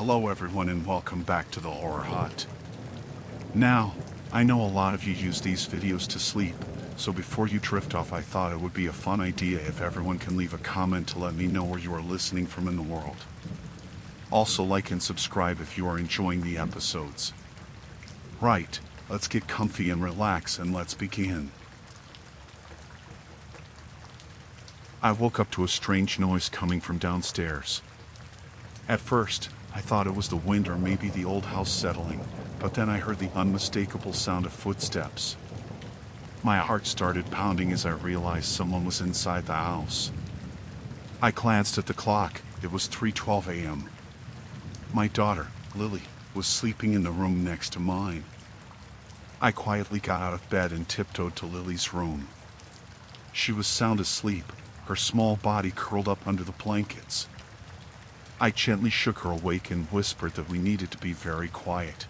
Hello everyone and welcome back to the Horror Hut. Now, I know a lot of you use these videos to sleep, so before you drift off I thought it would be a fun idea if everyone can leave a comment to let me know where you are listening from in the world. Also like and subscribe if you are enjoying the episodes. Right, let's get comfy and relax and let's begin. I woke up to a strange noise coming from downstairs. At first, I thought it was the wind or maybe the old house settling, but then I heard the unmistakable sound of footsteps. My heart started pounding as I realized someone was inside the house. I glanced at the clock. It was 3:12 a.m. My daughter, Lily, was sleeping in the room next to mine. I quietly got out of bed and tiptoed to Lily's room. She was sound asleep, her small body curled up under the blankets. I gently shook her awake and whispered that we needed to be very quiet.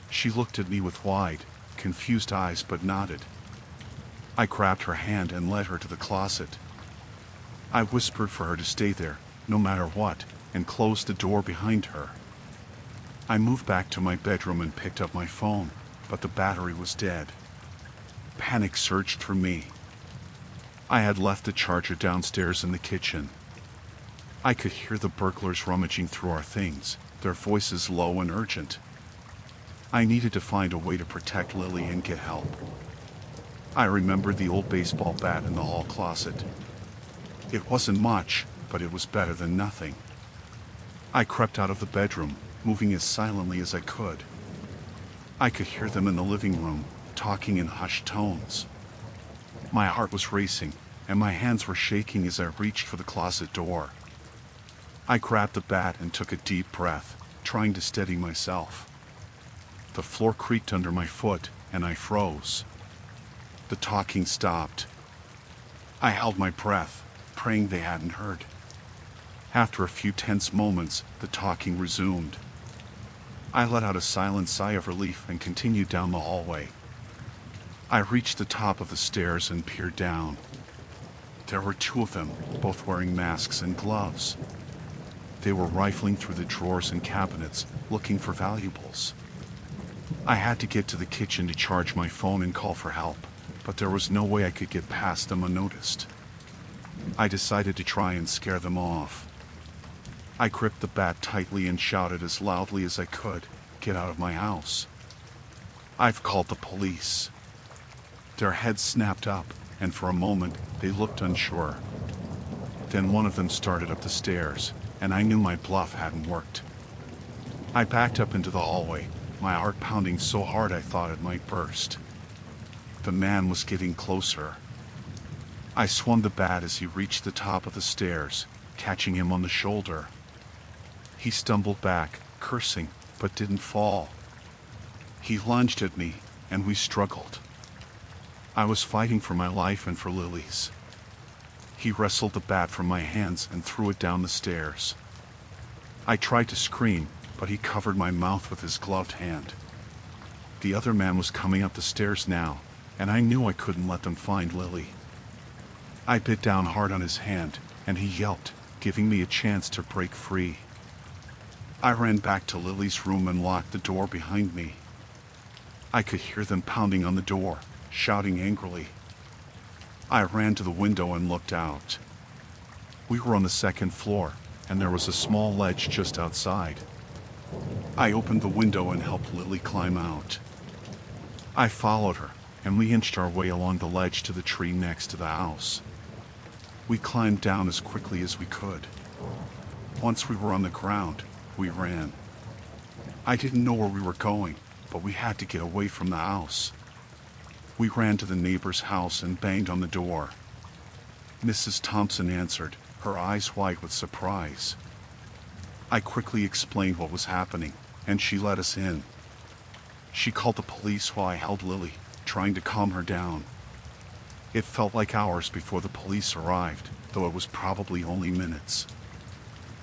She looked at me with wide, confused eyes but nodded. I grabbed her hand and led her to the closet. I whispered for her to stay there, no matter what, and closed the door behind her. I moved back to my bedroom and picked up my phone, but the battery was dead. Panic surged through me. I had left the charger downstairs in the kitchen. I could hear the burglars rummaging through our things, their voices low and urgent. I needed to find a way to protect Lily and get help. I remembered the old baseball bat in the hall closet. It wasn't much, but it was better than nothing. I crept out of the bedroom, moving as silently as I could. I could hear them in the living room, talking in hushed tones. My heart was racing, and my hands were shaking as I reached for the closet door. I grabbed the bat and took a deep breath, trying to steady myself. The floor creaked under my foot, and I froze. The talking stopped. I held my breath, praying they hadn't heard. After a few tense moments, the talking resumed. I let out a silent sigh of relief and continued down the hallway. I reached the top of the stairs and peered down. There were two of them, both wearing masks and gloves. They were rifling through the drawers and cabinets, looking for valuables. I had to get to the kitchen to charge my phone and call for help, but there was no way I could get past them unnoticed. I decided to try and scare them off. I gripped the bat tightly and shouted as loudly as I could, "Get out of my house. I've called the police." Their heads snapped up, and for a moment, they looked unsure. Then one of them started up the stairs, and I knew my bluff hadn't worked. I backed up into the hallway, my heart pounding so hard I thought it might burst. The man was getting closer. I swung the bat as he reached the top of the stairs, catching him on the shoulder. He stumbled back, cursing, but didn't fall. He lunged at me, and we struggled. I was fighting for my life and for Lily's. He wrestled the bat from my hands and threw it down the stairs. I tried to scream, but he covered my mouth with his gloved hand. The other man was coming up the stairs now, and I knew I couldn't let them find Lily. I bit down hard on his hand, and he yelped, giving me a chance to break free. I ran back to Lily's room and locked the door behind me. I could hear them pounding on the door, shouting angrily. I ran to the window and looked out. We were on the second floor, and there was a small ledge just outside. I opened the window and helped Lily climb out. I followed her, and we inched our way along the ledge to the tree next to the house. We climbed down as quickly as we could. Once we were on the ground, we ran. I didn't know where we were going, but we had to get away from the house. We ran to the neighbor's house and banged on the door. Mrs. Thompson answered, her eyes wide with surprise. I quickly explained what was happening, and she let us in. She called the police while I held Lily, trying to calm her down. It felt like hours before the police arrived, though it was probably only minutes.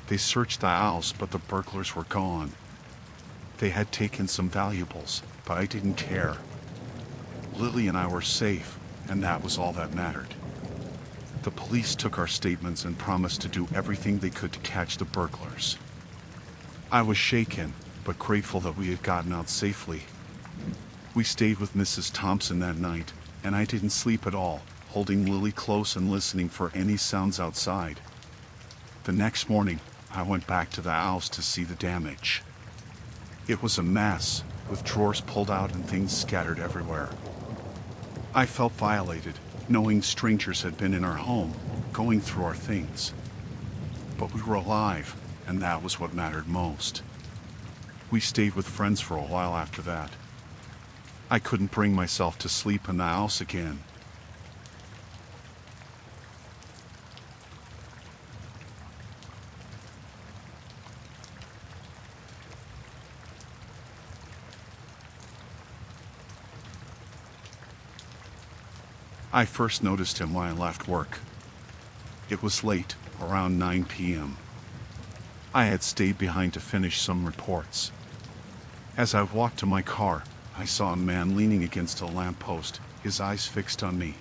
They searched the house, but the burglars were gone. They had taken some valuables, but I didn't care. Lily and I were safe, and that was all that mattered. The police took our statements and promised to do everything they could to catch the burglars. I was shaken, but grateful that we had gotten out safely. We stayed with Mrs. Thompson that night, and I didn't sleep at all, holding Lily close and listening for any sounds outside. The next morning, I went back to the house to see the damage. It was a mess, with drawers pulled out and things scattered everywhere. I felt violated, knowing strangers had been in our home, going through our things. But we were alive, and that was what mattered most. We stayed with friends for a while after that. I couldn't bring myself to sleep in the house again. I first noticed him when I left work. It was late, around 9 p.m. I had stayed behind to finish some reports. As I walked to my car, I saw a man leaning against a lamppost, his eyes fixed on me.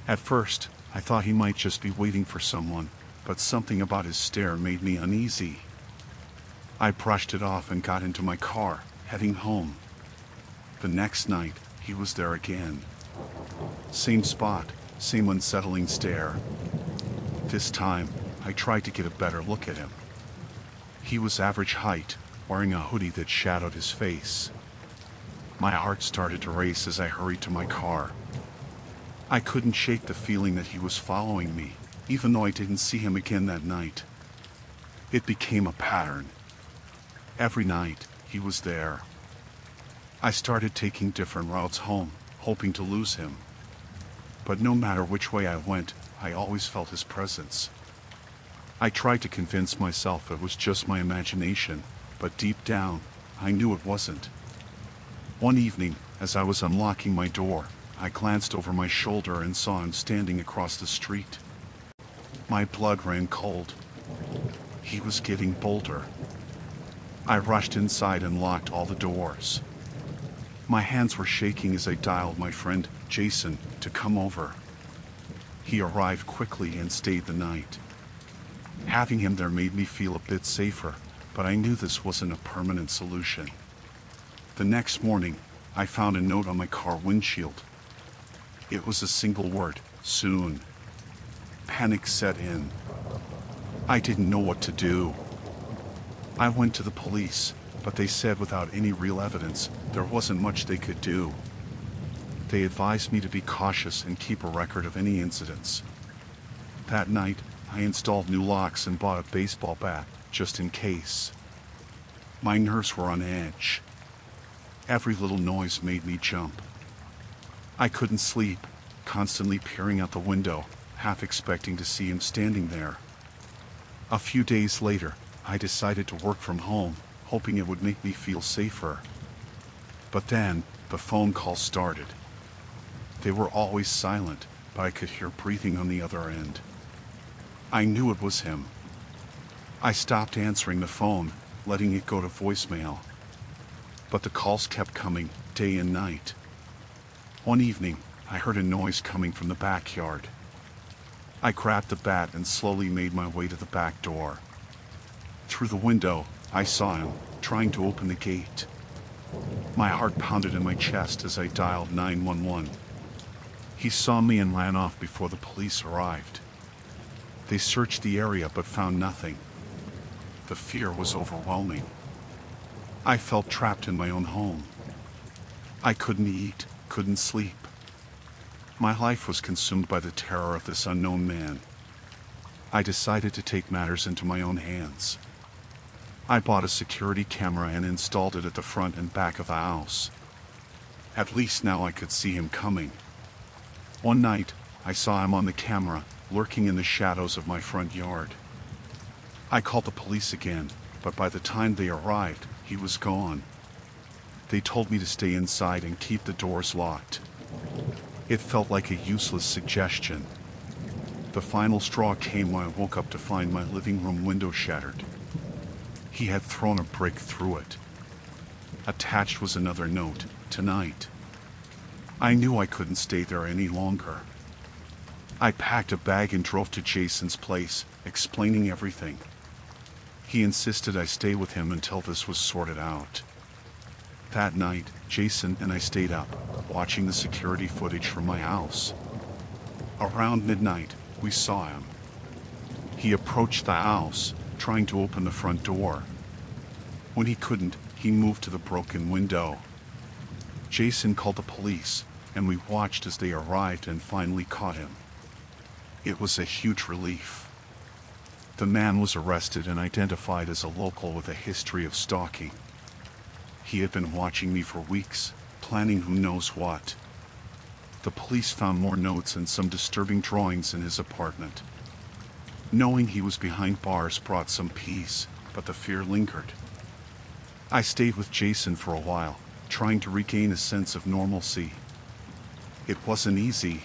At first, I thought he might just be waiting for someone, but something about his stare made me uneasy. I brushed it off and got into my car, heading home. The next night, he was there again. Same spot, same unsettling stare. This time, I tried to get a better look at him. He was average height, wearing a hoodie that shadowed his face. My heart started to race as I hurried to my car. I couldn't shake the feeling that he was following me, even though I didn't see him again that night. It became a pattern. Every night, he was there. I started taking different routes home, hoping to lose him. But no matter which way I went, I always felt his presence. I tried to convince myself it was just my imagination, but deep down, I knew it wasn't. One evening, as I was unlocking my door, I glanced over my shoulder and saw him standing across the street. My blood ran cold. He was getting bolder. I rushed inside and locked all the doors. My hands were shaking as I dialed my friend, Jason, to come over. He arrived quickly and stayed the night. Having him there made me feel a bit safer, but I knew this wasn't a permanent solution. The next morning, I found a note on my car windshield. It was a single word, soon. Panic set in. I didn't know what to do. I went to the police, but they said without any real evidence, there wasn't much they could do. They advised me to be cautious and keep a record of any incidents. That night, I installed new locks and bought a baseball bat, just in case. My nerves were on edge. Every little noise made me jump. I couldn't sleep, constantly peering out the window, half expecting to see him standing there. A few days later, I decided to work from home, hoping it would make me feel safer. But then, the phone calls started. They were always silent, but I could hear breathing on the other end. I knew it was him. I stopped answering the phone, letting it go to voicemail. But the calls kept coming, day and night. One evening, I heard a noise coming from the backyard. I grabbed the bat and slowly made my way to the back door. Through the window, I saw him, trying to open the gate. My heart pounded in my chest as I dialed 911. He saw me and ran off before the police arrived. They searched the area but found nothing. The fear was overwhelming. I felt trapped in my own home. I couldn't eat, couldn't sleep. My life was consumed by the terror of this unknown man. I decided to take matters into my own hands. I bought a security camera and installed it at the front and back of the house. At least now I could see him coming. One night, I saw him on the camera, lurking in the shadows of my front yard. I called the police again, but by the time they arrived, he was gone. They told me to stay inside and keep the doors locked. It felt like a useless suggestion. The final straw came when I woke up to find my living room window shattered. He had thrown a brick through it. Attached was another note, "Tonight." I knew I couldn't stay there any longer. I packed a bag and drove to Jason's place, explaining everything. He insisted I stay with him until this was sorted out. That night, Jason and I stayed up, watching the security footage from my house. Around midnight, we saw him. He approached the house, trying to open the front door. When he couldn't, he moved to the broken window. Jason called the police, and we watched as they arrived and finally caught him. It was a huge relief. The man was arrested and identified as a local with a history of stalking. He had been watching me for weeks, planning who knows what. The police found more notes and some disturbing drawings in his apartment. Knowing he was behind bars brought some peace, but the fear lingered. I stayed with Jason for a while, trying to regain a sense of normalcy. It wasn't easy.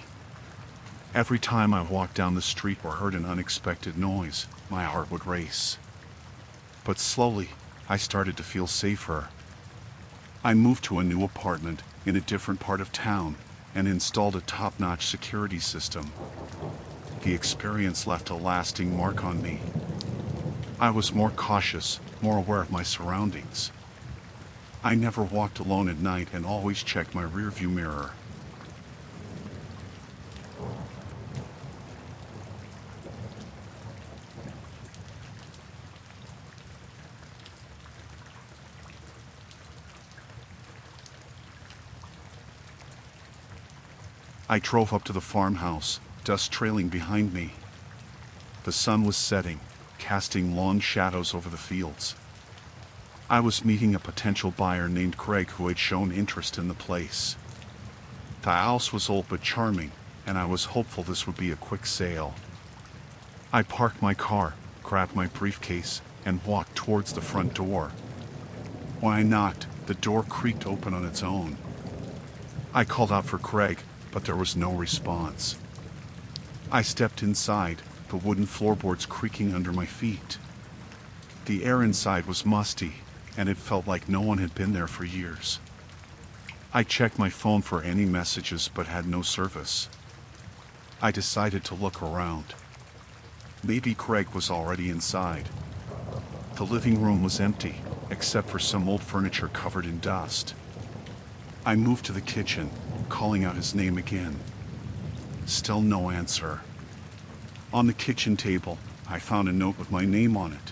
Every time I walked down the street or heard an unexpected noise, my heart would race. But slowly, I started to feel safer. I moved to a new apartment in a different part of town and installed a top-notch security system. The experience left a lasting mark on me. I was more cautious, more aware of my surroundings. I never walked alone at night and always checked my rearview mirror. I drove up to the farmhouse, dust trailing behind me. The sun was setting, casting long shadows over the fields. I was meeting a potential buyer named Craig who had shown interest in the place. The house was old but charming, and I was hopeful this would be a quick sale. I parked my car, grabbed my briefcase, and walked towards the front door. When I knocked, the door creaked open on its own. I called out for Craig, but there was no response. I stepped inside, the wooden floorboards creaking under my feet. The air inside was musty, and it felt like no one had been there for years. I checked my phone for any messages but had no service. I decided to look around. Maybe Craig was already inside. The living room was empty, except for some old furniture covered in dust. I moved to the kitchen, calling out his name again. Still no answer. On the kitchen table, I found a note with my name on it.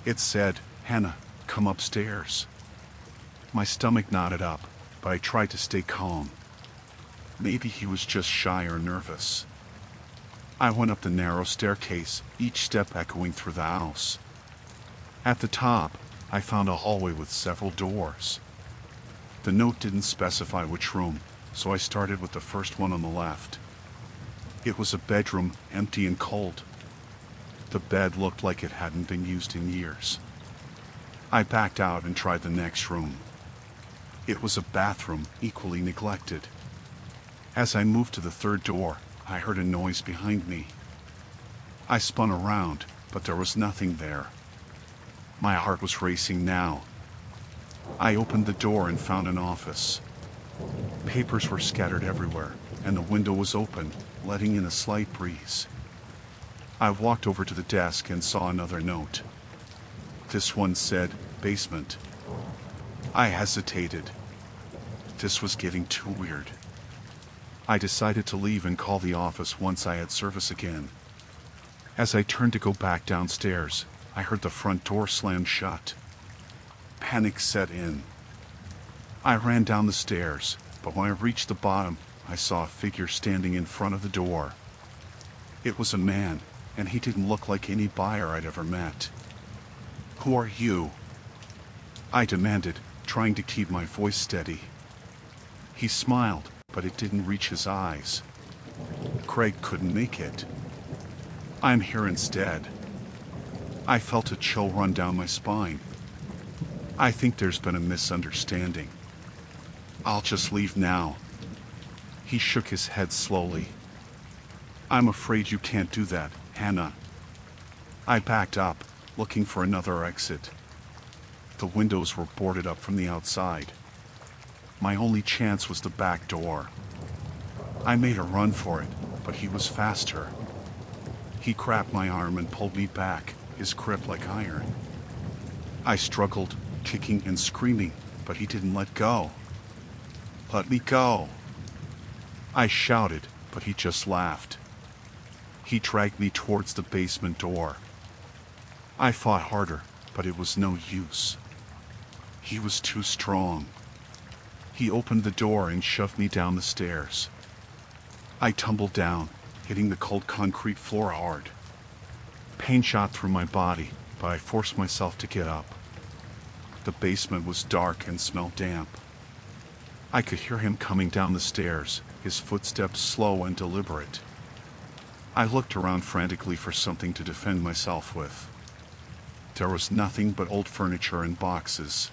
It said, "Hannah, come upstairs." My stomach knotted up, but I tried to stay calm. Maybe he was just shy or nervous. I went up the narrow staircase, each step echoing through the house. At the top, I found a hallway with several doors. The note didn't specify which room, so I started with the first one on the left. It was a bedroom, empty and cold. The bed looked like it hadn't been used in years. I backed out and tried the next room. It was a bathroom, equally neglected. As I moved to the third door, I heard a noise behind me. I spun around, but there was nothing there. My heart was racing now. I opened the door and found an office. Papers were scattered everywhere, and the window was open, letting in a slight breeze. I walked over to the desk and saw another note. This one said, "Basement." I hesitated. This was getting too weird. I decided to leave and call the office once I had service again. As I turned to go back downstairs, I heard the front door slam shut. Panic set in. I ran down the stairs, but when I reached the bottom, I saw a figure standing in front of the door. It was a man, and he didn't look like any buyer I'd ever met. "Who are you?" I demanded, trying to keep my voice steady. He smiled, but it didn't reach his eyes. Craig couldn't make it. "I'm here instead." I felt a chill run down my spine. "I think there's been a misunderstanding. I'll just leave now." He shook his head slowly. "I'm afraid you can't do that, Hannah." I backed up, looking for another exit. The windows were boarded up from the outside. My only chance was the back door. I made a run for it, but he was faster. He grabbed my arm and pulled me back, his grip like iron. I struggled, kicking and screaming, but he didn't let go. "Let me go!" I shouted, but he just laughed. He dragged me towards the basement door. I fought harder, but it was no use. He was too strong. He opened the door and shoved me down the stairs. I tumbled down, hitting the cold concrete floor hard. Pain shot through my body, but I forced myself to get up. The basement was dark and smelled damp. I could hear him coming down the stairs, his footsteps slow and deliberate. I looked around frantically for something to defend myself with. There was nothing but old furniture and boxes.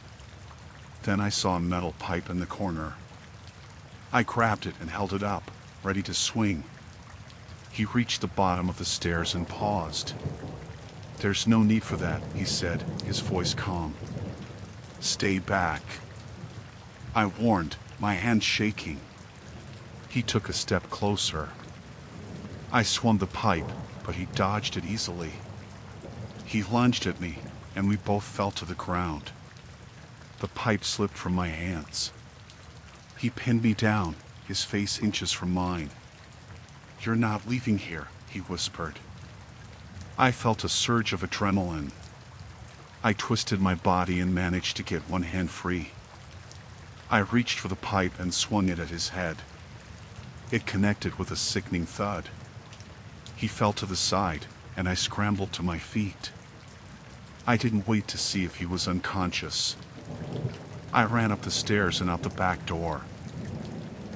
Then I saw a metal pipe in the corner. I grabbed it and held it up, ready to swing. He reached the bottom of the stairs and paused. "There's no need for that," he said, his voice calm. "Stay back." I warned, my hand shaking. He took a step closer. I swung the pipe, but he dodged it easily. He lunged at me, and we both fell to the ground. The pipe slipped from my hands. He pinned me down, his face inches from mine. "You're not leaving here," he whispered. I felt a surge of adrenaline. I twisted my body and managed to get one hand free. I reached for the pipe and swung it at his head. It connected with a sickening thud. He fell to the side, and I scrambled to my feet. I didn't wait to see if he was unconscious. I ran up the stairs and out the back door.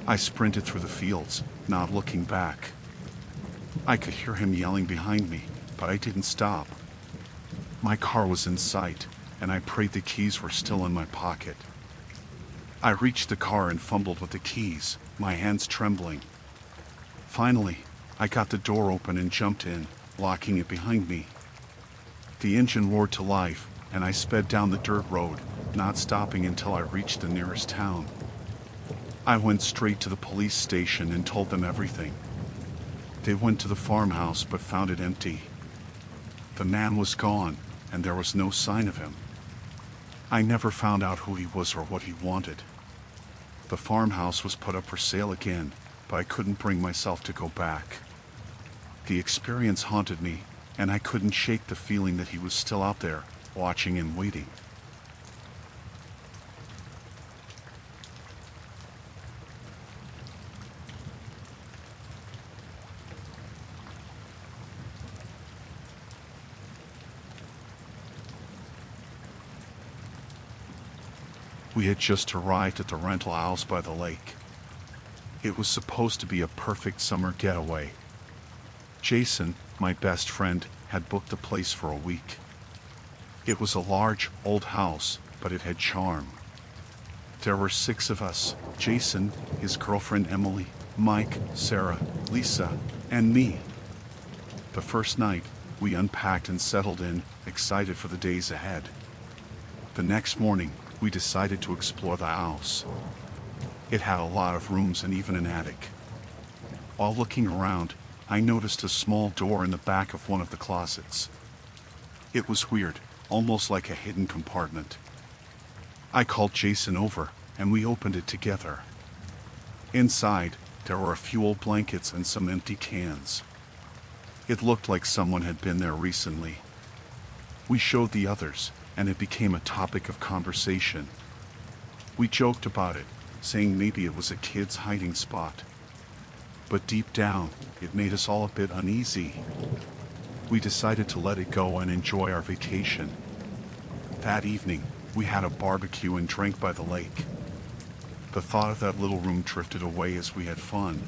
I sprinted through the fields, not looking back. I could hear him yelling behind me, but I didn't stop. My car was in sight, and I prayed the keys were still in my pocket. I reached the car and fumbled with the keys, my hands trembling. Finally, I got the door open and jumped in, locking it behind me. The engine roared to life, and I sped down the dirt road, not stopping until I reached the nearest town. I went straight to the police station and told them everything. They went to the farmhouse but found it empty. The man was gone, and there was no sign of him. I never found out who he was or what he wanted. The farmhouse was put up for sale again, but I couldn't bring myself to go back. The experience haunted me, and I couldn't shake the feeling that he was still out there, watching and waiting. We had just arrived at the rental house by the lake. It was supposed to be a perfect summer getaway. Jason, my best friend, had booked the place for a week. It was a large, old house, but it had charm. There were 6 of us: Jason, his girlfriend Emily, Mike, Sarah, Lisa, and me. The first night, we unpacked and settled in, excited for the days ahead. The next morning, we decided to explore the house. It had a lot of rooms and even an attic. While looking around, I noticed a small door in the back of one of the closets. It was weird, almost like a hidden compartment. I called Jason over, and we opened it together. Inside, there were a few old blankets and some empty cans. It looked like someone had been there recently. We showed the others, and it became a topic of conversation. We joked about it, saying maybe it was a kid's hiding spot. But deep down, it made us all a bit uneasy. We decided to let it go and enjoy our vacation. That evening, we had a barbecue and drank by the lake. The thought of that little room drifted away as we had fun.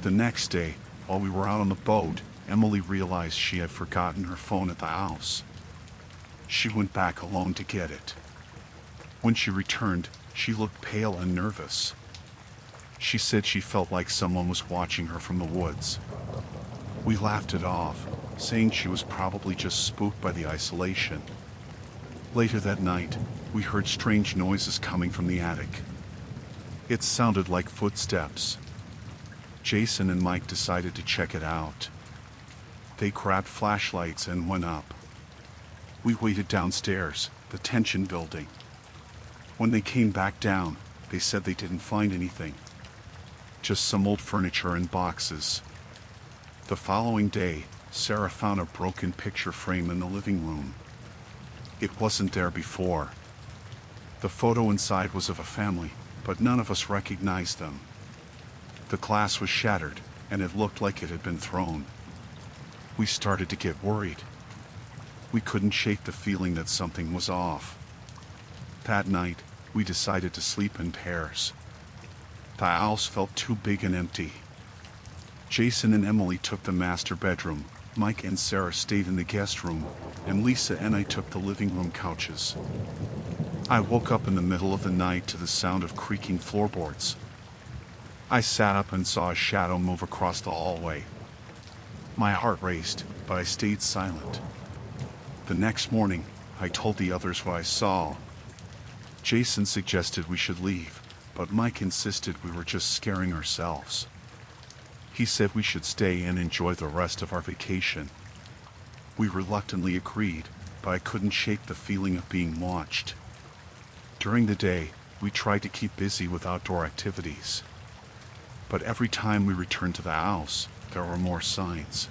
The next day, while we were out on the boat, Emily realized she had forgotten her phone at the house. She went back alone to get it. When she returned, she looked pale and nervous. She said she felt like someone was watching her from the woods. We laughed it off, saying she was probably just spooked by the isolation. Later that night, we heard strange noises coming from the attic. It sounded like footsteps. Jason and Mike decided to check it out. They grabbed flashlights and went up. We waited downstairs, the tension building. When they came back down, they said they didn't find anything. Just some old furniture and boxes. The following day, Sarah found a broken picture frame in the living room. It wasn't there before. The photo inside was of a family, but none of us recognized them. The glass was shattered, and it looked like it had been thrown. We started to get worried. We couldn't shake the feeling that something was off. That night, we decided to sleep in pairs. The house felt too big and empty. Jason and Emily took the master bedroom, Mike and Sarah stayed in the guest room, and Lisa and I took the living room couches. I woke up in the middle of the night to the sound of creaking floorboards. I sat up and saw a shadow move across the hallway. My heart raced, but I stayed silent. The next morning, I told the others what I saw. Jason suggested we should leave, but Mike insisted we were just scaring ourselves. He said we should stay and enjoy the rest of our vacation. We reluctantly agreed, but I couldn't shake the feeling of being watched. During the day, we tried to keep busy with outdoor activities. But every time we returned to the house, there were more signs.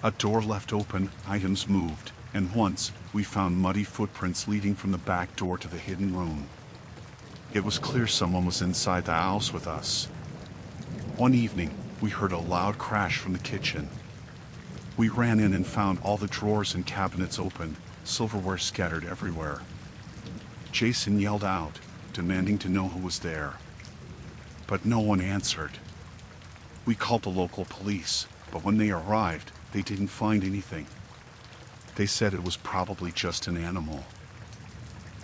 A door left open, items moved, and once, we found muddy footprints leading from the back door to the hidden room. It was clear someone was inside the house with us. One evening, we heard a loud crash from the kitchen. We ran in and found all the drawers and cabinets open, silverware scattered everywhere. Jason yelled out, demanding to know who was there. But no one answered. We called the local police, but when they arrived, they didn't find anything. They said it was probably just an animal.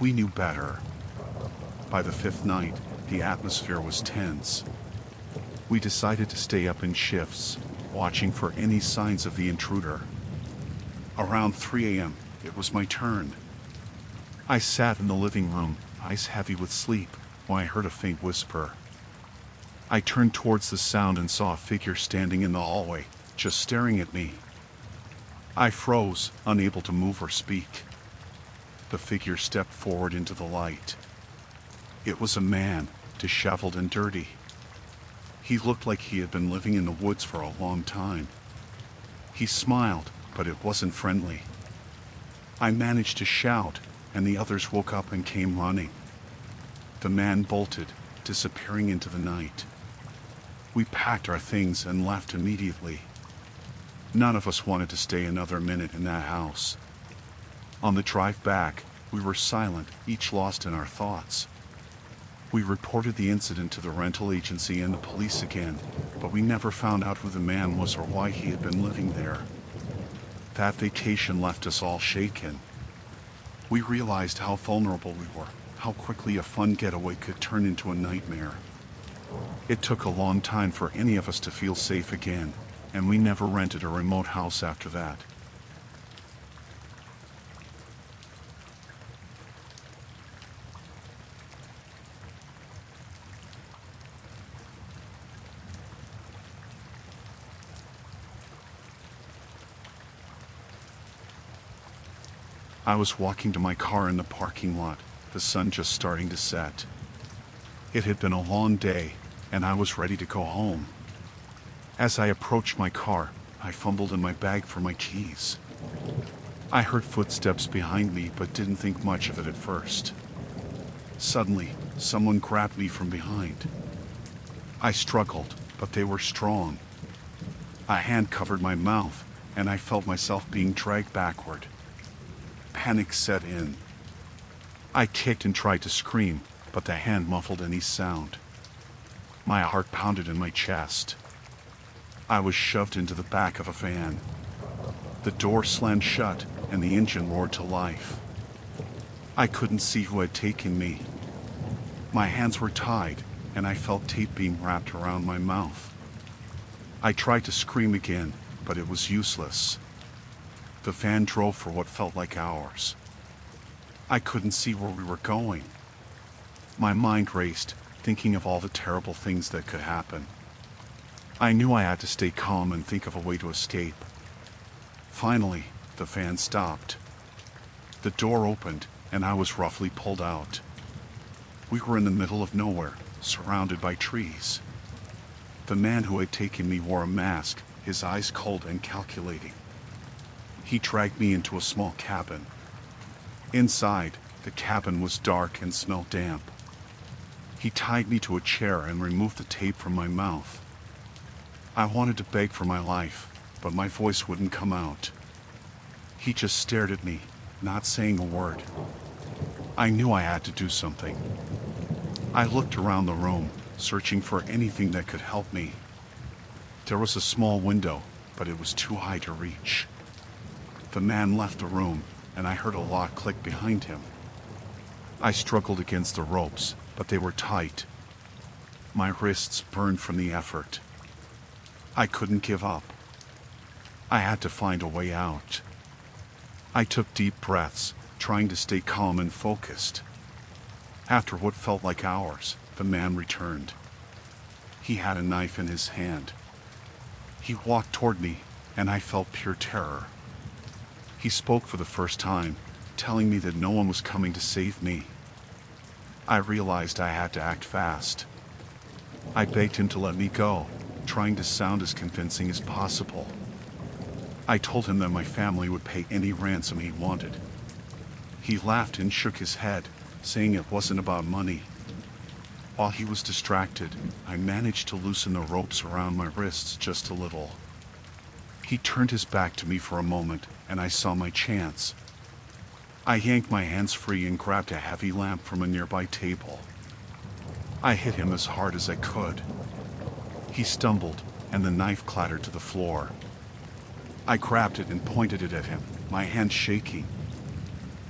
We knew better. By the fifth night, the atmosphere was tense. We decided to stay up in shifts, watching for any signs of the intruder. Around 3 a.m., it was my turn. I sat in the living room, eyes heavy with sleep, when I heard a faint whisper. I turned towards the sound and saw a figure standing in the hallway, just staring at me. I froze, unable to move or speak. The figure stepped forward into the light. It was a man, disheveled and dirty. He looked like he had been living in the woods for a long time. He smiled, but it wasn't friendly. I managed to shout, and the others woke up and came running. The man bolted, disappearing into the night. We packed our things and left immediately. None of us wanted to stay another minute in that house. On the drive back, we were silent, each lost in our thoughts. We reported the incident to the rental agency and the police again, but we never found out who the man was or why he had been living there. That vacation left us all shaken. We realized how vulnerable we were, how quickly a fun getaway could turn into a nightmare. It took a long time for any of us to feel safe again, and we never rented a remote house after that. I was walking to my car in the parking lot, the sun just starting to set. It had been a long day, and I was ready to go home. As I approached my car, I fumbled in my bag for my keys. I heard footsteps behind me, but didn't think much of it at first. Suddenly, someone grabbed me from behind. I struggled, but they were strong. A hand covered my mouth, and I felt myself being dragged backward. Panic set in. I kicked and tried to scream, but the hand muffled any sound. My heart pounded in my chest. I was shoved into the back of a van. The door slammed shut, and the engine roared to life. I couldn't see who had taken me. My hands were tied, and I felt tape being wrapped around my mouth. I tried to scream again, but it was useless. The van drove for what felt like hours. I couldn't see where we were going. My mind raced, thinking of all the terrible things that could happen. I knew I had to stay calm and think of a way to escape. Finally, the van stopped. The door opened, and I was roughly pulled out. We were in the middle of nowhere, surrounded by trees. The man who had taken me wore a mask, his eyes cold and calculating. He dragged me into a small cabin. Inside, the cabin was dark and smelled damp. He tied me to a chair and removed the tape from my mouth. I wanted to beg for my life, but my voice wouldn't come out. He just stared at me, not saying a word. I knew I had to do something. I looked around the room, searching for anything that could help me. There was a small window, but it was too high to reach. The man left the room, and I heard a lock click behind him. I struggled against the ropes, but they were tight. My wrists burned from the effort. I couldn't give up. I had to find a way out. I took deep breaths, trying to stay calm and focused. After what felt like hours, the man returned. He had a knife in his hand. He walked toward me, and I felt pure terror. He spoke for the first time, telling me that no one was coming to save me. I realized I had to act fast. I begged him to let me go, trying to sound as convincing as possible. I told him that my family would pay any ransom he wanted. He laughed and shook his head, saying it wasn't about money. While he was distracted, I managed to loosen the ropes around my wrists just a little. He turned his back to me for a moment, and I saw my chance. I yanked my hands free and grabbed a heavy lamp from a nearby table. I hit him as hard as I could. He stumbled, and the knife clattered to the floor. I grabbed it and pointed it at him, my hand shaking.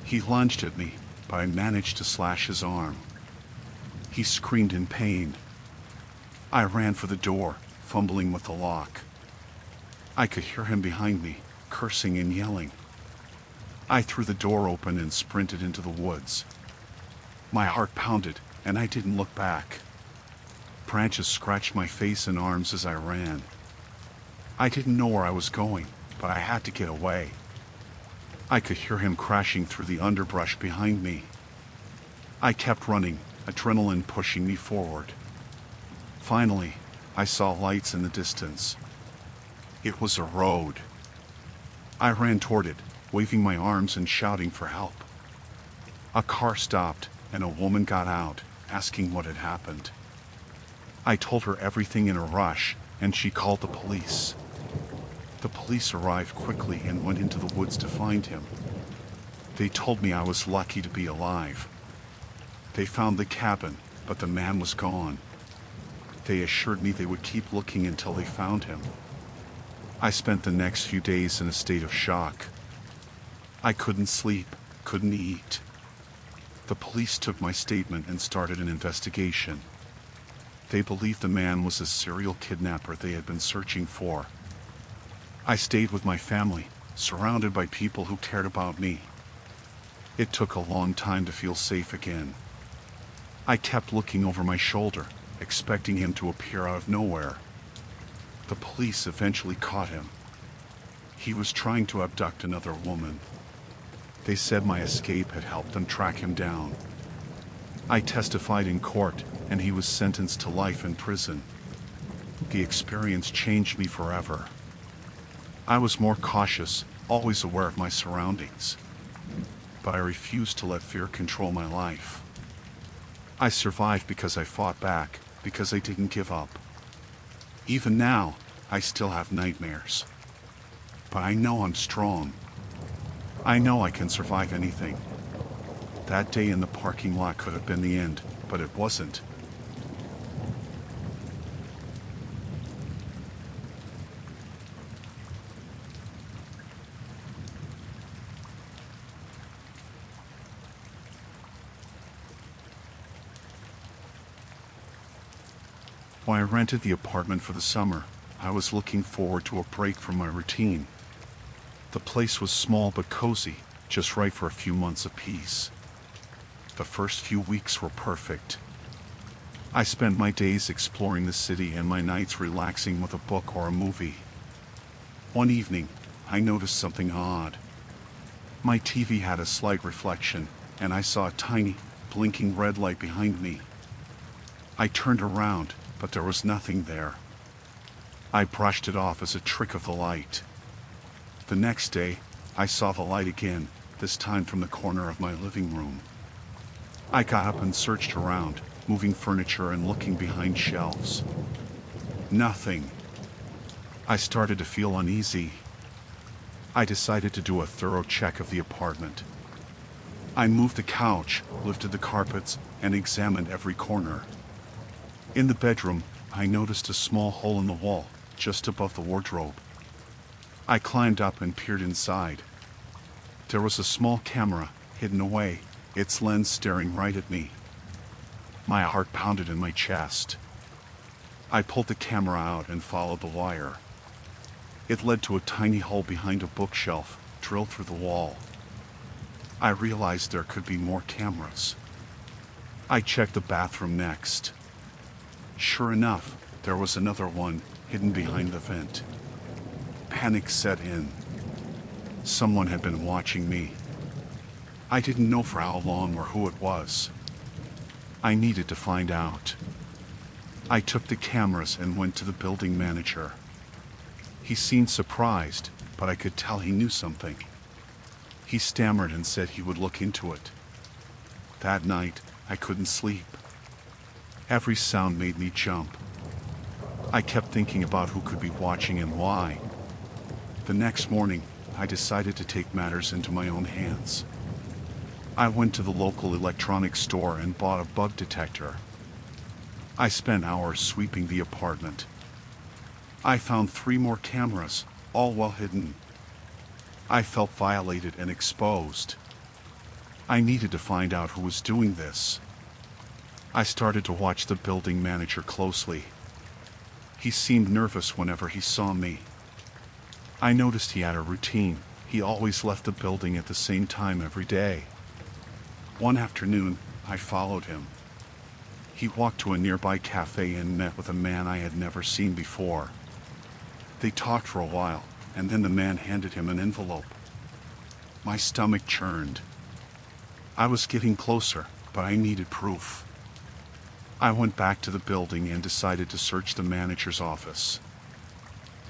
He lunged at me, but I managed to slash his arm. He screamed in pain. I ran for the door, fumbling with the lock. I could hear him behind me, cursing and yelling. I threw the door open and sprinted into the woods. My heart pounded, and I didn't look back. Branches scratched my face and arms as I ran. I didn't know where I was going, but I had to get away. I could hear him crashing through the underbrush behind me. I kept running, adrenaline pushing me forward. Finally, I saw lights in the distance. It was a road. I ran toward it, waving my arms and shouting for help. A car stopped, and a woman got out, asking what had happened. I told her everything in a rush, and she called the police. The police arrived quickly and went into the woods to find him. They told me I was lucky to be alive. They found the cabin, but the man was gone. They assured me they would keep looking until they found him. I spent the next few days in a state of shock. I couldn't sleep, couldn't eat. The police took my statement and started an investigation. They believed the man was a serial kidnapper they had been searching for. I stayed with my family, surrounded by people who cared about me. It took a long time to feel safe again. I kept looking over my shoulder, expecting him to appear out of nowhere. The police eventually caught him. He was trying to abduct another woman. They said my escape had helped them track him down. I testified in court, and he was sentenced to life in prison. The experience changed me forever. I was more cautious, always aware of my surroundings. But I refused to let fear control my life. I survived because I fought back, because I didn't give up. Even now, I still have nightmares. But I know I'm strong. I know I can survive anything. That day in the parking lot could have been the end, but it wasn't. When I rented the apartment for the summer, I was looking forward to a break from my routine. The place was small but cozy, just right for a few months of peace. The first few weeks were perfect. I spent my days exploring the city and my nights relaxing with a book or a movie. One evening, I noticed something odd. My TV had a slight reflection, and I saw a tiny, blinking red light behind me. I turned around, but there was nothing there. I brushed it off as a trick of the light. The next day, I saw the light again, this time from the corner of my living room. I got up and searched around, moving furniture and looking behind shelves. Nothing. I started to feel uneasy. I decided to do a thorough check of the apartment. I moved the couch, lifted the carpets, and examined every corner. In the bedroom, I noticed a small hole in the wall, just above the wardrobe. I climbed up and peered inside. There was a small camera, hidden away, its lens staring right at me. My heart pounded in my chest. I pulled the camera out and followed the wire. It led to a tiny hole behind a bookshelf, drilled through the wall. I realized there could be more cameras. I checked the bathroom next. Sure enough, there was another one, hidden behind the vent. Panic set in. Someone had been watching me. I didn't know for how long or who it was. I needed to find out. I took the cameras and went to the building manager. He seemed surprised, but I could tell he knew something. He stammered and said he would look into it. That night, I couldn't sleep. Every sound made me jump. I kept thinking about who could be watching and why. The next morning, I decided to take matters into my own hands. I went to the local electronics store and bought a bug detector. I spent hours sweeping the apartment. I found 3 more cameras, all well hidden. I felt violated and exposed. I needed to find out who was doing this. I started to watch the building manager closely. He seemed nervous whenever he saw me. I noticed he had a routine. He always left the building at the same time every day. One afternoon, I followed him. He walked to a nearby cafe and met with a man I had never seen before. They talked for a while, and then the man handed him an envelope. My stomach churned. I was getting closer, but I needed proof. I went back to the building and decided to search the manager's office.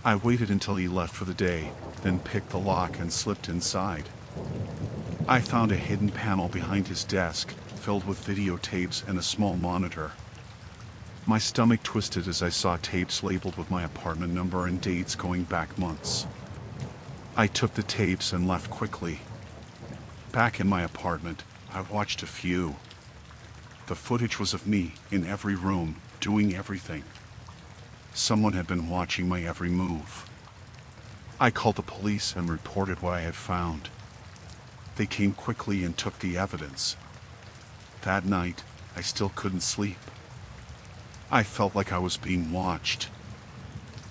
I waited until he left for the day, then picked the lock and slipped inside. I found a hidden panel behind his desk, filled with videotapes and a small monitor. My stomach twisted as I saw tapes labeled with my apartment number and dates going back months. I took the tapes and left quickly. Back in my apartment, I watched a few. The footage was of me, in every room, doing everything. Someone had been watching my every move. I called the police and reported what I had found. They came quickly and took the evidence. That night, I still couldn't sleep. I felt like I was being watched.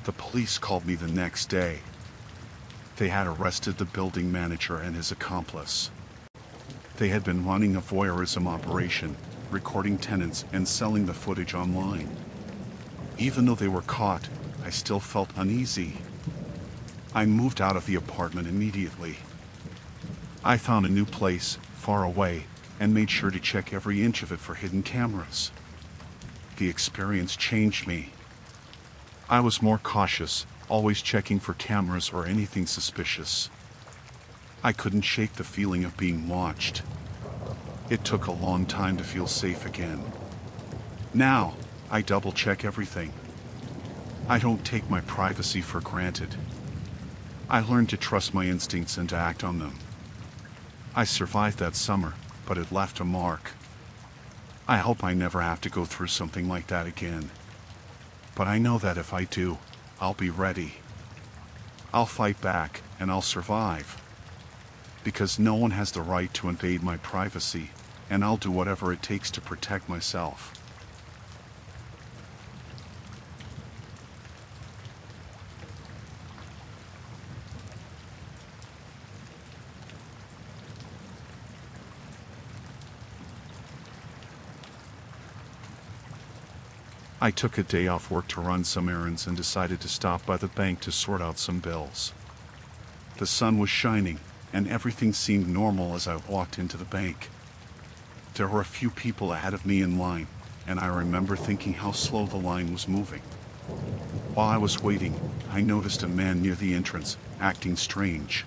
The police called me the next day. They had arrested the building manager and his accomplice. They had been running a voyeurism operation, recording tenants and selling the footage online. Even though they were caught, I still felt uneasy. I moved out of the apartment immediately. I found a new place, far away, and made sure to check every inch of it for hidden cameras. The experience changed me. I was more cautious, always checking for cameras or anything suspicious. I couldn't shake the feeling of being watched. It took a long time to feel safe again. Now, I double-check everything. I don't take my privacy for granted. I learned to trust my instincts and to act on them. I survived that summer, but it left a mark. I hope I never have to go through something like that again. But I know that if I do, I'll be ready. I'll fight back, and I'll survive. Because no one has the right to invade my privacy, and I'll do whatever it takes to protect myself. I took a day off work to run some errands and decided to stop by the bank to sort out some bills. The sun was shining, and everything seemed normal as I walked into the bank. There were a few people ahead of me in line, and I remember thinking how slow the line was moving. While I was waiting, I noticed a man near the entrance, acting strange.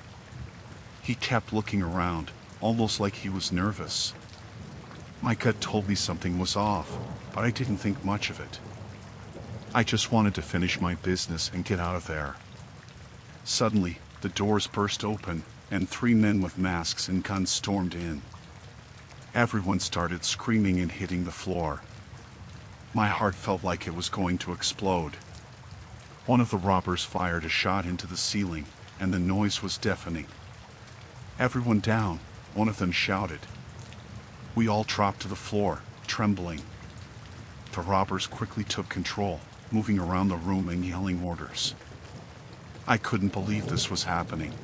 He kept looking around, almost like he was nervous. My gut told me something was off, but I didn't think much of it. I just wanted to finish my business and get out of there. Suddenly, the doors burst open, and 3 men with masks and guns stormed in. Everyone started screaming and hitting the floor. My heart felt like it was going to explode. One of the robbers fired a shot into the ceiling, and the noise was deafening. "Everyone down," one of them shouted. We all dropped to the floor, trembling. The robbers quickly took control, moving around the room and yelling orders. I couldn't believe this was happening.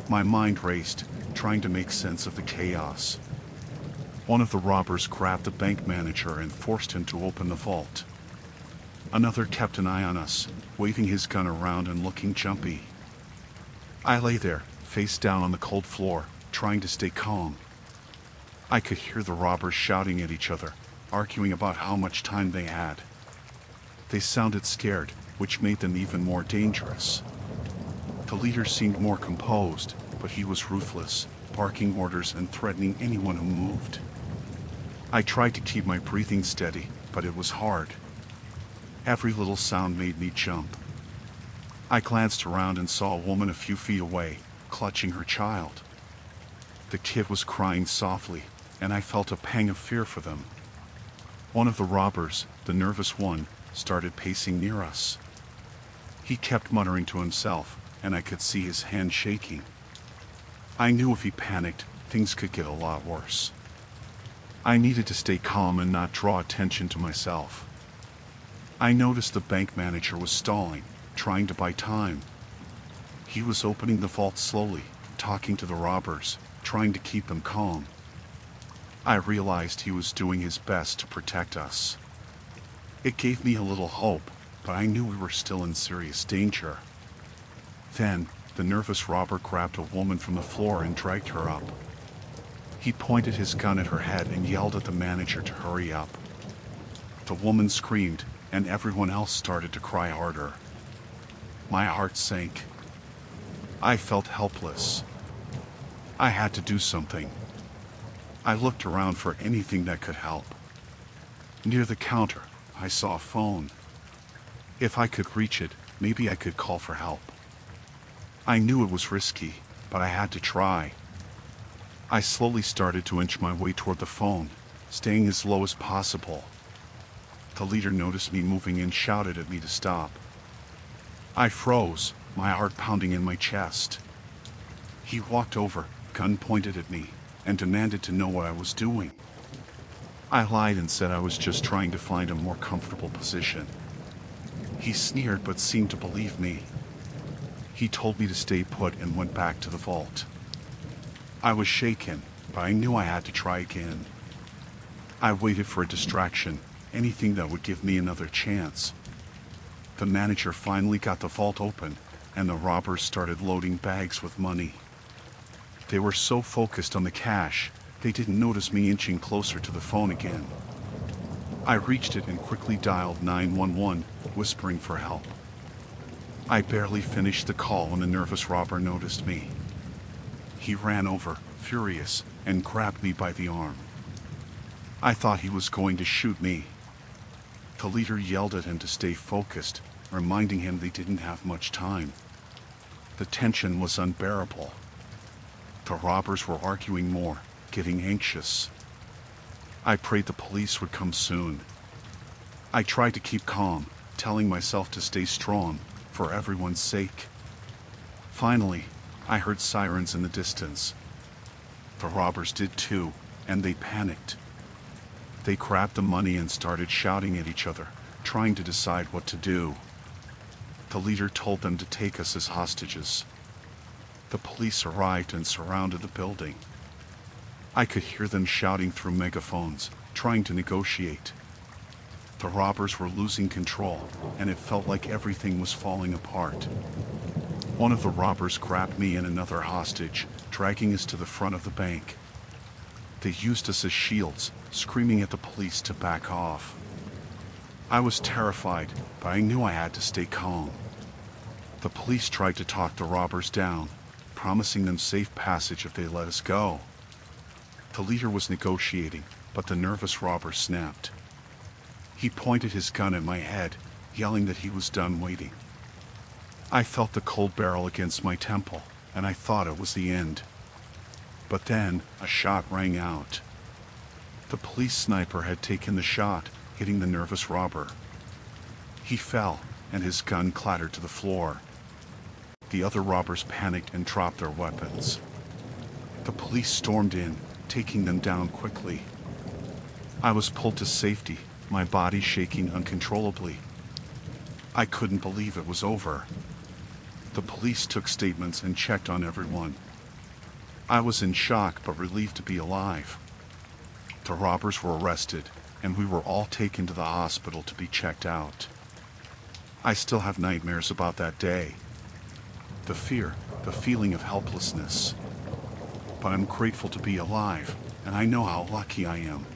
My mind raced, trying to make sense of the chaos. One of the robbers grabbed the bank manager and forced him to open the vault. Another kept an eye on us, waving his gun around and looking jumpy. I lay there, face down on the cold floor, trying to stay calm. I could hear the robbers shouting at each other, arguing about how much time they had. They sounded scared, which made them even more dangerous. The leader seemed more composed, but he was ruthless, barking orders and threatening anyone who moved. I tried to keep my breathing steady, but it was hard. Every little sound made me jump. I glanced around and saw a woman a few feet away, clutching her child. The kid was crying softly, and I felt a pang of fear for them. One of the robbers, the nervous one, started pacing near us. He kept muttering to himself, and I could see his hand shaking. I knew if he panicked, things could get a lot worse. I needed to stay calm and not draw attention to myself. I noticed the bank manager was stalling, trying to buy time. He was opening the vault slowly, talking to the robbers, trying to keep them calm. I realized he was doing his best to protect us. It gave me a little hope, but I knew we were still in serious danger. Then, the nervous robber grabbed a woman from the floor and dragged her up. He pointed his gun at her head and yelled at the manager to hurry up. The woman screamed, and everyone else started to cry harder. My heart sank. I felt helpless. I had to do something. I looked around for anything that could help. Near the counter, I saw a phone. If I could reach it, maybe I could call for help. I knew it was risky, but I had to try. I slowly started to inch my way toward the phone, staying as low as possible. The leader noticed me moving and shouted at me to stop. I froze, my heart pounding in my chest. He walked over, gun pointed at me, and demanded to know what I was doing. I lied and said I was just trying to find a more comfortable position. He sneered but seemed to believe me. He told me to stay put and went back to the vault. I was shaken, but I knew I had to try again. I waited for a distraction, anything that would give me another chance. The manager finally got the vault open, and the robbers started loading bags with money. They were so focused on the cash, they didn't notice me inching closer to the phone again. I reached it and quickly dialed 911, whispering for help. I barely finished the call when the nervous robber noticed me. He ran over, furious, and grabbed me by the arm. I thought he was going to shoot me. The leader yelled at him to stay focused, reminding him they didn't have much time. The tension was unbearable. The robbers were arguing more, getting anxious. I prayed the police would come soon. I tried to keep calm, telling myself to stay strong, for everyone's sake. Finally, I heard sirens in the distance. The robbers did too, and they panicked. They grabbed the money and started shouting at each other, trying to decide what to do. The leader told them to take us as hostages. The police arrived and surrounded the building. I could hear them shouting through megaphones, trying to negotiate. The robbers were losing control, and it felt like everything was falling apart. One of the robbers grabbed me and another hostage, dragging us to the front of the bank. They used us as shields, screaming at the police to back off. I was terrified, but I knew I had to stay calm. The police tried to talk the robbers down, promising them safe passage if they let us go. The leader was negotiating, but the nervous robber snapped. He pointed his gun at my head, yelling that he was done waiting. I felt the cold barrel against my temple, and I thought it was the end. But then, a shot rang out. The police sniper had taken the shot, hitting the nervous robber. He fell, and his gun clattered to the floor. The other robbers panicked and dropped their weapons. The police stormed in, taking them down quickly. I was pulled to safety, my body shaking uncontrollably. I couldn't believe it was over. The police took statements and checked on everyone. I was in shock but relieved to be alive. The robbers were arrested, and we were all taken to the hospital to be checked out. I still have nightmares about that day. The fear, the feeling of helplessness. But I'm grateful to be alive, and I know how lucky I am.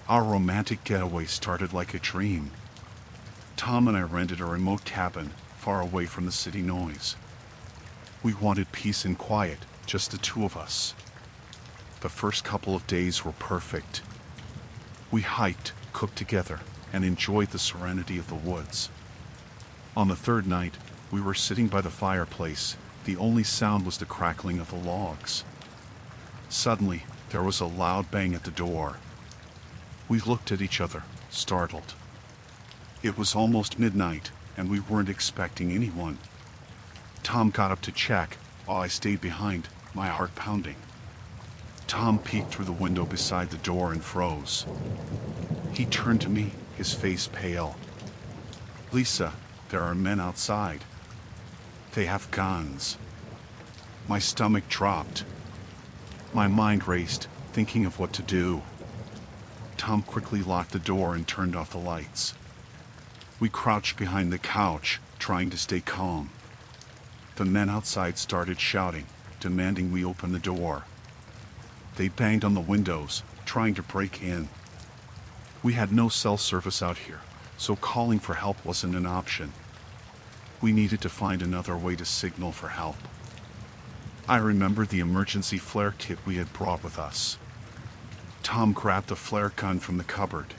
Our romantic getaway started like a dream. Tom and I rented a remote cabin, far away from the city noise. We wanted peace and quiet, just the two of us. The first couple of days were perfect. We hiked, cooked together, and enjoyed the serenity of the woods. On the third night, we were sitting by the fireplace. The only sound was the crackling of the logs. Suddenly, there was a loud bang at the door. We looked at each other, startled. It was almost midnight, and we weren't expecting anyone. Tom got up to check, while I stayed behind, my heart pounding. Tom peeked through the window beside the door and froze. He turned to me, his face pale. "Lisa, there are men outside. They have guns." My stomach dropped. My mind raced, thinking of what to do. Tom quickly locked the door and turned off the lights. We crouched behind the couch, trying to stay calm. The men outside started shouting, demanding we open the door. They banged on the windows, trying to break in. We had no cell service out here, so calling for help wasn't an option. We needed to find another way to signal for help. I remembered the emergency flare kit we had brought with us. Tom grabbed a flare gun from the cupboard.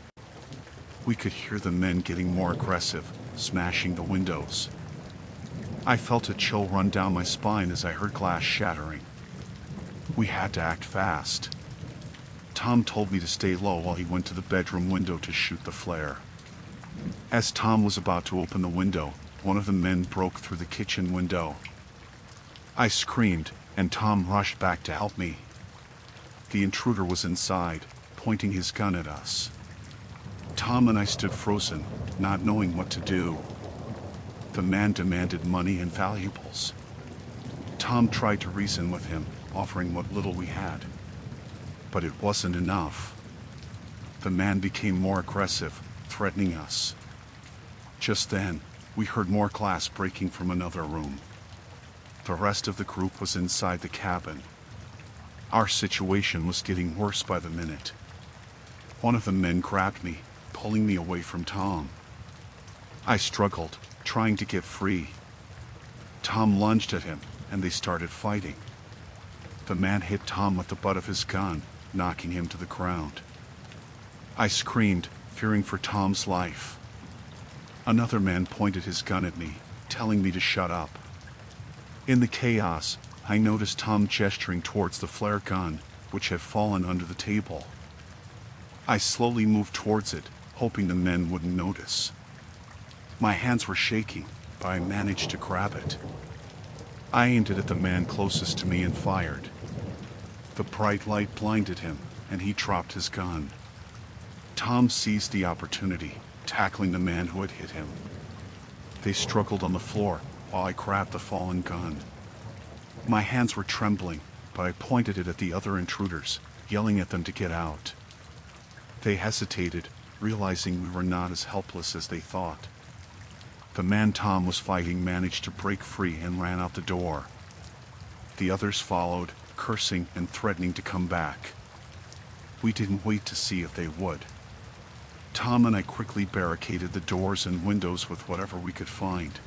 We could hear the men getting more aggressive, smashing the windows. I felt a chill run down my spine as I heard glass shattering. We had to act fast. Tom told me to stay low while he went to the bedroom window to shoot the flare. As Tom was about to open the window, one of the men broke through the kitchen window. I screamed, and Tom rushed back to help me. The intruder was inside, pointing his gun at us. Tom and I stood frozen, not knowing what to do. The man demanded money and valuables. Tom tried to reason with him, offering what little we had. But it wasn't enough. The man became more aggressive, threatening us. Just then, we heard more glass breaking from another room. The rest of the group was inside the cabin. Our situation was getting worse by the minute. One of the men grabbed me, pulling me away from Tom. I struggled, trying to get free. Tom lunged at him, and they started fighting. The man hit Tom with the butt of his gun, knocking him to the ground. I screamed, fearing for Tom's life. Another man pointed his gun at me, telling me to shut up. In the chaos, I noticed Tom gesturing towards the flare gun, which had fallen under the table. I slowly moved towards it, hoping the men wouldn't notice. My hands were shaking, but I managed to grab it. I aimed it at the man closest to me and fired. The bright light blinded him, and he dropped his gun. Tom seized the opportunity, tackling the man who had hit him. They struggled on the floor, while I grabbed the fallen gun. My hands were trembling, but I pointed it at the other intruders, yelling at them to get out. They hesitated, realizing we were not as helpless as they thought. The man Tom was fighting managed to break free and ran out the door. The others followed, cursing and threatening to come back. We didn't wait to see if they would. Tom and I quickly barricaded the doors and windows with whatever we could find.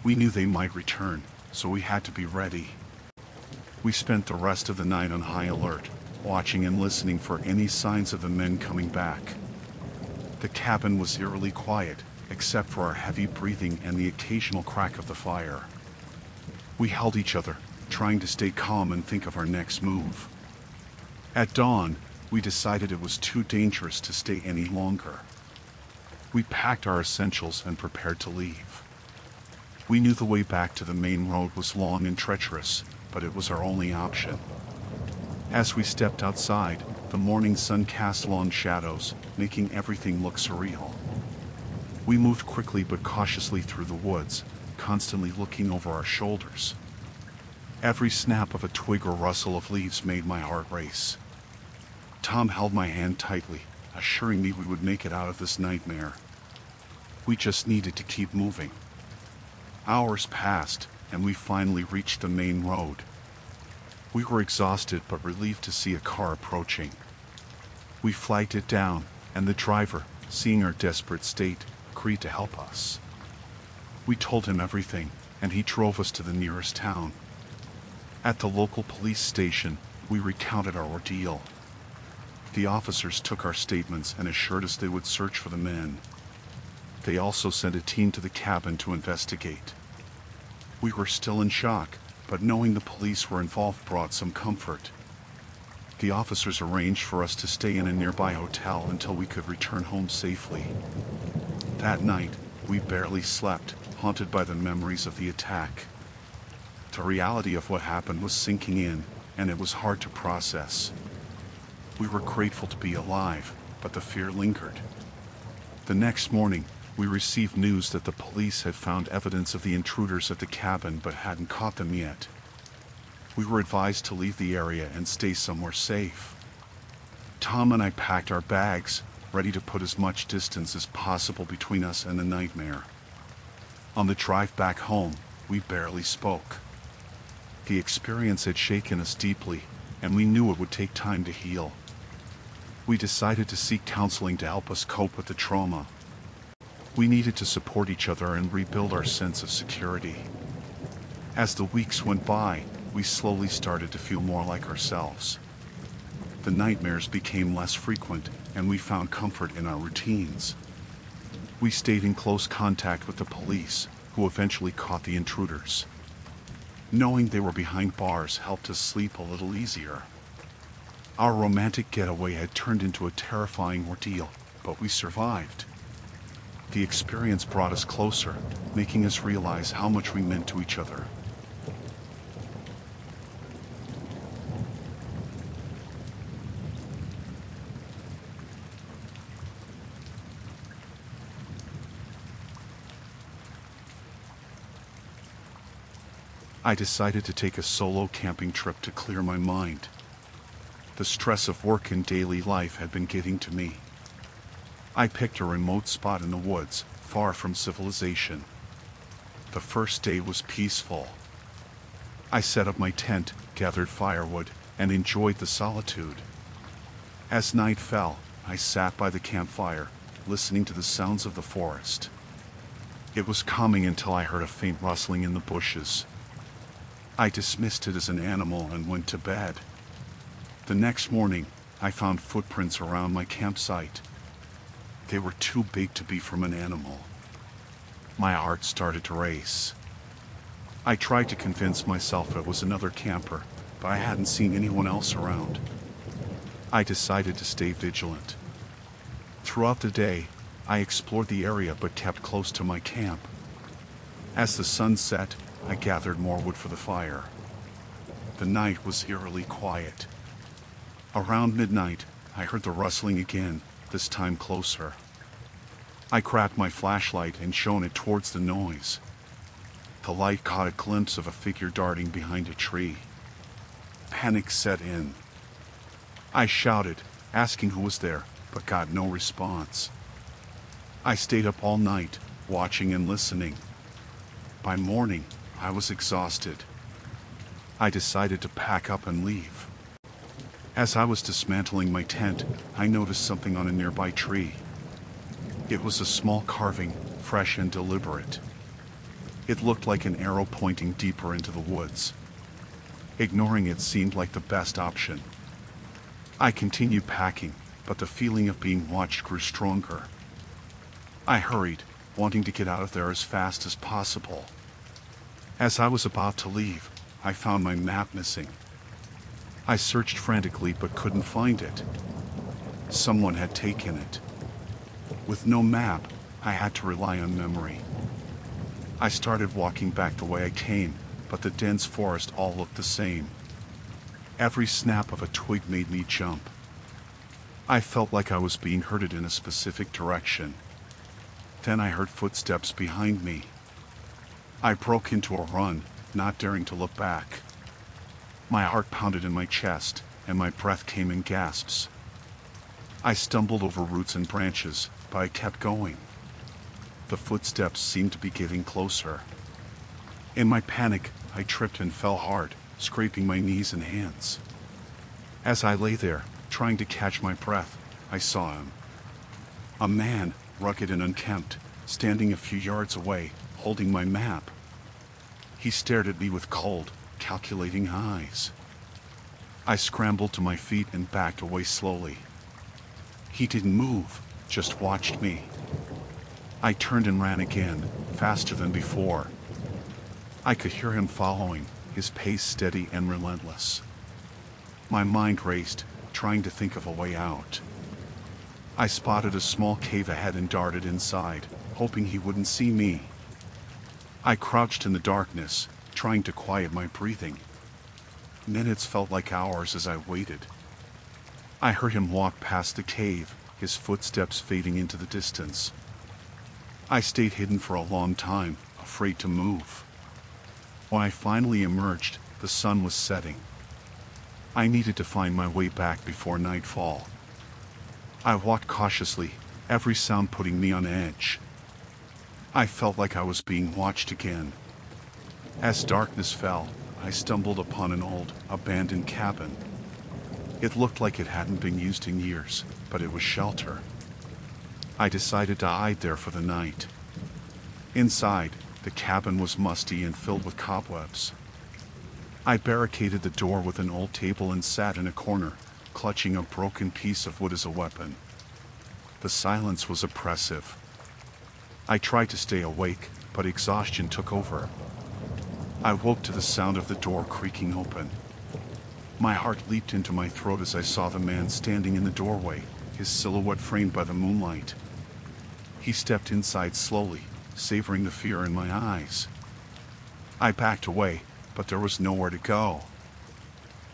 We knew they might return, so we had to be ready. We spent the rest of the night on high alert, watching and listening for any signs of the men coming back. The cabin was eerily quiet, except for our heavy breathing and the occasional crack of the fire. We held each other, trying to stay calm and think of our next move. At dawn, we decided it was too dangerous to stay any longer. We packed our essentials and prepared to leave. We knew the way back to the main road was long and treacherous, but it was our only option. As we stepped outside, the morning sun cast long shadows, making everything look surreal. We moved quickly but cautiously through the woods, constantly looking over our shoulders. Every snap of a twig or rustle of leaves made my heart race. Tom held my hand tightly, assuring me we would make it out of this nightmare. We just needed to keep moving. Hours passed, and we finally reached the main road. We were exhausted but relieved to see a car approaching. We flagged it down, and the driver, seeing our desperate state, agreed to help us. We told him everything, and he drove us to the nearest town. At the local police station, we recounted our ordeal. The officers took our statements and assured us they would search for the men. They also sent a team to the cabin to investigate. We were still in shock, but knowing the police were involved brought some comfort. The officers arranged for us to stay in a nearby hotel until we could return home safely. That night, we barely slept, haunted by the memories of the attack. The reality of what happened was sinking in, and it was hard to process. We were grateful to be alive, but the fear lingered. The next morning, we received news that the police had found evidence of the intruders at the cabin but hadn't caught them yet. We were advised to leave the area and stay somewhere safe. Tom and I packed our bags, ready to put as much distance as possible between us and the nightmare. On the drive back home, we barely spoke. The experience had shaken us deeply, and we knew it would take time to heal. We decided to seek counseling to help us cope with the trauma. We needed to support each other and rebuild our sense of security. As the weeks went by, we slowly started to feel more like ourselves. The nightmares became less frequent, and we found comfort in our routines. We stayed in close contact with the police, who eventually caught the intruders. Knowing they were behind bars helped us sleep a little easier. Our romantic getaway had turned into a terrifying ordeal, but we survived. The experience brought us closer, making us realize how much we meant to each other. I decided to take a solo camping trip to clear my mind. The stress of work and daily life had been getting to me. I picked a remote spot in the woods, far from civilization. The first day was peaceful. I set up my tent, gathered firewood, and enjoyed the solitude. As night fell, I sat by the campfire, listening to the sounds of the forest. It was calming until I heard a faint rustling in the bushes. I dismissed it as an animal and went to bed. The next morning, I found footprints around my campsite. They were too big to be from an animal. My heart started to race. I tried to convince myself it was another camper, but I hadn't seen anyone else around. I decided to stay vigilant. Throughout the day, I explored the area but kept close to my camp. As the sun set, I gathered more wood for the fire. The night was eerily quiet. Around midnight, I heard the rustling again, this time closer. I grabbed my flashlight and shone it towards the noise. The light caught a glimpse of a figure darting behind a tree. Panic set in. I shouted, asking who was there, but got no response. I stayed up all night, watching and listening. By morning, I was exhausted. I decided to pack up and leave. As I was dismantling my tent, I noticed something on a nearby tree. It was a small carving, fresh and deliberate. It looked like an arrow pointing deeper into the woods. Ignoring it seemed like the best option. I continued packing, but the feeling of being watched grew stronger. I hurried, wanting to get out of there as fast as possible. As I was about to leave, I found my map missing. I searched frantically but couldn't find it. Someone had taken it. With no map, I had to rely on memory. I started walking back the way I came, but the dense forest all looked the same. Every snap of a twig made me jump. I felt like I was being herded in a specific direction. Then I heard footsteps behind me. I broke into a run, not daring to look back. My heart pounded in my chest, and my breath came in gasps. I stumbled over roots and branches, but I kept going. The footsteps seemed to be getting closer. In my panic, I tripped and fell hard, scraping my knees and hands. As I lay there, trying to catch my breath, I saw him. A man, rugged and unkempt, standing a few yards away, holding my map. He stared at me with cold, calculating eyes. I scrambled to my feet and backed away slowly. He didn't move, just watched me. I turned and ran again, faster than before. I could hear him following, his pace steady and relentless. My mind raced, trying to think of a way out. I spotted a small cave ahead and darted inside, hoping he wouldn't see me. I crouched in the darkness, trying to quiet my breathing. Minutes felt like hours as I waited. I heard him walk past the cave, his footsteps fading into the distance. I stayed hidden for a long time, afraid to move. When I finally emerged, the sun was setting. I needed to find my way back before nightfall. I walked cautiously, every sound putting me on edge. I felt like I was being watched again. As darkness fell, I stumbled upon an old, abandoned cabin. It looked like it hadn't been used in years, but it was shelter. I decided to hide there for the night. Inside, the cabin was musty and filled with cobwebs. I barricaded the door with an old table and sat in a corner, clutching a broken piece of wood as a weapon. The silence was oppressive. I tried to stay awake, but exhaustion took over. I woke to the sound of the door creaking open. My heart leaped into my throat as I saw the man standing in the doorway, his silhouette framed by the moonlight. He stepped inside slowly, savoring the fear in my eyes. I backed away, but there was nowhere to go.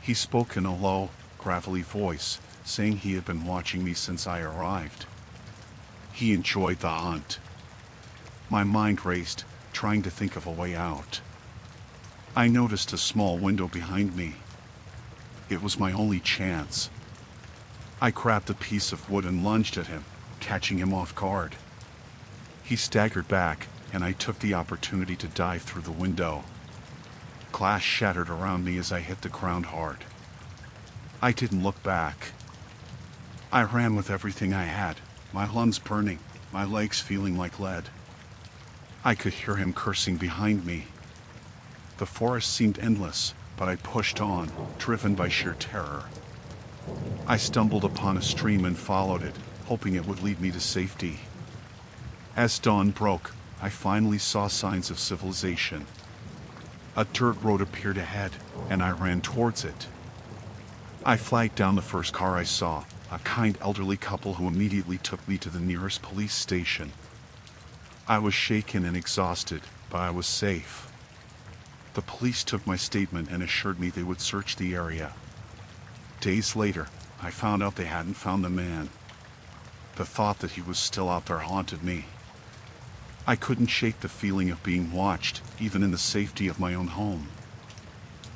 He spoke in a low, gravelly voice, saying he had been watching me since I arrived. He enjoyed the hunt. My mind raced, trying to think of a way out. I noticed a small window behind me. It was my only chance. I grabbed a piece of wood and lunged at him, catching him off guard. He staggered back, and I took the opportunity to dive through the window. Glass shattered around me as I hit the ground hard. I didn't look back. I ran with everything I had, my lungs burning, my legs feeling like lead. I could hear him cursing behind me. The forest seemed endless, but I pushed on, driven by sheer terror. I stumbled upon a stream and followed it, hoping it would lead me to safety. As dawn broke, I finally saw signs of civilization. A dirt road appeared ahead, and I ran towards it. I flagged down the first car I saw, a kind elderly couple who immediately took me to the nearest police station. I was shaken and exhausted, but I was safe. The police took my statement and assured me they would search the area. Days later, I found out they hadn't found the man. The thought that he was still out there haunted me. I couldn't shake the feeling of being watched, even in the safety of my own home.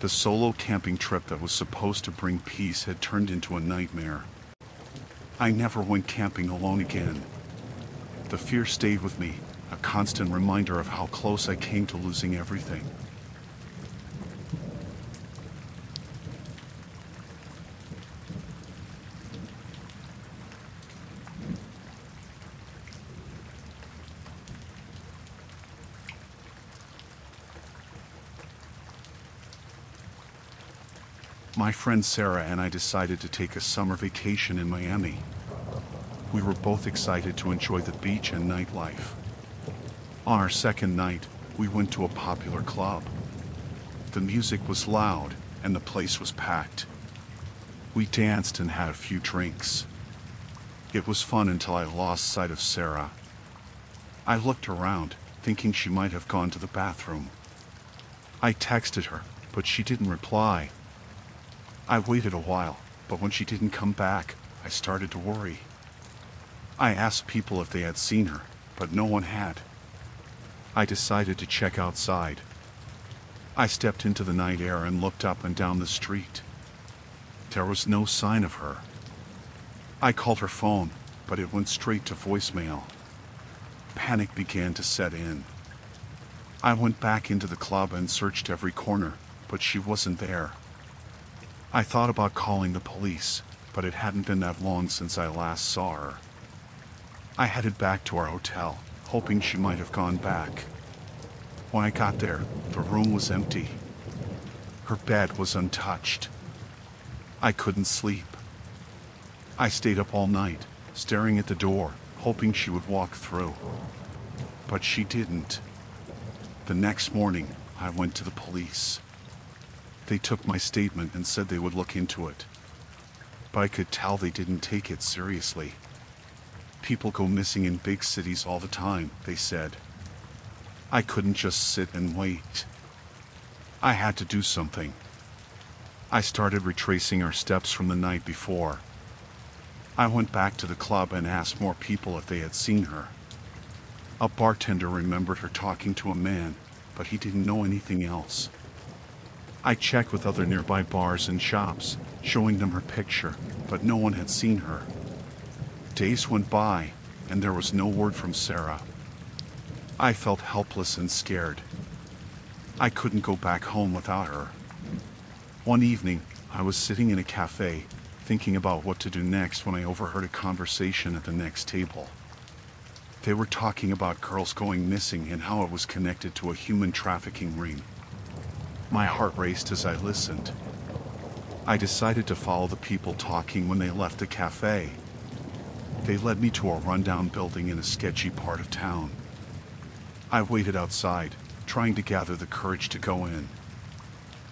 The solo camping trip that was supposed to bring peace had turned into a nightmare. I never went camping alone again. The fear stayed with me, a constant reminder of how close I came to losing everything. My friend Sarah and I decided to take a summer vacation in Miami. We were both excited to enjoy the beach and nightlife. On our second night, we went to a popular club. The music was loud and the place was packed. We danced and had a few drinks. It was fun until I lost sight of Sarah. I looked around, thinking she might have gone to the bathroom. I texted her, but she didn't reply. I waited a while, but when she didn't come back, I started to worry. I asked people if they had seen her, but no one had. I decided to check outside. I stepped into the night air and looked up and down the street. There was no sign of her. I called her phone, but it went straight to voicemail. Panic began to set in. I went back into the club and searched every corner, but she wasn't there. I thought about calling the police, but it hadn't been that long since I last saw her. I headed back to our hotel, hoping she might have gone back. When I got there, the room was empty. Her bed was untouched. I couldn't sleep. I stayed up all night, staring at the door, hoping she would walk through. But she didn't. The next morning, I went to the police. They took my statement and said they would look into it. But I could tell they didn't take it seriously. People go missing in big cities all the time, they said. I couldn't just sit and wait. I had to do something. I started retracing our steps from the night before. I went back to the club and asked more people if they had seen her. A bartender remembered her talking to a man, but he didn't know anything else. I checked with other nearby bars and shops, showing them her picture, but no one had seen her. Days went by, and there was no word from Sarah. I felt helpless and scared. I couldn't go back home without her. One evening, I was sitting in a cafe, thinking about what to do next when I overheard a conversation at the next table. They were talking about girls going missing and how it was connected to a human trafficking ring. My heart raced as I listened. I decided to follow the people talking when they left the cafe. They led me to a rundown building in a sketchy part of town. I waited outside, trying to gather the courage to go in.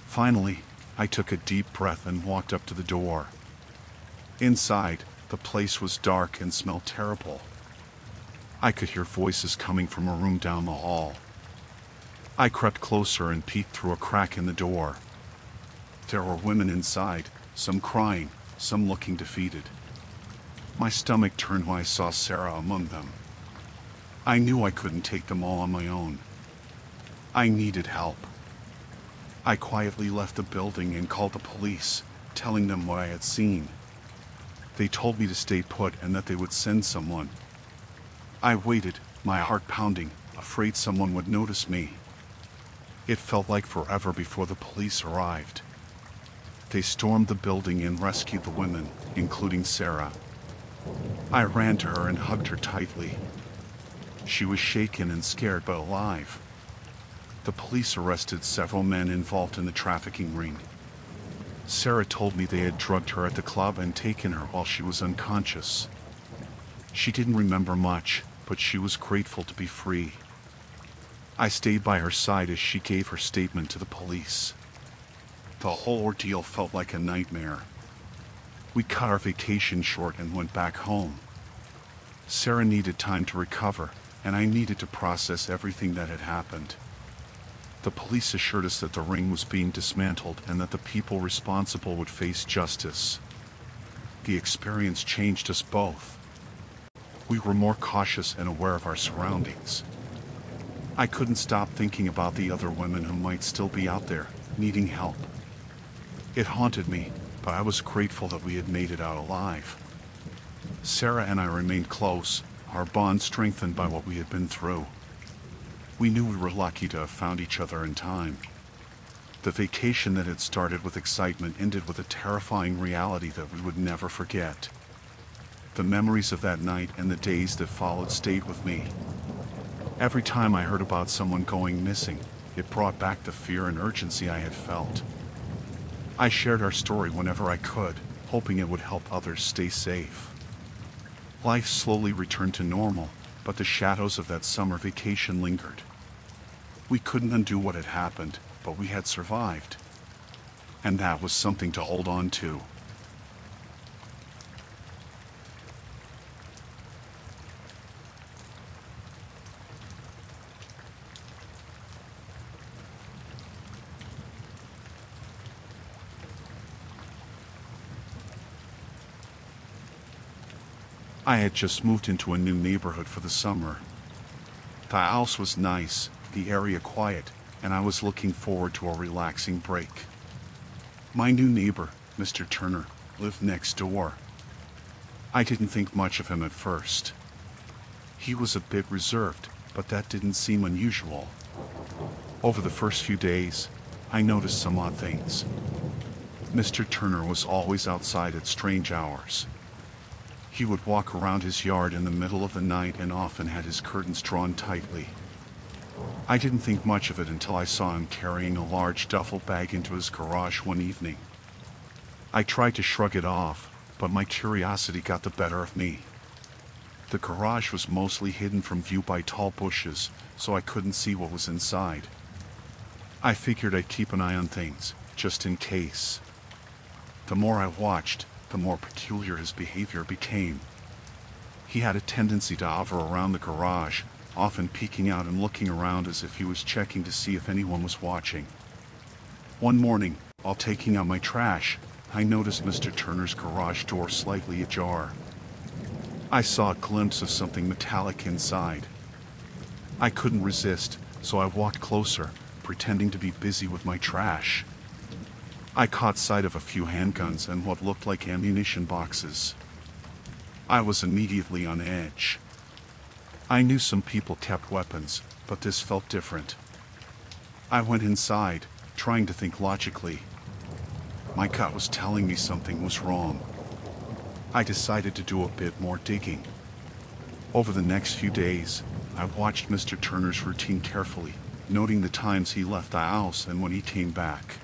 Finally, I took a deep breath and walked up to the door. Inside, the place was dark and smelled terrible. I could hear voices coming from a room down the hall. I crept closer and peeked through a crack in the door. There were women inside, some crying, some looking defeated. My stomach turned when I saw Sarah among them. I knew I couldn't take them all on my own. I needed help. I quietly left the building and called the police, telling them what I had seen. They told me to stay put and that they would send someone. I waited, my heart pounding, afraid someone would notice me. It felt like forever before the police arrived. They stormed the building and rescued the women, including Sarah. I ran to her and hugged her tightly. She was shaken and scared but alive. The police arrested several men involved in the trafficking ring. Sarah told me they had drugged her at the club and taken her while she was unconscious. She didn't remember much, but she was grateful to be free. I stayed by her side as she gave her statement to the police. The whole ordeal felt like a nightmare. We cut our vacation short and went back home. Sarah needed time to recover, and I needed to process everything that had happened. The police assured us that the ring was being dismantled and that the people responsible would face justice. The experience changed us both. We were more cautious and aware of our surroundings. I couldn't stop thinking about the other women who might still be out there, needing help. It haunted me, but I was grateful that we had made it out alive. Sarah and I remained close, our bond strengthened by what we had been through. We knew we were lucky to have found each other in time. The vacation that had started with excitement ended with a terrifying reality that we would never forget. The memories of that night and the days that followed stayed with me. Every time I heard about someone going missing, it brought back the fear and urgency I had felt. I shared our story whenever I could, hoping it would help others stay safe. Life slowly returned to normal, but the shadows of that summer vacation lingered. We couldn't undo what had happened, but we had survived. And that was something to hold on to. I had just moved into a new neighborhood for the summer. The house was nice, the area quiet, and I was looking forward to a relaxing break. My new neighbor, Mr. Turner, lived next door. I didn't think much of him at first. He was a bit reserved, but that didn't seem unusual. Over the first few days, I noticed some odd things. Mr. Turner was always outside at strange hours. He would walk around his yard in the middle of the night and often had his curtains drawn tightly. I didn't think much of it until I saw him carrying a large duffel bag into his garage one evening. I tried to shrug it off, but my curiosity got the better of me. The garage was mostly hidden from view by tall bushes, so I couldn't see what was inside. I figured I'd keep an eye on things, just in case. The more I watched, the more peculiar his behavior became. He had a tendency to hover around the garage, often peeking out and looking around as if he was checking to see if anyone was watching. One morning, while taking out my trash, I noticed Mr. Turner's garage door slightly ajar. I saw a glimpse of something metallic inside. I couldn't resist, so I walked closer, pretending to be busy with my trash. I caught sight of a few handguns and what looked like ammunition boxes. I was immediately on edge. I knew some people kept weapons, but this felt different. I went inside, trying to think logically. My gut was telling me something was wrong. I decided to do a bit more digging. Over the next few days, I watched Mr. Turner's routine carefully, noting the times he left the house and when he came back.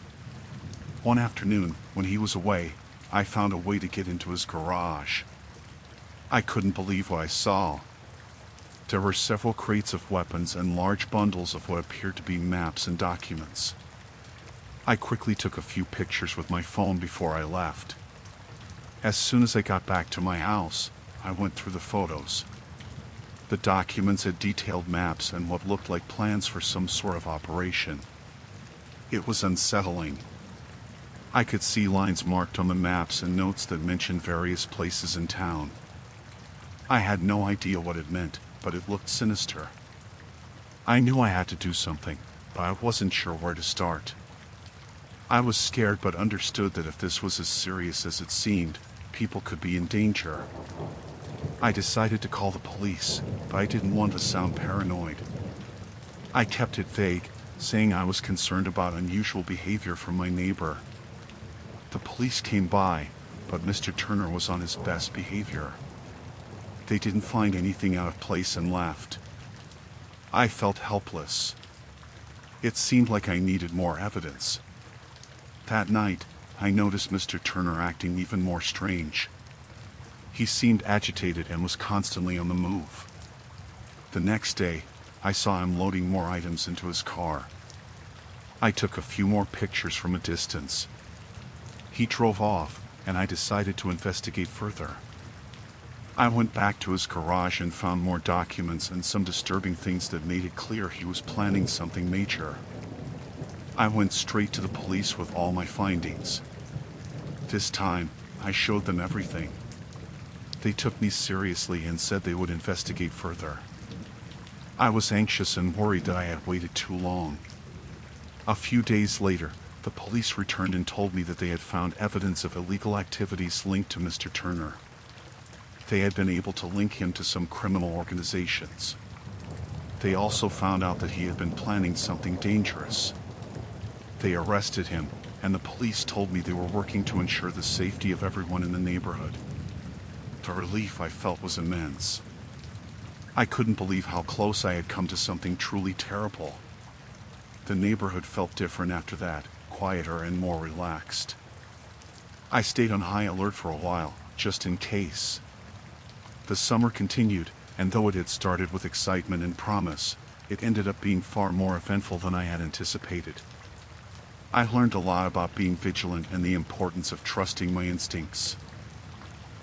One afternoon, when he was away, I found a way to get into his garage. I couldn't believe what I saw. There were several crates of weapons and large bundles of what appeared to be maps and documents. I quickly took a few pictures with my phone before I left. As soon as I got back to my house, I went through the photos. The documents had detailed maps and what looked like plans for some sort of operation. It was unsettling. I could see lines marked on the maps and notes that mentioned various places in town. I had no idea what it meant, but it looked sinister. I knew I had to do something, but I wasn't sure where to start. I was scared but understood that if this was as serious as it seemed, people could be in danger. I decided to call the police, but I didn't want to sound paranoid. I kept it vague, saying I was concerned about unusual behavior from my neighbor. The police came by, but Mr. Turner was on his best behavior. They didn't find anything out of place and left. I felt helpless. It seemed like I needed more evidence. That night, I noticed Mr. Turner acting even more strange. He seemed agitated and was constantly on the move. The next day, I saw him loading more items into his car. I took a few more pictures from a distance. He drove off, and I decided to investigate further. I went back to his garage and found more documents and some disturbing things that made it clear he was planning something major. I went straight to the police with all my findings. This time, I showed them everything. They took me seriously and said they would investigate further. I was anxious and worried that I had waited too long. A few days later, the police returned and told me that they had found evidence of illegal activities linked to Mr. Turner. They had been able to link him to some criminal organizations. They also found out that he had been planning something dangerous. They arrested him, and the police told me they were working to ensure the safety of everyone in the neighborhood. The relief I felt was immense. I couldn't believe how close I had come to something truly terrible. The neighborhood felt different after that, quieter and more relaxed. I stayed on high alert for a while, just in case. The summer continued, and though it had started with excitement and promise, it ended up being far more eventful than I had anticipated. I learned a lot about being vigilant and the importance of trusting my instincts.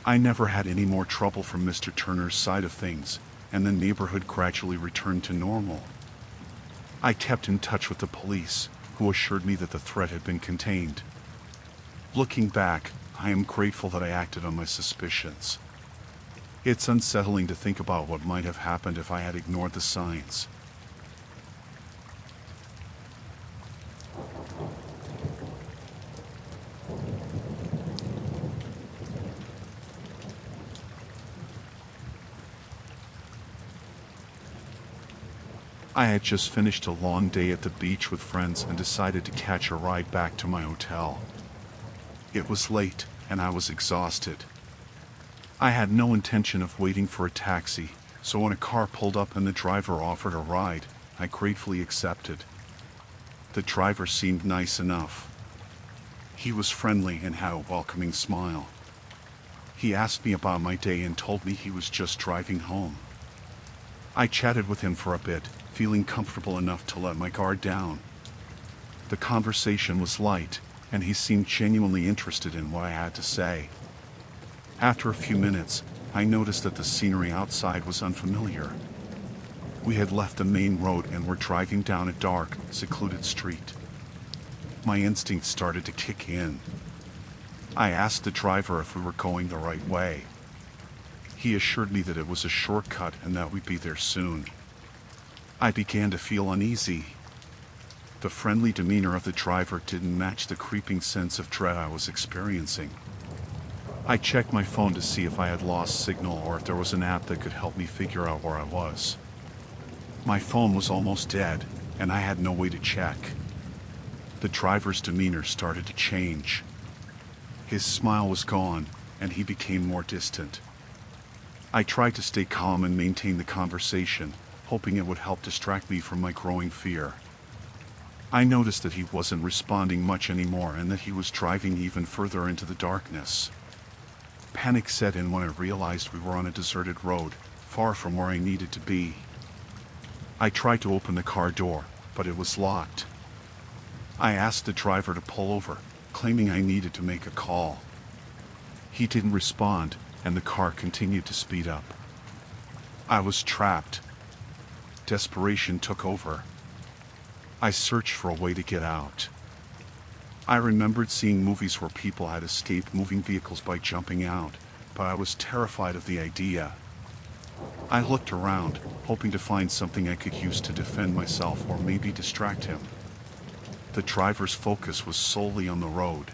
I never had any more trouble from Mr. Turner's side of things, and the neighborhood gradually returned to normal. I kept in touch with the police, who assured me that the threat had been contained. Looking back, I am grateful that I acted on my suspicions. It's unsettling to think about what might have happened if I had ignored the signs. I had just finished a long day at the beach with friends and decided to catch a ride back to my hotel. It was late, and I was exhausted. I had no intention of waiting for a taxi, so when a car pulled up and the driver offered a ride, I gratefully accepted. The driver seemed nice enough. He was friendly and had a welcoming smile. He asked me about my day and told me he was just driving home. I chatted with him for a bit, feeling comfortable enough to let my guard down. The conversation was light, and he seemed genuinely interested in what I had to say. After a few minutes, I noticed that the scenery outside was unfamiliar. We had left the main road and were driving down a dark, secluded street. My instincts started to kick in. I asked the driver if we were going the right way. He assured me that it was a shortcut and that we'd be there soon. I began to feel uneasy. The friendly demeanor of the driver didn't match the creeping sense of dread I was experiencing. I checked my phone to see if I had lost signal or if there was an app that could help me figure out where I was. My phone was almost dead, and I had no way to check. The driver's demeanor started to change. His smile was gone, and he became more distant. I tried to stay calm and maintain the conversation, hoping it would help distract me from my growing fear. I noticed that he wasn't responding much anymore and that he was driving even further into the darkness. Panic set in when I realized we were on a deserted road, far from where I needed to be. I tried to open the car door, but it was locked. I asked the driver to pull over, claiming I needed to make a call. He didn't respond, and the car continued to speed up. I was trapped. Desperation took over. I searched for a way to get out. I remembered seeing movies where people had escaped moving vehicles by jumping out, but I was terrified of the idea. I looked around, hoping to find something I could use to defend myself or maybe distract him. The driver's focus was solely on the road.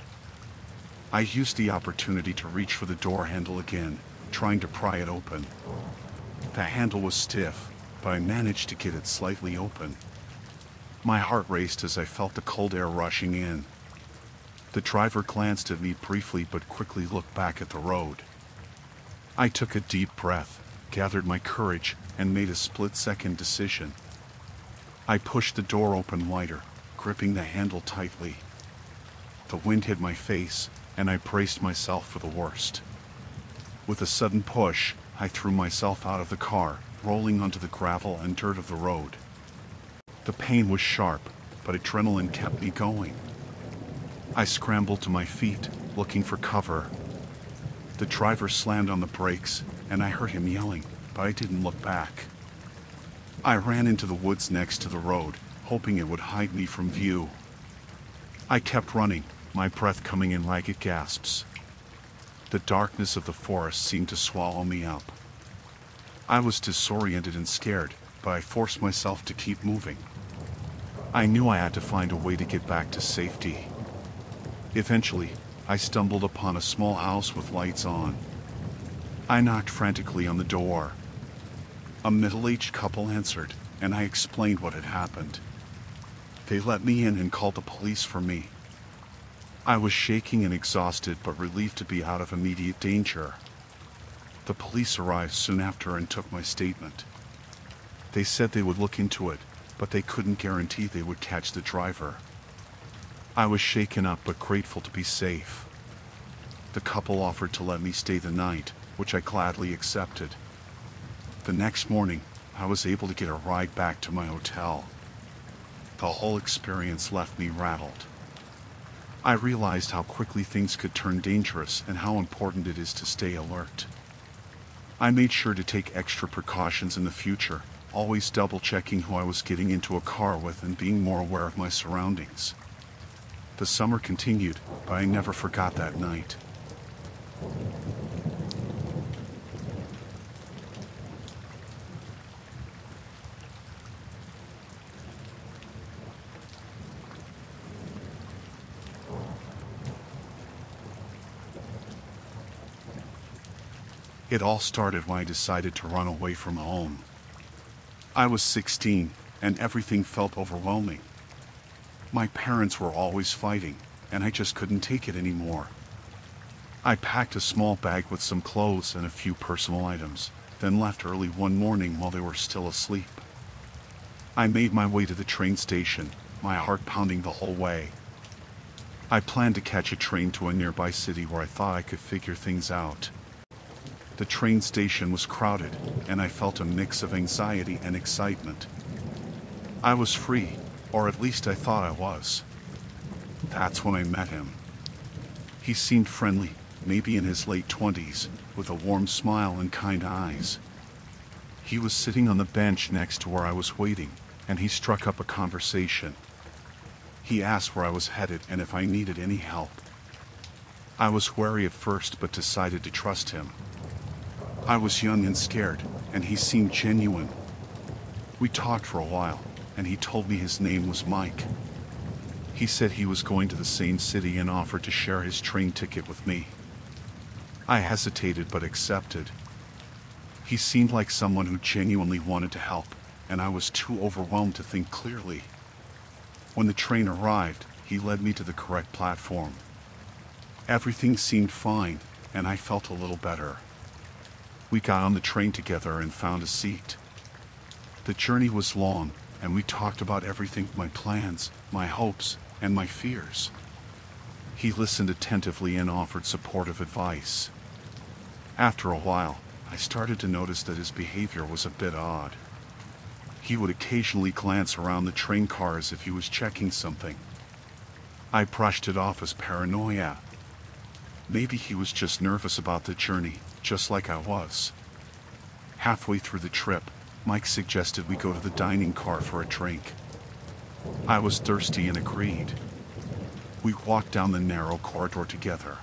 I used the opportunity to reach for the door handle again, trying to pry it open. The handle was stiff, but I managed to get it slightly open. My heart raced as I felt the cold air rushing in. The driver glanced at me briefly but quickly looked back at the road. I took a deep breath, gathered my courage, and made a split-second decision. I pushed the door open wider, gripping the handle tightly. The wind hit my face, and I braced myself for the worst. With a sudden push, I threw myself out of the car, rolling onto the gravel and dirt of the road. The pain was sharp, but adrenaline kept me going. I scrambled to my feet, looking for cover. The driver slammed on the brakes, and I heard him yelling, but I didn't look back. I ran into the woods next to the road, hoping it would hide me from view. I kept running, my breath coming in ragged gasps. The darkness of the forest seemed to swallow me up. I was disoriented and scared, but I forced myself to keep moving. I knew I had to find a way to get back to safety. Eventually, I stumbled upon a small house with lights on. I knocked frantically on the door. A middle-aged couple answered, and I explained what had happened. They let me in and called the police for me. I was shaking and exhausted, but relieved to be out of immediate danger. The police arrived soon after and took my statement. They said they would look into it, but they couldn't guarantee they would catch the driver. I was shaken up but grateful to be safe. The couple offered to let me stay the night, which I gladly accepted. The next morning, I was able to get a ride back to my hotel. The whole experience left me rattled. I realized how quickly things could turn dangerous and how important it is to stay alert. I made sure to take extra precautions in the future, always double-checking who I was getting into a car with and being more aware of my surroundings. The summer continued, but I never forgot that night. It all started when I decided to run away from home. I was 16, and everything felt overwhelming. My parents were always fighting, and I just couldn't take it anymore. I packed a small bag with some clothes and a few personal items, then left early one morning while they were still asleep. I made my way to the train station, my heart pounding the whole way. I planned to catch a train to a nearby city where I thought I could figure things out. The train station was crowded, and I felt a mix of anxiety and excitement. I was free, or at least I thought I was. That's when I met him. He seemed friendly, maybe in his late 20s, with a warm smile and kind eyes. He was sitting on the bench next to where I was waiting, and he struck up a conversation. He asked where I was headed and if I needed any help. I was wary at first but decided to trust him. I was young and scared, and he seemed genuine. We talked for a while, and he told me his name was Mike. He said he was going to the same city and offered to share his train ticket with me. I hesitated but accepted. He seemed like someone who genuinely wanted to help, and I was too overwhelmed to think clearly. When the train arrived, he led me to the correct platform. Everything seemed fine, and I felt a little better. We got on the train together and found a seat. The journey was long, and we talked about everything: my plans, my hopes, and my fears. He listened attentively and offered supportive advice. After a while, I started to notice that his behavior was a bit odd. He would occasionally glance around the train car as if he was checking something. I brushed it off as paranoia. Maybe he was just nervous about the journey, just like I was. Halfway through the trip, Mike suggested we go to the dining car for a drink. I was thirsty and agreed. We walked down the narrow corridor together.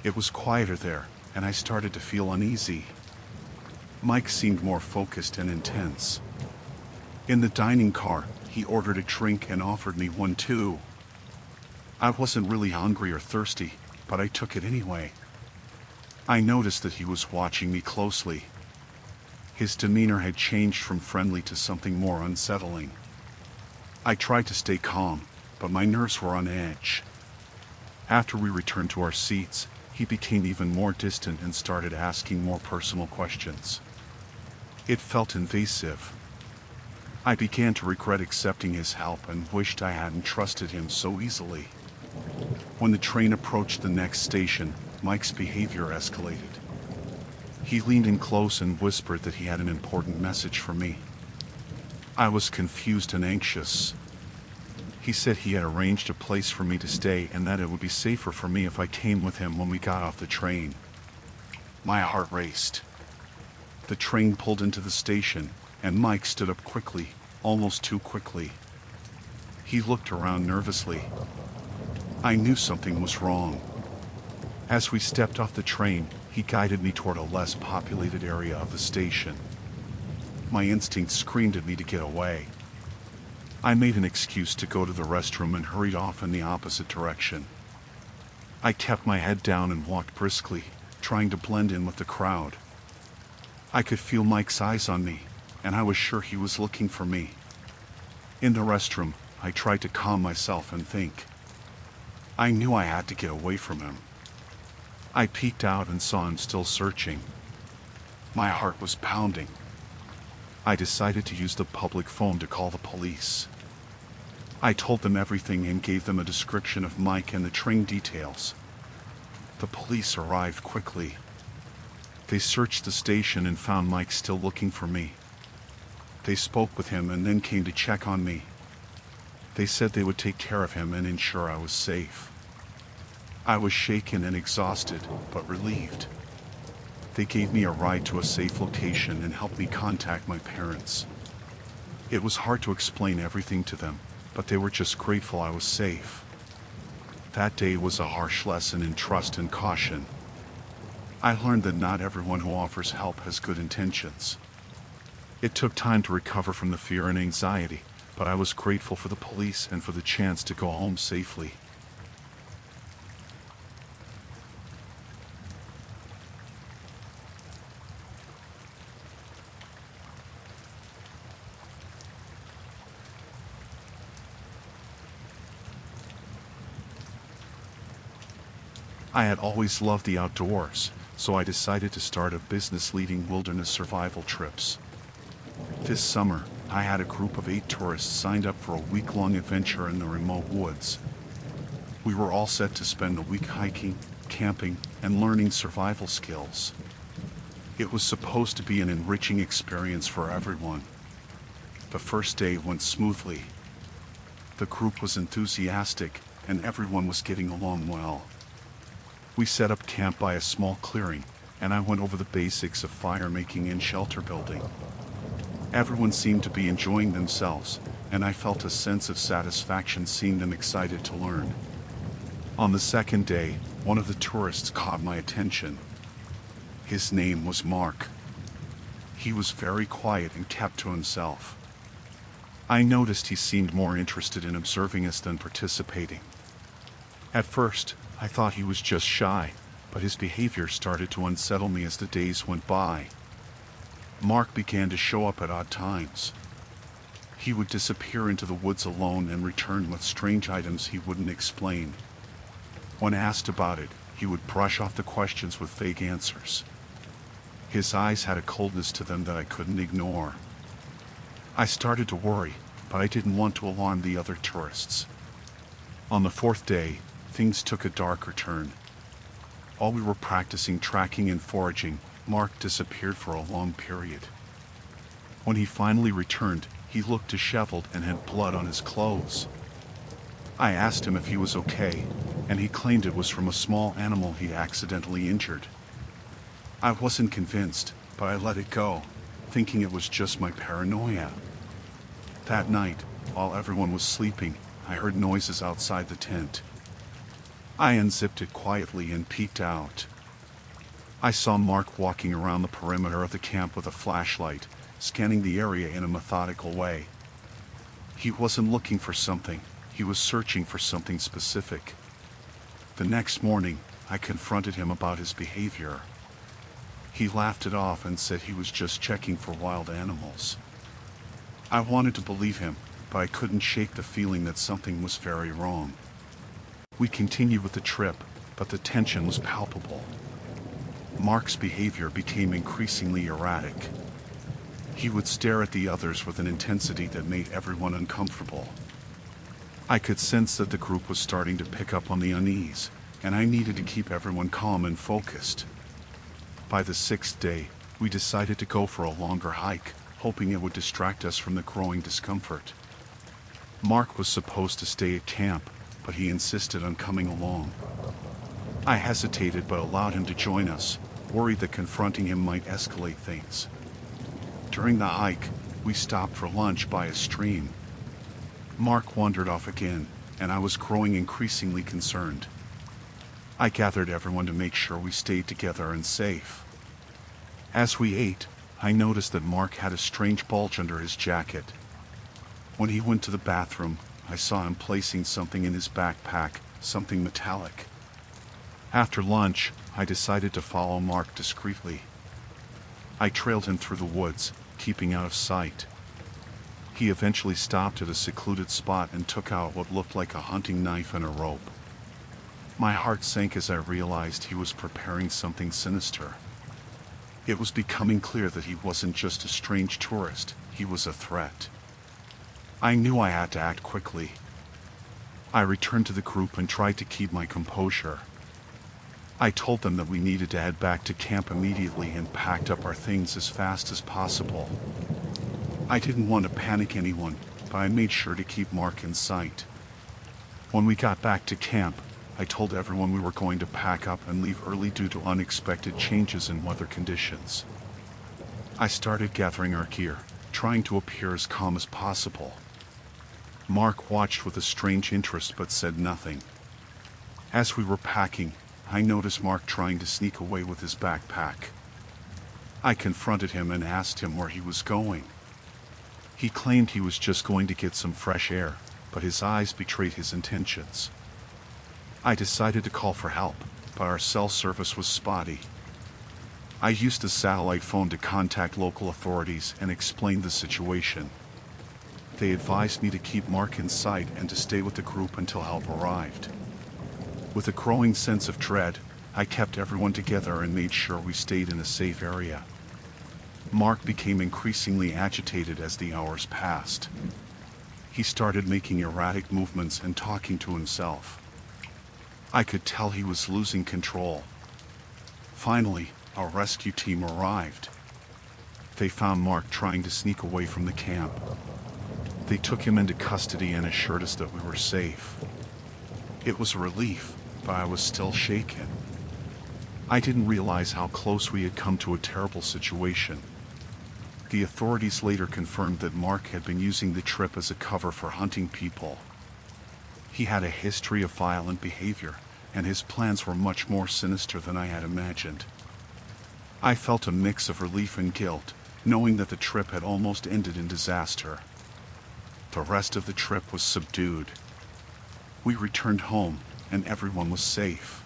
It was quieter there, and I started to feel uneasy. Mike seemed more focused and intense. In the dining car, he ordered a drink and offered me one too. I wasn't really hungry or thirsty, but I took it anyway. I noticed that he was watching me closely. His demeanor had changed from friendly to something more unsettling. I tried to stay calm, but my nerves were on edge. After we returned to our seats, he became even more distant and started asking more personal questions. It felt invasive. I began to regret accepting his help and wished I hadn't trusted him so easily. When the train approached the next station, Mike's behavior escalated. He leaned in close and whispered that he had an important message for me. I was confused and anxious. He said he had arranged a place for me to stay and that it would be safer for me if I came with him when we got off the train. My heart raced. The train pulled into the station, and Mike stood up quickly, almost too quickly. He looked around nervously. I knew something was wrong. As we stepped off the train, he guided me toward a less populated area of the station. My instinct screamed at me to get away. I made an excuse to go to the restroom and hurried off in the opposite direction. I kept my head down and walked briskly, trying to blend in with the crowd. I could feel Mike's eyes on me, and I was sure he was looking for me. In the restroom, I tried to calm myself and think. I knew I had to get away from him. I peeked out and saw him still searching. My heart was pounding. I decided to use the public phone to call the police. I told them everything and gave them a description of Mike and the train details. The police arrived quickly. They searched the station and found Mike still looking for me. They spoke with him and then came to check on me. They said they would take care of him and ensure I was safe. I was shaken and exhausted, but relieved. They gave me a ride to a safe location and helped me contact my parents. It was hard to explain everything to them, but they were just grateful I was safe. That day was a harsh lesson in trust and caution. I learned that not everyone who offers help has good intentions. It took time to recover from the fear and anxiety, but I was grateful for the police and for the chance to go home safely. I had always loved the outdoors, so I decided to start a business leading wilderness survival trips. This summer, I had a group of 8 tourists signed up for a week-long adventure in the remote woods. We were all set to spend a week hiking, camping, and learning survival skills. It was supposed to be an enriching experience for everyone. The first day went smoothly. The group was enthusiastic, and everyone was getting along well. We set up camp by a small clearing, and I went over the basics of fire making and shelter building. Everyone seemed to be enjoying themselves, and I felt a sense of satisfaction seeing them excited to learn. On the second day, one of the tourists caught my attention. His name was Mark. He was very quiet and kept to himself. I noticed he seemed more interested in observing us than participating. At first, I thought he was just shy, but his behavior started to unsettle me as the days went by. Mark began to show up at odd times. He would disappear into the woods alone and return with strange items he wouldn't explain. When asked about it, he would brush off the questions with vague answers. His eyes had a coldness to them that I couldn't ignore. I started to worry, but I didn't want to alarm the other tourists. On the 4th day, things took a darker turn. While we were practicing tracking and foraging, Mark disappeared for a long period. When he finally returned, he looked disheveled and had blood on his clothes. I asked him if he was okay, and he claimed it was from a small animal he accidentally injured. I wasn't convinced, but I let it go, thinking it was just my paranoia. That night, while everyone was sleeping, I heard noises outside the tent. I unzipped it quietly and peeked out. I saw Mark walking around the perimeter of the camp with a flashlight, scanning the area in a methodical way. He wasn't looking for something, he was searching for something specific. The next morning, I confronted him about his behavior. He laughed it off and said he was just checking for wild animals. I wanted to believe him, but I couldn't shake the feeling that something was very wrong. We continued with the trip, but the tension was palpable. Mark's behavior became increasingly erratic. He would stare at the others with an intensity that made everyone uncomfortable. I could sense that the group was starting to pick up on the unease, and I needed to keep everyone calm and focused. By the 6th day, we decided to go for a longer hike, hoping it would distract us from the growing discomfort. Mark was supposed to stay at camp, but he insisted on coming along. I hesitated but allowed him to join us, worried that confronting him might escalate things. During the hike, we stopped for lunch by a stream. Mark wandered off again, and I was growing increasingly concerned. I gathered everyone to make sure we stayed together and safe. As we ate, I noticed that Mark had a strange bulge under his jacket. When he went to the bathroom, I saw him placing something in his backpack, something metallic. After lunch, I decided to follow Mark discreetly. I trailed him through the woods, keeping out of sight. He eventually stopped at a secluded spot and took out what looked like a hunting knife and a rope. My heart sank as I realized he was preparing something sinister. It was becoming clear that he wasn't just a strange tourist, he was a threat. I knew I had to act quickly. I returned to the group and tried to keep my composure. I told them that we needed to head back to camp immediately and packed up our things as fast as possible. I didn't want to panic anyone, but I made sure to keep Mark in sight. When we got back to camp, I told everyone we were going to pack up and leave early due to unexpected changes in weather conditions. I started gathering our gear, trying to appear as calm as possible. Mark watched with a strange interest but said nothing. As we were packing, I noticed Mark trying to sneak away with his backpack. I confronted him and asked him where he was going. He claimed he was just going to get some fresh air, but his eyes betrayed his intentions. I decided to call for help, but our cell service was spotty. I used a satellite phone to contact local authorities and explain the situation. They advised me to keep Mark in sight and to stay with the group until help arrived. With a growing sense of dread, I kept everyone together and made sure we stayed in a safe area. Mark became increasingly agitated as the hours passed. He started making erratic movements and talking to himself. I could tell he was losing control. Finally, our rescue team arrived. They found Mark trying to sneak away from the camp. They took him into custody and assured us that we were safe. It was a relief, but I was still shaken. I didn't realize how close we had come to a terrible situation. The authorities later confirmed that Mark had been using the trip as a cover for hunting people. He had a history of violent behavior, and his plans were much more sinister than I had imagined. I felt a mix of relief and guilt, knowing that the trip had almost ended in disaster. The rest of the trip was subdued. We returned home, and everyone was safe.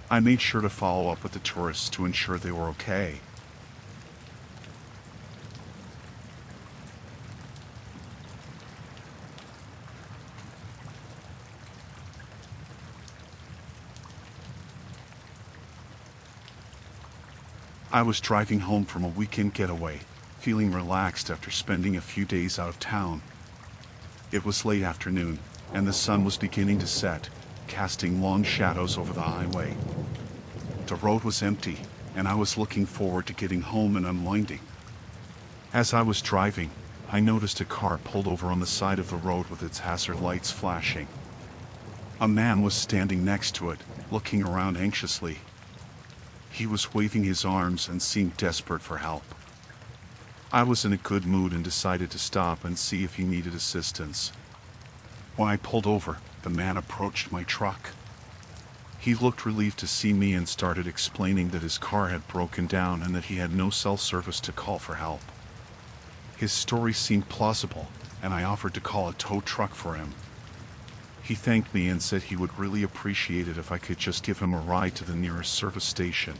I made sure to follow up with the tourists to ensure they were okay. I was driving home from a weekend getaway, feeling relaxed after spending a few days out of town. It was late afternoon, and the sun was beginning to set, casting long shadows over the highway. The road was empty, and I was looking forward to getting home and unwinding. As I was driving, I noticed a car pulled over on the side of the road with its hazard lights flashing. A man was standing next to it, looking around anxiously. He was waving his arms and seemed desperate for help. I was in a good mood and decided to stop and see if he needed assistance. When I pulled over, the man approached my truck. He looked relieved to see me and started explaining that his car had broken down and that he had no cell service to call for help. His story seemed plausible, and I offered to call a tow truck for him. He thanked me and said he would really appreciate it if I could just give him a ride to the nearest service station.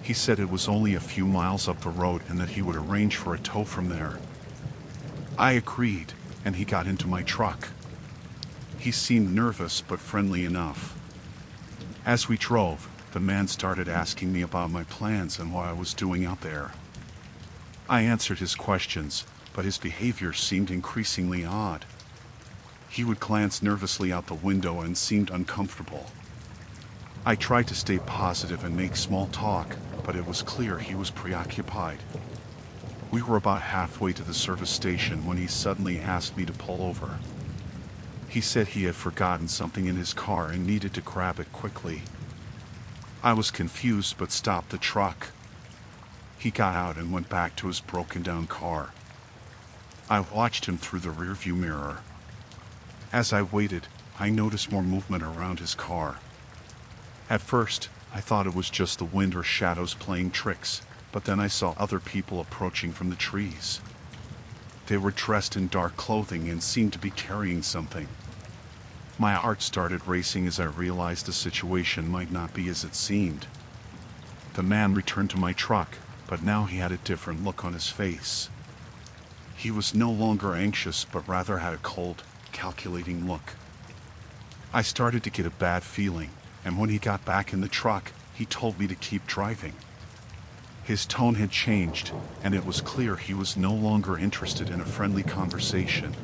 He said it was only a few miles up the road and that he would arrange for a tow from there. I agreed, and he got into my truck. He seemed nervous but friendly enough. As we drove, the man started asking me about my plans and what I was doing out there. I answered his questions, but his behavior seemed increasingly odd. He would glance nervously out the window and seemed uncomfortable. I tried to stay positive and make small talk, but it was clear he was preoccupied. We were about halfway to the service station when he suddenly asked me to pull over. He said he had forgotten something in his car and needed to grab it quickly. I was confused but stopped the truck. He got out and went back to his broken-down car. I watched him through the rearview mirror. As I waited, I noticed more movement around his car. At first, I thought it was just the wind or shadows playing tricks, but then I saw other people approaching from the trees. They were dressed in dark clothing and seemed to be carrying something. My heart started racing as I realized the situation might not be as it seemed. The man returned to my truck, but now he had a different look on his face. He was no longer anxious, but rather had a cold, calculating look. I started to get a bad feeling, and when he got back in the truck, he told me to keep driving. His tone had changed, and it was clear he was no longer interested in a friendly conversation.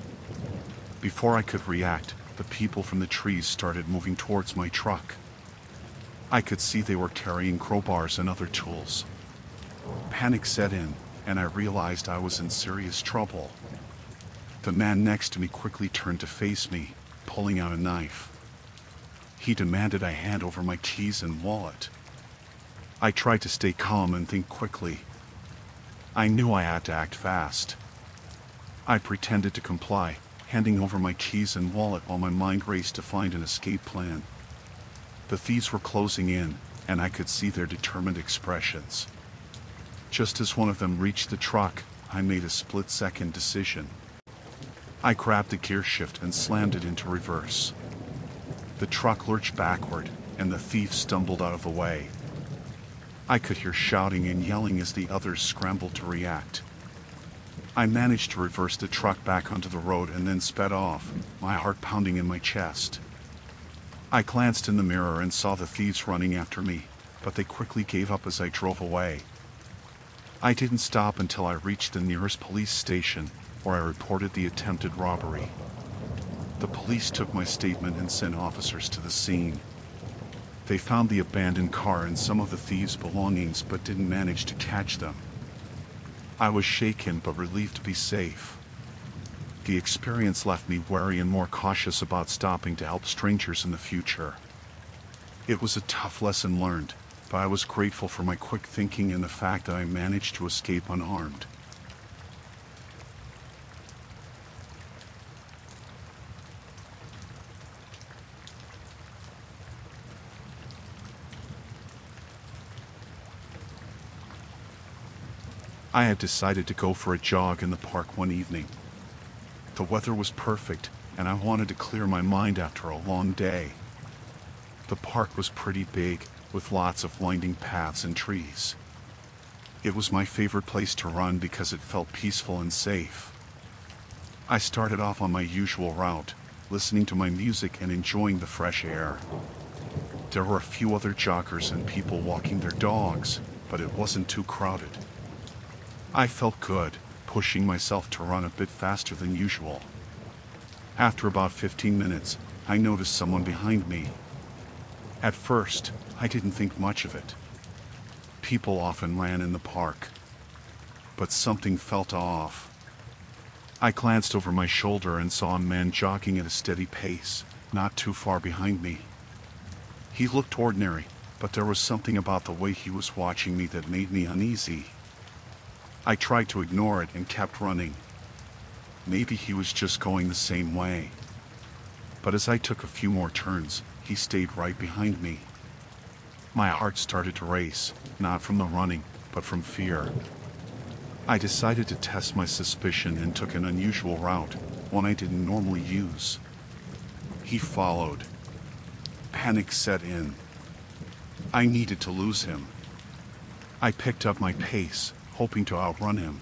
Before I could react, the people from the trees started moving towards my truck. I could see they were carrying crowbars and other tools. Panic set in, and I realized I was in serious trouble. The man next to me quickly turned to face me, pulling out a knife. He demanded I hand over my keys and wallet. I tried to stay calm and think quickly. I knew I had to act fast. I pretended to comply, handing over my keys and wallet while my mind raced to find an escape plan. The thieves were closing in, and I could see their determined expressions. Just as one of them reached the truck, I made a split-second decision. I grabbed the gear shift and slammed it into reverse. The truck lurched backward, and the thief stumbled out of the way. I could hear shouting and yelling as the others scrambled to react. I managed to reverse the truck back onto the road and then sped off, my heart pounding in my chest. I glanced in the mirror and saw the thieves running after me, but they quickly gave up as I drove away. I didn't stop until I reached the nearest police station, where I reported the attempted robbery. The police took my statement and sent officers to the scene. They found the abandoned car and some of the thieves' belongings, but didn't manage to catch them. I was shaken but relieved to be safe. The experience left me wary and more cautious about stopping to help strangers in the future. It was a tough lesson learned, but I was grateful for my quick thinking and the fact that I managed to escape unharmed. I had decided to go for a jog in the park one evening. The weather was perfect, and I wanted to clear my mind after a long day. The park was pretty big, with lots of winding paths and trees. It was my favorite place to run because it felt peaceful and safe. I started off on my usual route, listening to my music and enjoying the fresh air. There were a few other joggers and people walking their dogs, but it wasn't too crowded. I felt good, pushing myself to run a bit faster than usual. After about 15 minutes, I noticed someone behind me. At first, I didn't think much of it. People often ran in the park. But something felt off. I glanced over my shoulder and saw a man jogging at a steady pace, not too far behind me. He looked ordinary, but there was something about the way he was watching me that made me uneasy. I tried to ignore it and kept running. Maybe he was just going the same way. But as I took a few more turns, he stayed right behind me. My heart started to race, not from the running, but from fear. I decided to test my suspicion and took an unusual route, one I didn't normally use. He followed. Panic set in. I needed to lose him. I picked up my pace, hoping to outrun him.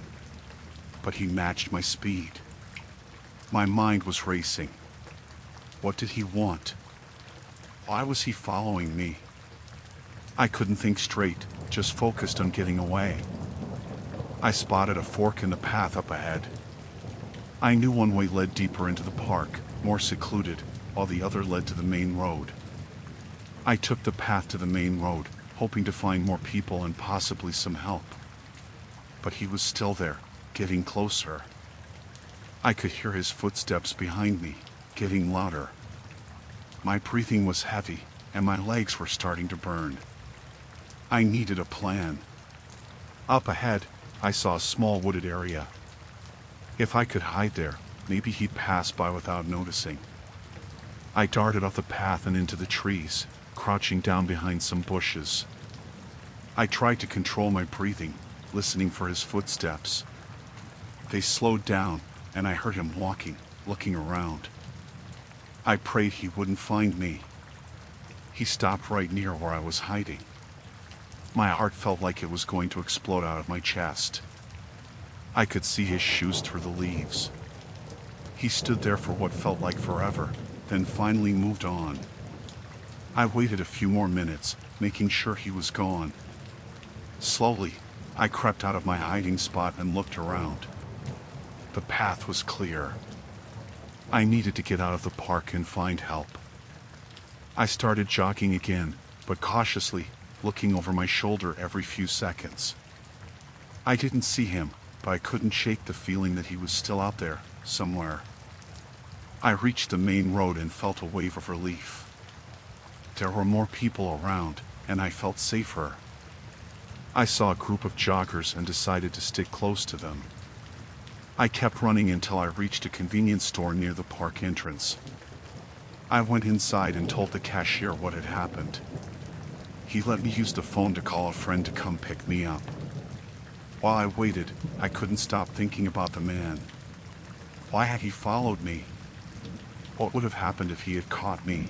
But he matched my speed. My mind was racing. What did he want? Why was he following me? I couldn't think straight, just focused on getting away. I spotted a fork in the path up ahead. I knew one way led deeper into the park, more secluded, while the other led to the main road. I took the path to the main road, hoping to find more people and possibly some help. But he was still there, getting closer. I could hear his footsteps behind me, getting louder. My breathing was heavy, and my legs were starting to burn. I needed a plan. Up ahead, I saw a small wooded area. If I could hide there, maybe he'd pass by without noticing. I darted off the path and into the trees, crouching down behind some bushes. I tried to control my breathing, listening for his footsteps. They slowed down, and I heard him walking, looking around. I prayed he wouldn't find me. He stopped right near where I was hiding. My heart felt like it was going to explode out of my chest. I could see his shoes through the leaves. He stood there for what felt like forever, then finally moved on. I waited a few more minutes, making sure he was gone. Slowly, I crept out of my hiding spot and looked around. The path was clear. I needed to get out of the park and find help. I started jogging again, but cautiously, looking over my shoulder every few seconds. I didn't see him, but I couldn't shake the feeling that he was still out there, somewhere. I reached the main road and felt a wave of relief. There were more people around, and I felt safer. I saw a group of joggers and decided to stick close to them. I kept running until I reached a convenience store near the park entrance. I went inside and told the cashier what had happened. He let me use the phone to call a friend to come pick me up. While I waited, I couldn't stop thinking about the man. Why had he followed me? What would have happened if he had caught me?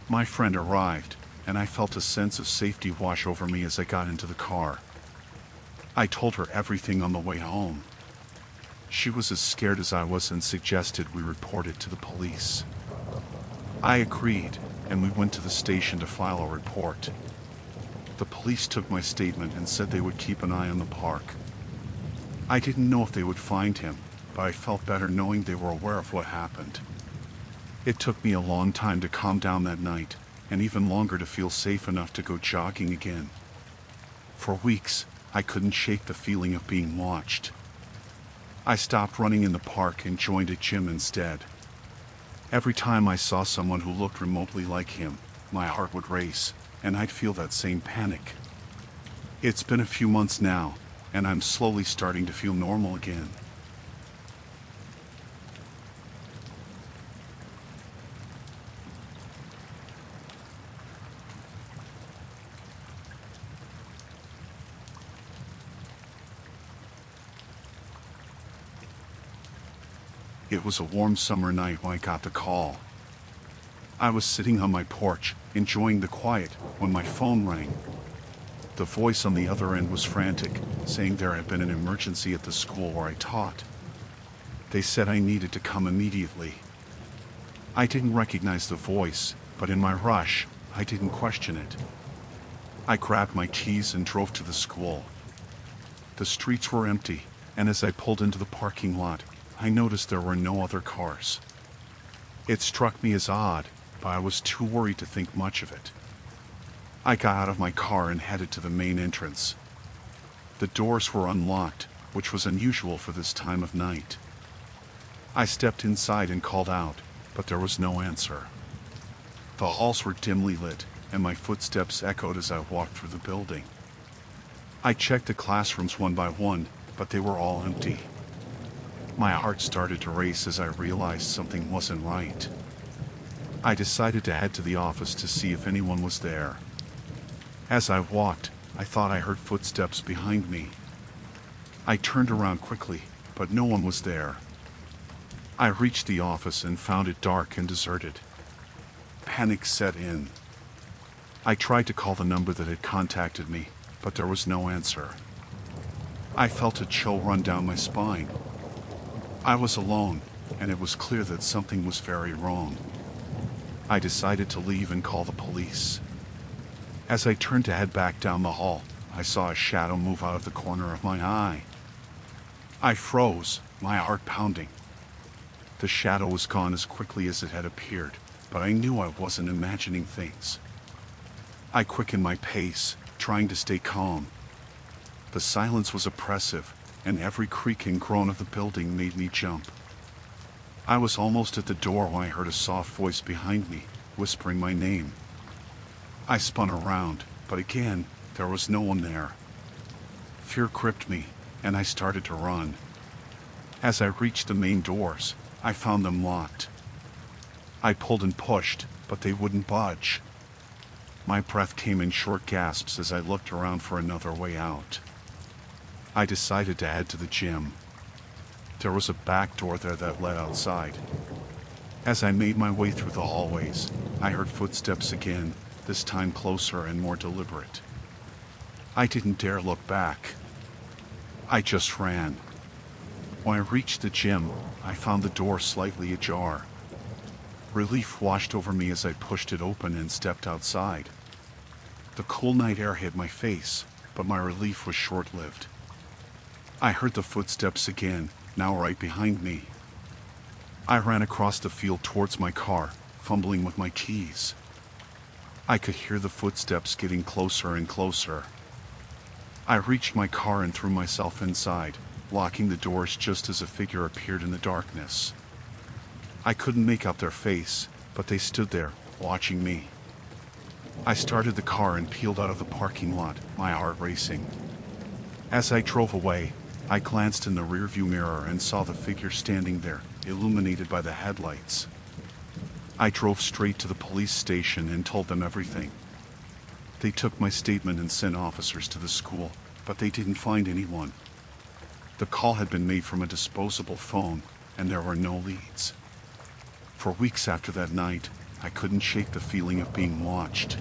My friend arrived, and I felt a sense of safety wash over me as I got into the car. I told her everything on the way home. She was as scared as I was and suggested we report it to the police. I agreed, and we went to the station to file a report. The police took my statement and said they would keep an eye on the park. I didn't know if they would find him, but I felt better knowing they were aware of what happened. It took me a long time to calm down that night, and even longer to feel safe enough to go jogging again. For weeks, I couldn't shake the feeling of being watched. I stopped running in the park and joined a gym instead. Every time I saw someone who looked remotely like him, my heart would race, and I'd feel that same panic. It's been a few months now, and I'm slowly starting to feel normal again. It was a warm summer night when I got the call. I was sitting on my porch, enjoying the quiet, when my phone rang. The voice on the other end was frantic, saying there had been an emergency at the school where I taught. They said I needed to come immediately. I didn't recognize the voice, but in my rush, I didn't question it. I grabbed my keys and drove to the school. The streets were empty, and as I pulled into the parking lot, I noticed there were no other cars. It struck me as odd, but I was too worried to think much of it. I got out of my car and headed to the main entrance. The doors were unlocked, which was unusual for this time of night. I stepped inside and called out, but there was no answer. The halls were dimly lit, and my footsteps echoed as I walked through the building. I checked the classrooms one by one, but they were all empty. My heart started to race as I realized something wasn't right. I decided to head to the office to see if anyone was there. As I walked, I thought I heard footsteps behind me. I turned around quickly, but no one was there. I reached the office and found it dark and deserted. Panic set in. I tried to call the number that had contacted me, but there was no answer. I felt a chill run down my spine. I was alone, and it was clear that something was very wrong. I decided to leave and call the police. As I turned to head back down the hall, I saw a shadow move out of the corner of my eye. I froze, my heart pounding. The shadow was gone as quickly as it had appeared, but I knew I wasn't imagining things. I quickened my pace, trying to stay calm. The silence was oppressive, and every creak and groan of the building made me jump. I was almost at the door when I heard a soft voice behind me, whispering my name. I spun around, but again, there was no one there. Fear gripped me, and I started to run. As I reached the main doors, I found them locked. I pulled and pushed, but they wouldn't budge. My breath came in short gasps as I looked around for another way out. I decided to head to the gym. There was a back door there that led outside. As I made my way through the hallways, I heard footsteps again, this time closer and more deliberate. I didn't dare look back. I just ran. When I reached the gym, I found the door slightly ajar. Relief washed over me as I pushed it open and stepped outside. The cool night air hit my face, but my relief was short-lived. I heard the footsteps again, now right behind me. I ran across the field towards my car, fumbling with my keys. I could hear the footsteps getting closer and closer. I reached my car and threw myself inside, locking the doors just as a figure appeared in the darkness. I couldn't make out their face, but they stood there, watching me. I started the car and peeled out of the parking lot, my heart racing. As I drove away, I glanced in the rearview mirror and saw the figure standing there, illuminated by the headlights. I drove straight to the police station and told them everything. They took my statement and sent officers to the school, but they didn't find anyone. The call had been made from a disposable phone, and there were no leads. For weeks after that night, I couldn't shake the feeling of being watched.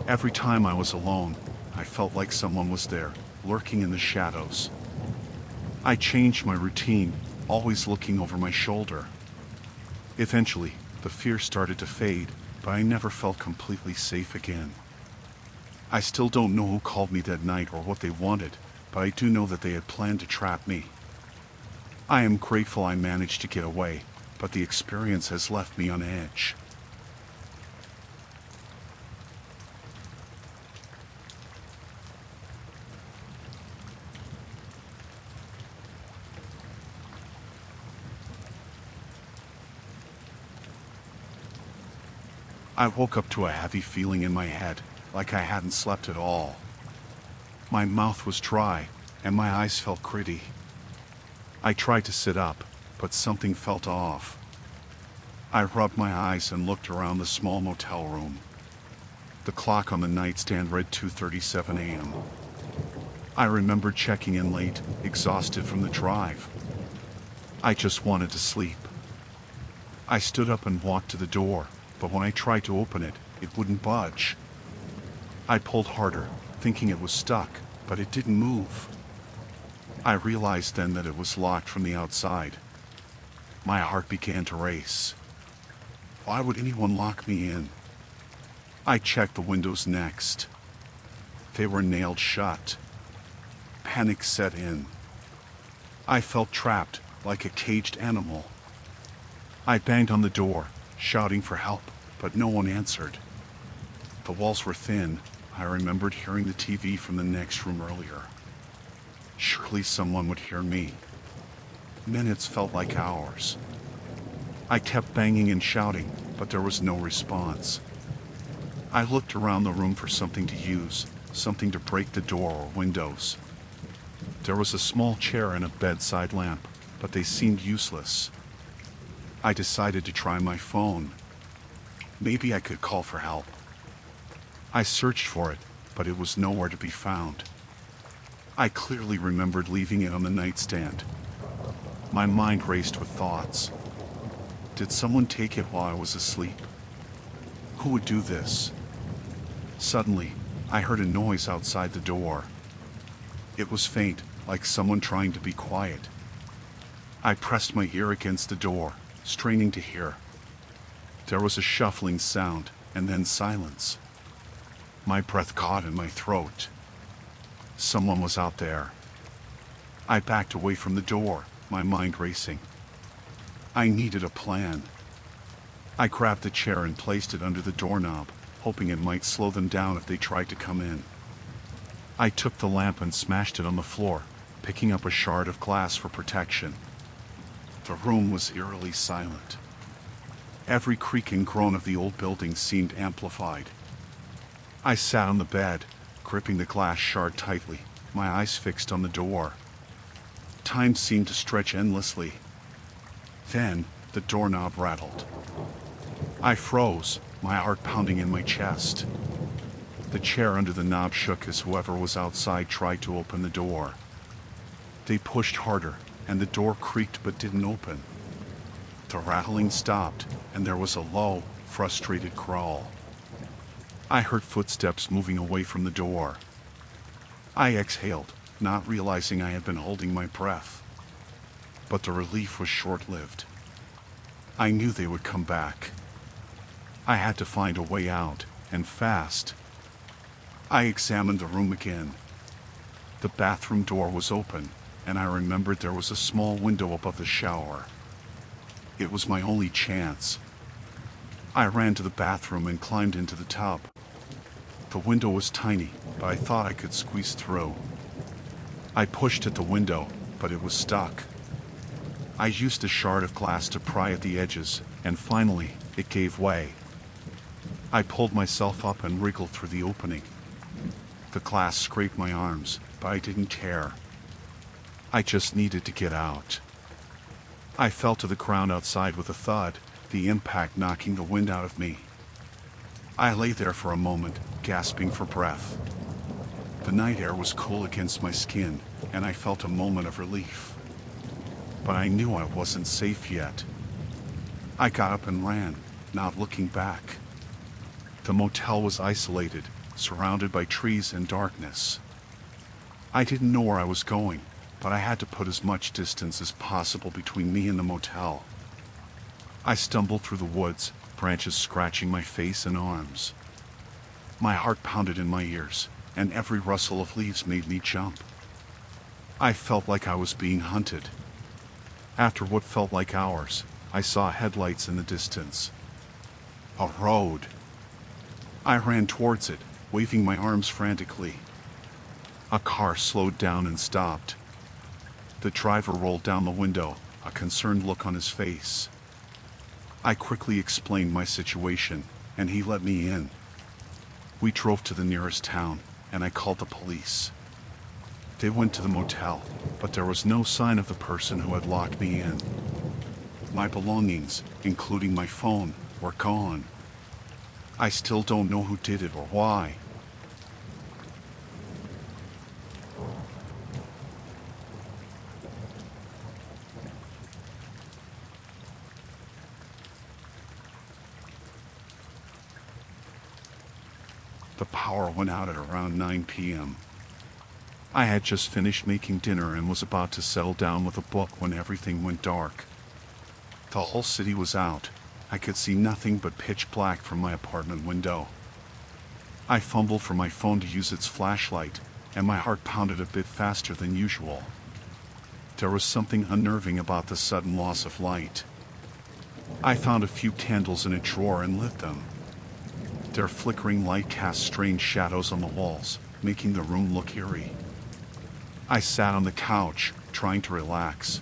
Every time I was alone, I felt like someone was there, lurking in the shadows. I changed my routine, always looking over my shoulder. Eventually, the fear started to fade, but I never felt completely safe again. I still don't know who called me that night or what they wanted, but I do know that they had planned to trap me. I am grateful I managed to get away, but the experience has left me on edge. I woke up to a heavy feeling in my head, like I hadn't slept at all. My mouth was dry, and my eyes felt gritty. I tried to sit up, but something felt off. I rubbed my eyes and looked around the small motel room. The clock on the nightstand read 2:37 a.m. I remembered checking in late, exhausted from the drive. I just wanted to sleep. I stood up and walked to the door, but when I tried to open it, it wouldn't budge. I pulled harder, thinking it was stuck, but it didn't move. I realized then that it was locked from the outside. My heart began to race. Why would anyone lock me in? I checked the windows next. They were nailed shut. Panic set in. I felt trapped, like a caged animal. I banged on the door, shouting for help, but no one answered. The walls were thin. I remembered hearing the TV from the next room earlier. Surely someone would hear me. Minutes felt like hours. I kept banging and shouting, but there was no response. I looked around the room for something to use, something to break the door or windows. There was a small chair and a bedside lamp, but they seemed useless. I decided to try my phone. Maybe I could call for help. I searched for it, but it was nowhere to be found. I clearly remembered leaving it on the nightstand. My mind raced with thoughts. Did someone take it while I was asleep? Who would do this? Suddenly, I heard a noise outside the door. It was faint, like someone trying to be quiet. I pressed my ear against the door, straining to hear. There was a shuffling sound, and then silence. My breath caught in my throat. Someone was out there. I backed away from the door, my mind racing. I needed a plan. I grabbed the chair and placed it under the doorknob, hoping it might slow them down if they tried to come in. I took the lamp and smashed it on the floor, picking up a shard of glass for protection. The room was eerily silent. Every creak and groan of the old building seemed amplified. I sat on the bed, gripping the glass shard tightly, my eyes fixed on the door. Time seemed to stretch endlessly. Then, the doorknob rattled. I froze, my heart pounding in my chest. The chair under the knob shook as whoever was outside tried to open the door. They pushed harder, and the door creaked but didn't open. The rattling stopped, and there was a low, frustrated growl. I heard footsteps moving away from the door. I exhaled, not realizing I had been holding my breath. But the relief was short-lived. I knew they would come back. I had to find a way out, and fast. I examined the room again. The bathroom door was open, and I remembered there was a small window above the shower. It was my only chance. I ran to the bathroom and climbed into the tub. The window was tiny, but I thought I could squeeze through. I pushed at the window, but it was stuck. I used a shard of glass to pry at the edges, and finally, it gave way. I pulled myself up and wriggled through the opening. The glass scraped my arms, but I didn't care. I just needed to get out. I fell to the ground outside with a thud, the impact knocking the wind out of me. I lay there for a moment, gasping for breath. The night air was cool against my skin, and I felt a moment of relief. But I knew I wasn't safe yet. I got up and ran, not looking back. The motel was isolated, surrounded by trees and darkness. I didn't know where I was going, but I had to put as much distance as possible between me and the motel. I stumbled through the woods, branches scratching my face and arms. My heart pounded in my ears, and every rustle of leaves made me jump. I felt like I was being hunted. After what felt like hours, I saw headlights in the distance. A road. I ran towards it, waving my arms frantically. A car slowed down and stopped. The driver rolled down the window, a concerned look on his face. I quickly explained my situation, and he let me in. We drove to the nearest town, and I called the police. They went to the motel, but there was no sign of the person who had locked me in. My belongings, including my phone, were gone. I still don't know who did it or why. The power went out at around 9 p.m. I had just finished making dinner and was about to settle down with a book when everything went dark. The whole city was out. I could see nothing but pitch black from my apartment window. I fumbled for my phone to use its flashlight, and my heart pounded a bit faster than usual. There was something unnerving about the sudden loss of light. I found a few candles in a drawer and lit them. Their flickering light cast strange shadows on the walls, making the room look eerie. I sat on the couch, trying to relax.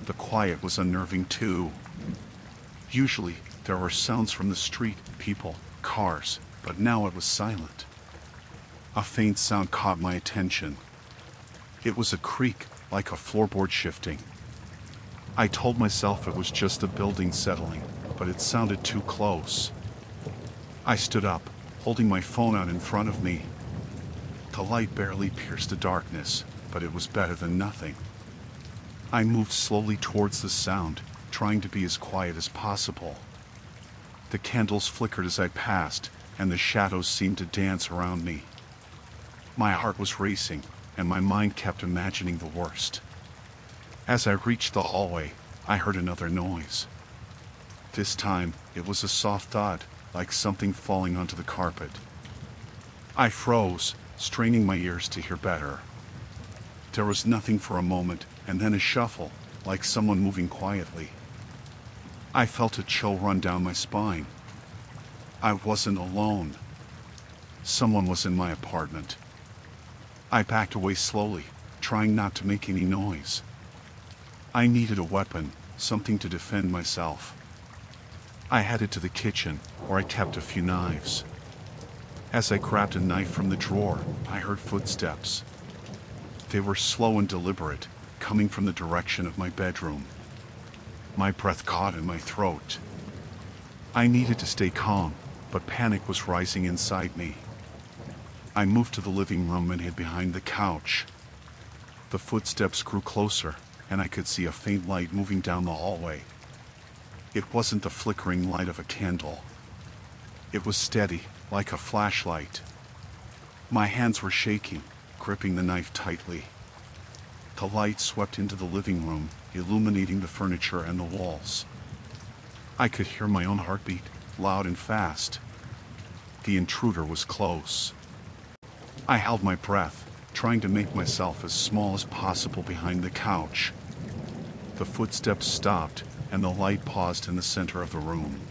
The quiet was unnerving too. Usually, there were sounds from the street, people, cars, but now it was silent. A faint sound caught my attention. It was a creak, like a floorboard shifting. I told myself it was just the building settling, but it sounded too close. I stood up, holding my phone out in front of me. The light barely pierced the darkness, but it was better than nothing. I moved slowly towards the sound, trying to be as quiet as possible. The candles flickered as I passed, and the shadows seemed to dance around me. My heart was racing, and my mind kept imagining the worst. As I reached the hallway, I heard another noise. This time, it was a soft thud, like something falling onto the carpet. I froze, straining my ears to hear better. There was nothing for a moment, and then a shuffle, like someone moving quietly. I felt a chill run down my spine. I wasn't alone. Someone was in my apartment. I backed away slowly, trying not to make any noise. I needed a weapon, something to defend myself. I headed to the kitchen, where I kept a few knives. As I grabbed a knife from the drawer, I heard footsteps. They were slow and deliberate, coming from the direction of my bedroom. My breath caught in my throat. I needed to stay calm, but panic was rising inside me. I moved to the living room and hid behind the couch. The footsteps grew closer, and I could see a faint light moving down the hallway. It wasn't the flickering light of a candle. It was steady, like a flashlight. My hands were shaking, gripping the knife tightly. The light swept into the living room, illuminating the furniture and the walls. I could hear my own heartbeat, loud and fast. The intruder was close. I held my breath, trying to make myself as small as possible behind the couch. The footsteps stopped, and the light paused in the center of the room.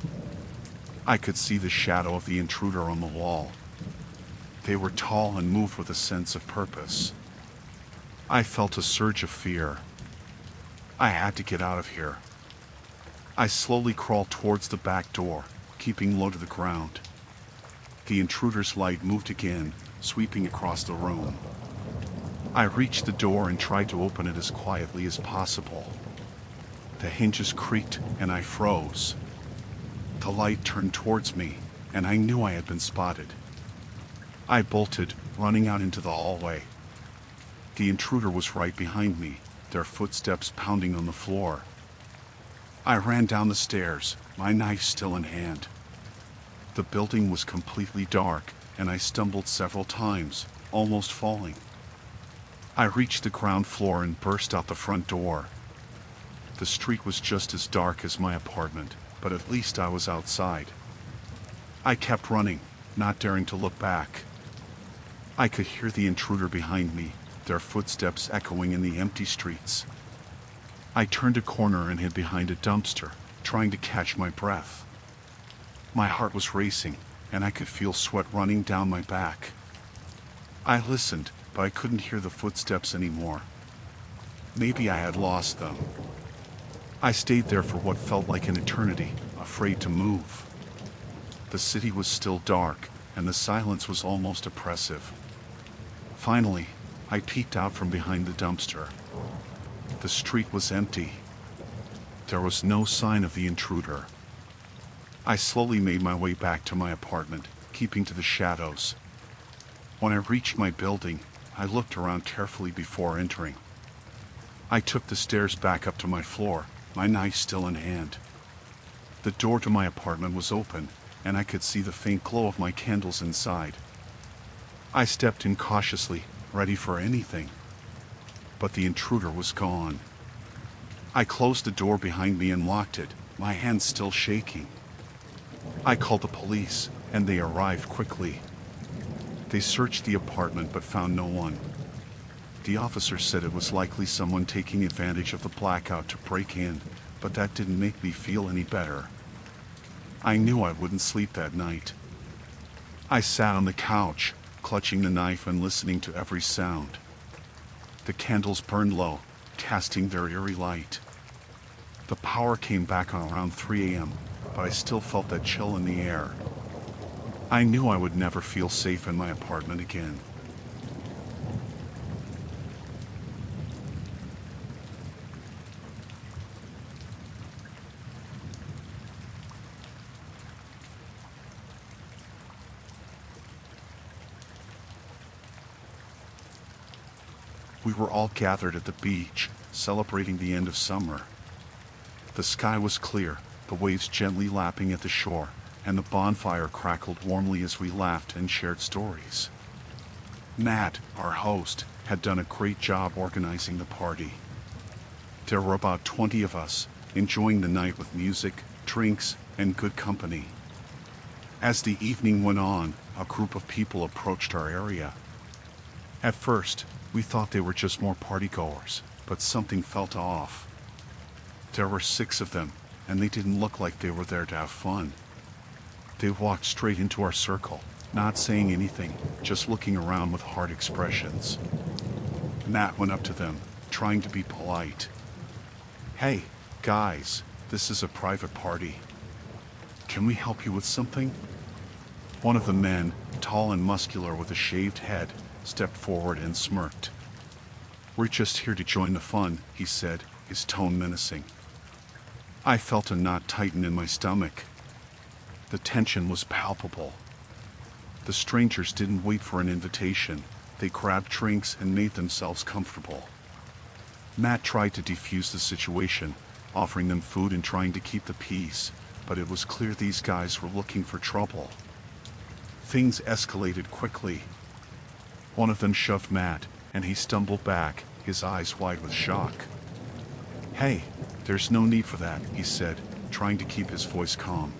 I could see the shadow of the intruder on the wall. They were tall and moved with a sense of purpose. I felt a surge of fear. I had to get out of here. I slowly crawled towards the back door, keeping low to the ground. The intruder's light moved again, sweeping across the room. I reached the door and tried to open it as quietly as possible. The hinges creaked, and I froze. The light turned towards me, and I knew I had been spotted. I bolted, running out into the hallway. The intruder was right behind me, their footsteps pounding on the floor. I ran down the stairs, my knife still in hand. The building was completely dark, and I stumbled several times, almost falling. I reached the ground floor and burst out the front door. The street was just as dark as my apartment, but at least I was outside. I kept running, not daring to look back. I could hear the intruder behind me, their footsteps echoing in the empty streets. I turned a corner and hid behind a dumpster, trying to catch my breath. My heart was racing, and I could feel sweat running down my back. I listened, but I couldn't hear the footsteps anymore. Maybe I had lost them. I stayed there for what felt like an eternity, afraid to move. The city was still dark, and the silence was almost oppressive. Finally, I peeked out from behind the dumpster. The street was empty. There was no sign of the intruder. I slowly made my way back to my apartment, keeping to the shadows. When I reached my building, I looked around carefully before entering. I took the stairs back up to my floor, my knife still in hand. The door to my apartment was open, and I could see the faint glow of my candles inside. I stepped in cautiously, ready for anything. But the intruder was gone. I closed the door behind me and locked it, my hands still shaking. I called the police, and they arrived quickly. They searched the apartment but found no one. The officer said it was likely someone taking advantage of the blackout to break in, but that didn't make me feel any better. I knew I wouldn't sleep that night. I sat on the couch, clutching the knife and listening to every sound. The candles burned low, casting their eerie light. The power came back on around 3 a.m., but I still felt that chill in the air. I knew I would never feel safe in my apartment again. We were all gathered at the beach, celebrating the end of summer. The sky was clear, the waves gently lapping at the shore, and the bonfire crackled warmly as we laughed and shared stories. Nat, our host, had done a great job organizing the party. There were about 20 of us, enjoying the night with music, drinks, and good company. As the evening went on, a group of people approached our area. At first, we thought they were just more partygoers, but something felt off. There were 6 of them, and they didn't look like they were there to have fun. They walked straight into our circle, not saying anything, just looking around with hard expressions. Nat went up to them, trying to be polite. "Hey, guys, this is a private party. Can we help you with something?" One of the men, tall and muscular with a shaved head, stepped forward and smirked. "We're just here to join the fun," he said, his tone menacing. I felt a knot tighten in my stomach. The tension was palpable. The strangers didn't wait for an invitation. They grabbed drinks and made themselves comfortable. Matt tried to defuse the situation, offering them food and trying to keep the peace, but it was clear these guys were looking for trouble. Things escalated quickly. One of them shoved Matt, and he stumbled back, his eyes wide with shock. "Hey, there's no need for that," he said, trying to keep his voice calm.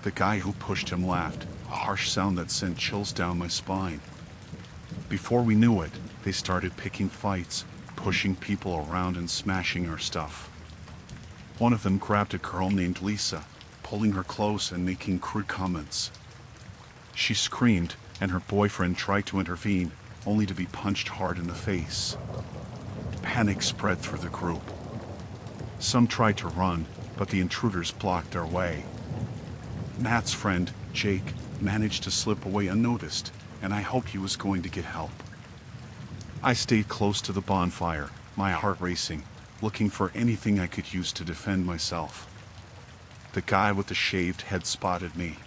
The guy who pushed him laughed, a harsh sound that sent chills down my spine. Before we knew it, they started picking fights, pushing people around and smashing our stuff. One of them grabbed a girl named Lisa, pulling her close and making crude comments. She screamed, and her boyfriend tried to intervene, only to be punched hard in the face. Panic spread through the group. Some tried to run, but the intruders blocked their way. Matt's friend, Jake, managed to slip away unnoticed, and I hoped he was going to get help. I stayed close to the bonfire, my heart racing, looking for anything I could use to defend myself. The guy with the shaved head spotted me.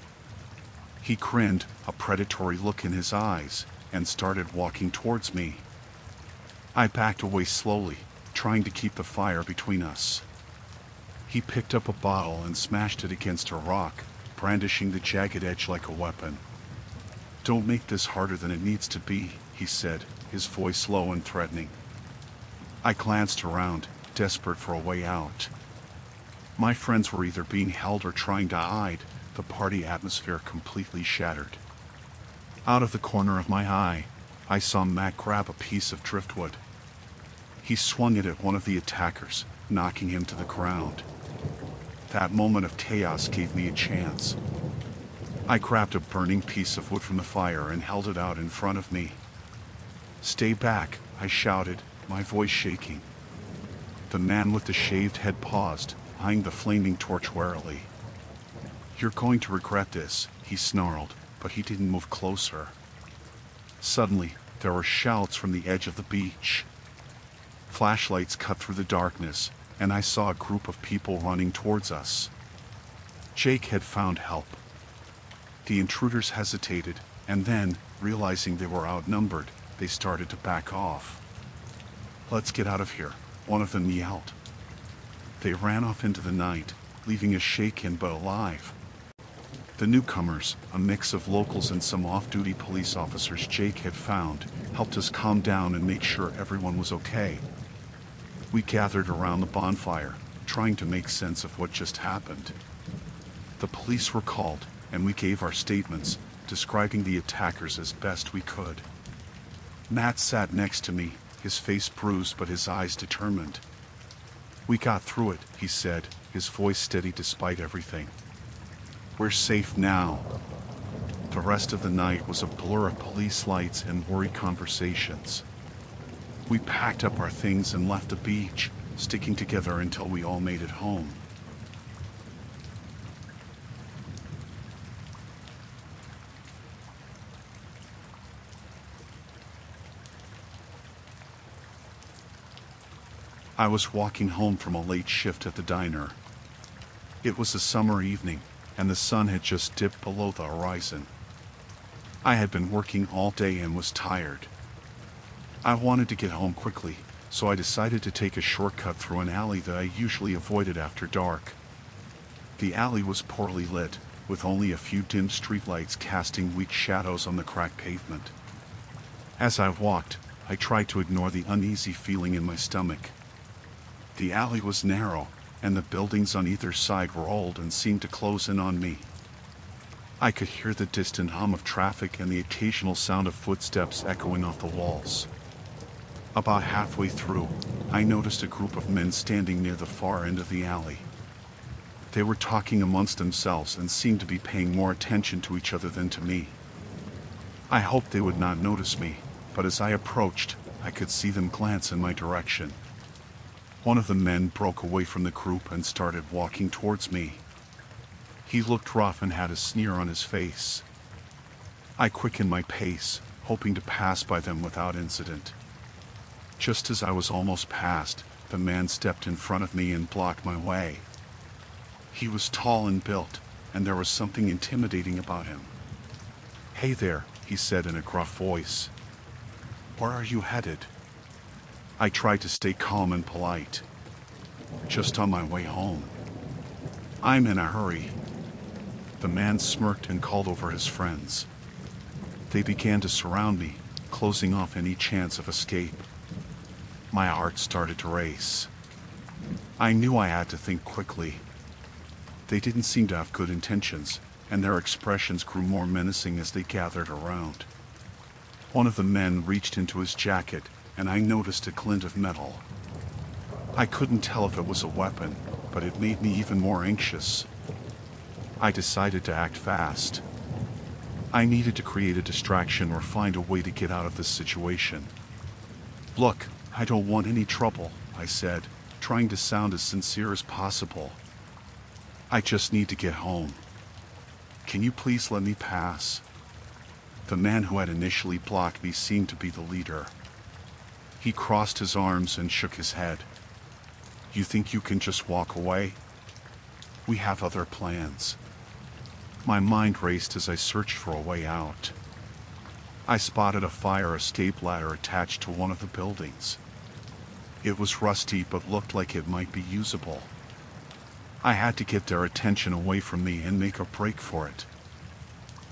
He grinned, a predatory look in his eyes, and started walking towards me. I backed away slowly, trying to keep the fire between us. He picked up a bottle and smashed it against a rock, brandishing the jagged edge like a weapon. "Don't make this harder than it needs to be," he said, his voice low and threatening. I glanced around, desperate for a way out. My friends were either being held or trying to hide, the party atmosphere completely shattered. Out of the corner of my eye, I saw Matt grab a piece of driftwood. He swung it at one of the attackers, knocking him to the ground. That moment of chaos gave me a chance. I grabbed a burning piece of wood from the fire and held it out in front of me. "Stay back," I shouted, my voice shaking. The man with the shaved head paused, eyeing the flaming torch warily. "You're going to regret this," he snarled, but he didn't move closer. Suddenly, there were shouts from the edge of the beach. Flashlights cut through the darkness, and I saw a group of people running towards us. Jake had found help. The intruders hesitated, and then, realizing they were outnumbered, they started to back off. "Let's get out of here," one of them yelled. They ran off into the night, leaving us shaken but alive. The newcomers, a mix of locals and some off-duty police officers Jake had found, helped us calm down and make sure everyone was okay. We gathered around the bonfire, trying to make sense of what just happened. The police were called, and we gave our statements, describing the attackers as best we could. Matt sat next to me, his face bruised but his eyes determined. "We got through it," he said, his voice steady despite everything. "We're safe now." The rest of the night was a blur of police lights and worried conversations. We packed up our things and left the beach, sticking together until we all made it home. I was walking home from a late shift at the diner. It was a summer evening, and the sun had just dipped below the horizon. I had been working all day and was tired. I wanted to get home quickly, so I decided to take a shortcut through an alley that I usually avoided after dark. The alley was poorly lit, with only a few dim streetlights casting weak shadows on the cracked pavement. As I walked, I tried to ignore the uneasy feeling in my stomach. The alley was narrow, and the buildings on either side were old and seemed to close in on me. I could hear the distant hum of traffic and the occasional sound of footsteps echoing off the walls. About halfway through, I noticed a group of men standing near the far end of the alley. They were talking amongst themselves and seemed to be paying more attention to each other than to me. I hoped they would not notice me, but as I approached, I could see them glance in my direction. One of the men broke away from the group and started walking towards me. He looked rough and had a sneer on his face. I quickened my pace, hoping to pass by them without incident. Just as I was almost past, the man stepped in front of me and blocked my way. He was tall and built, and there was something intimidating about him. "Hey there," he said in a gruff voice. "Where are you headed?" I tried to stay calm and polite. Just on my way home. I'm in a hurry. The man smirked and called over his friends. They began to surround me, closing off any chance of escape. My heart started to race. I knew I had to think quickly. They didn't seem to have good intentions, and their expressions grew more menacing as they gathered around. One of the men reached into his jacket, and I noticed a glint of metal. I couldn't tell if it was a weapon, but it made me even more anxious. I decided to act fast. I needed to create a distraction or find a way to get out of this situation. "Look, I don't want any trouble," I said, trying to sound as sincere as possible. "I just need to get home. Can you please let me pass?" The man who had initially blocked me seemed to be the leader. He crossed his arms and shook his head. "You think you can just walk away? We have other plans." My mind raced as I searched for a way out. I spotted a fire escape ladder attached to one of the buildings. It was rusty but looked like it might be usable. I had to get their attention away from me and make a break for it.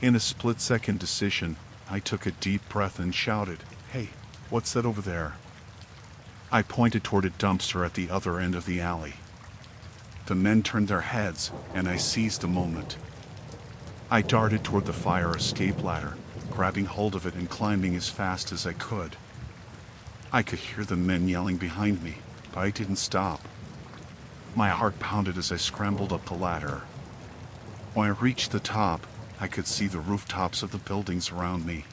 In a split-second decision, I took a deep breath and shouted, "Hey, what's that over there?" I pointed toward a dumpster at the other end of the alley. The men turned their heads, and I seized the moment. I darted toward the fire escape ladder, grabbing hold of it and climbing as fast as I could. I could hear the men yelling behind me, but I didn't stop. My heart pounded as I scrambled up the ladder. When I reached the top, I could see the rooftops of the buildings around me.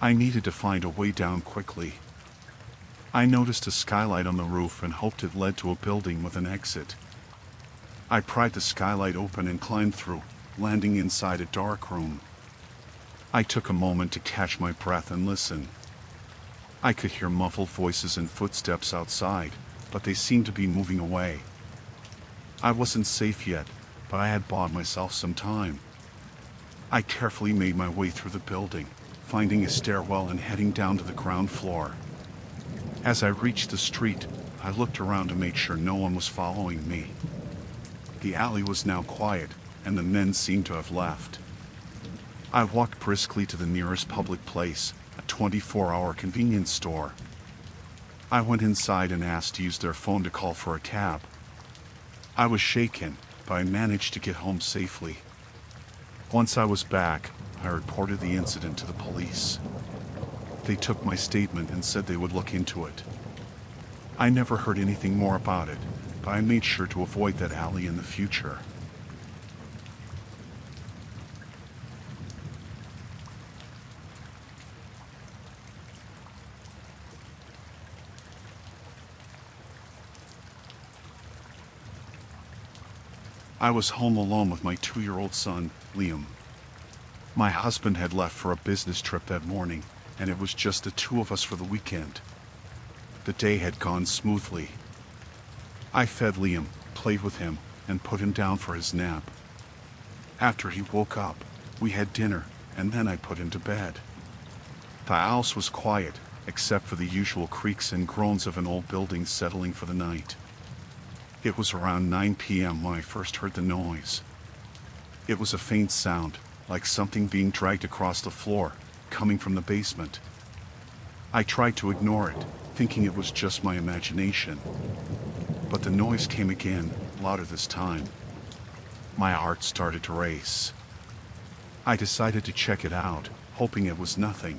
I needed to find a way down quickly. I noticed a skylight on the roof and hoped it led to a building with an exit. I pried the skylight open and climbed through, landing inside a dark room. I took a moment to catch my breath and listen. I could hear muffled voices and footsteps outside, but they seemed to be moving away. I wasn't safe yet, but I had bought myself some time. I carefully made my way through the building, finding a stairwell and heading down to the ground floor. As I reached the street, I looked around to make sure no one was following me. The alley was now quiet, and the men seemed to have left. I walked briskly to the nearest public place, a 24-hour convenience store. I went inside and asked to use their phone to call for a cab. I was shaken, but I managed to get home safely. Once I was back, I reported the incident to the police. They took my statement and said they would look into it. I never heard anything more about it, but I made sure to avoid that alley in the future. I was home alone with my 2-year-old son, Liam. My husband had left for a business trip that morning, and it was just the two of us for the weekend. The day had gone smoothly. I fed Liam, played with him, and put him down for his nap. After he woke up, we had dinner, and then I put him to bed. The house was quiet, except for the usual creaks and groans of an old building settling for the night. It was around 9 p.m. when I first heard the noise. It was a faint sound, like something being dragged across the floor, coming from the basement. I tried to ignore it, thinking it was just my imagination. But the noise came again, louder this time. My heart started to race. I decided to check it out, hoping it was nothing.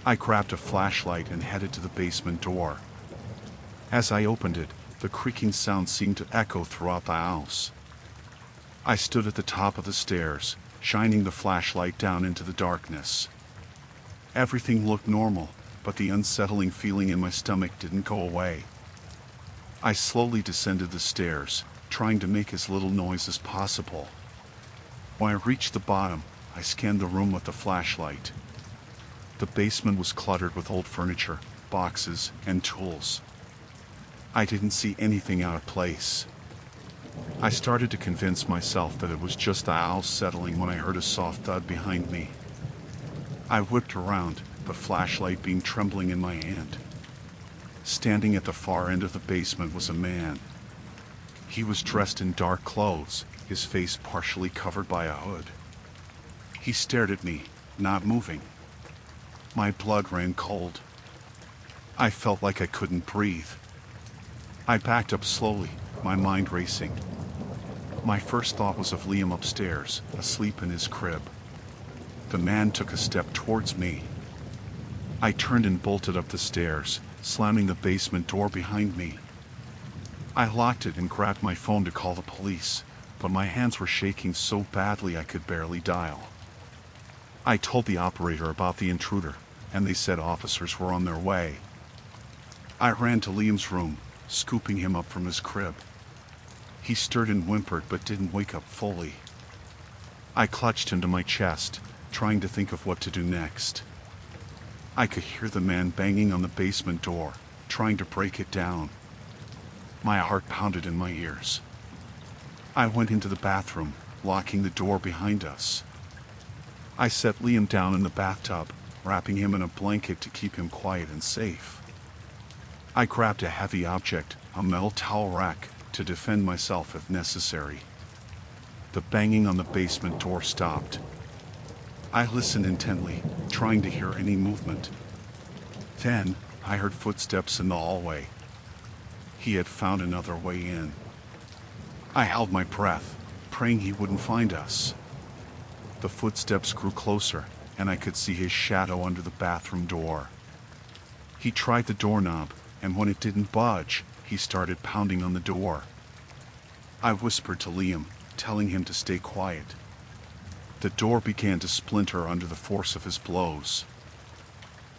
I grabbed a flashlight and headed to the basement door. As I opened it, the creaking sound seemed to echo throughout the house. I stood at the top of the stairs, shining the flashlight down into the darkness. Everything looked normal, but the unsettling feeling in my stomach didn't go away. I slowly descended the stairs, trying to make as little noise as possible. When I reached the bottom, I scanned the room with the flashlight. The basement was cluttered with old furniture, boxes, and tools. I didn't see anything out of place. I started to convince myself that it was just the house settling when I heard a soft thud behind me. I whipped around, the flashlight beam trembling in my hand. Standing at the far end of the basement was a man. He was dressed in dark clothes, his face partially covered by a hood. He stared at me, not moving. My blood ran cold. I felt like I couldn't breathe. I backed up slowly, my mind racing. My first thought was of Liam upstairs, asleep in his crib. The man took a step towards me. I turned and bolted up the stairs, slamming the basement door behind me. I locked it and grabbed my phone to call the police, but my hands were shaking so badly I could barely dial. I told the operator about the intruder, and they said officers were on their way. I ran to Liam's room, scooping him up from his crib. He stirred and whimpered but didn't wake up fully. I clutched him to my chest, trying to think of what to do next. I could hear the man banging on the basement door, trying to break it down. My heart pounded in my ears. I went into the bathroom, locking the door behind us. I set Liam down in the bathtub, wrapping him in a blanket to keep him quiet and safe. I grabbed a heavy object, a metal towel rack, to defend myself if necessary. The banging on the basement door stopped. I listened intently, trying to hear any movement. Then, I heard footsteps in the hallway. He had found another way in. I held my breath, praying he wouldn't find us. The footsteps grew closer, and I could see his shadow under the bathroom door. He tried the doorknob, and when it didn't budge, he started pounding on the door. I whispered to Liam, telling him to stay quiet. The door began to splinter under the force of his blows.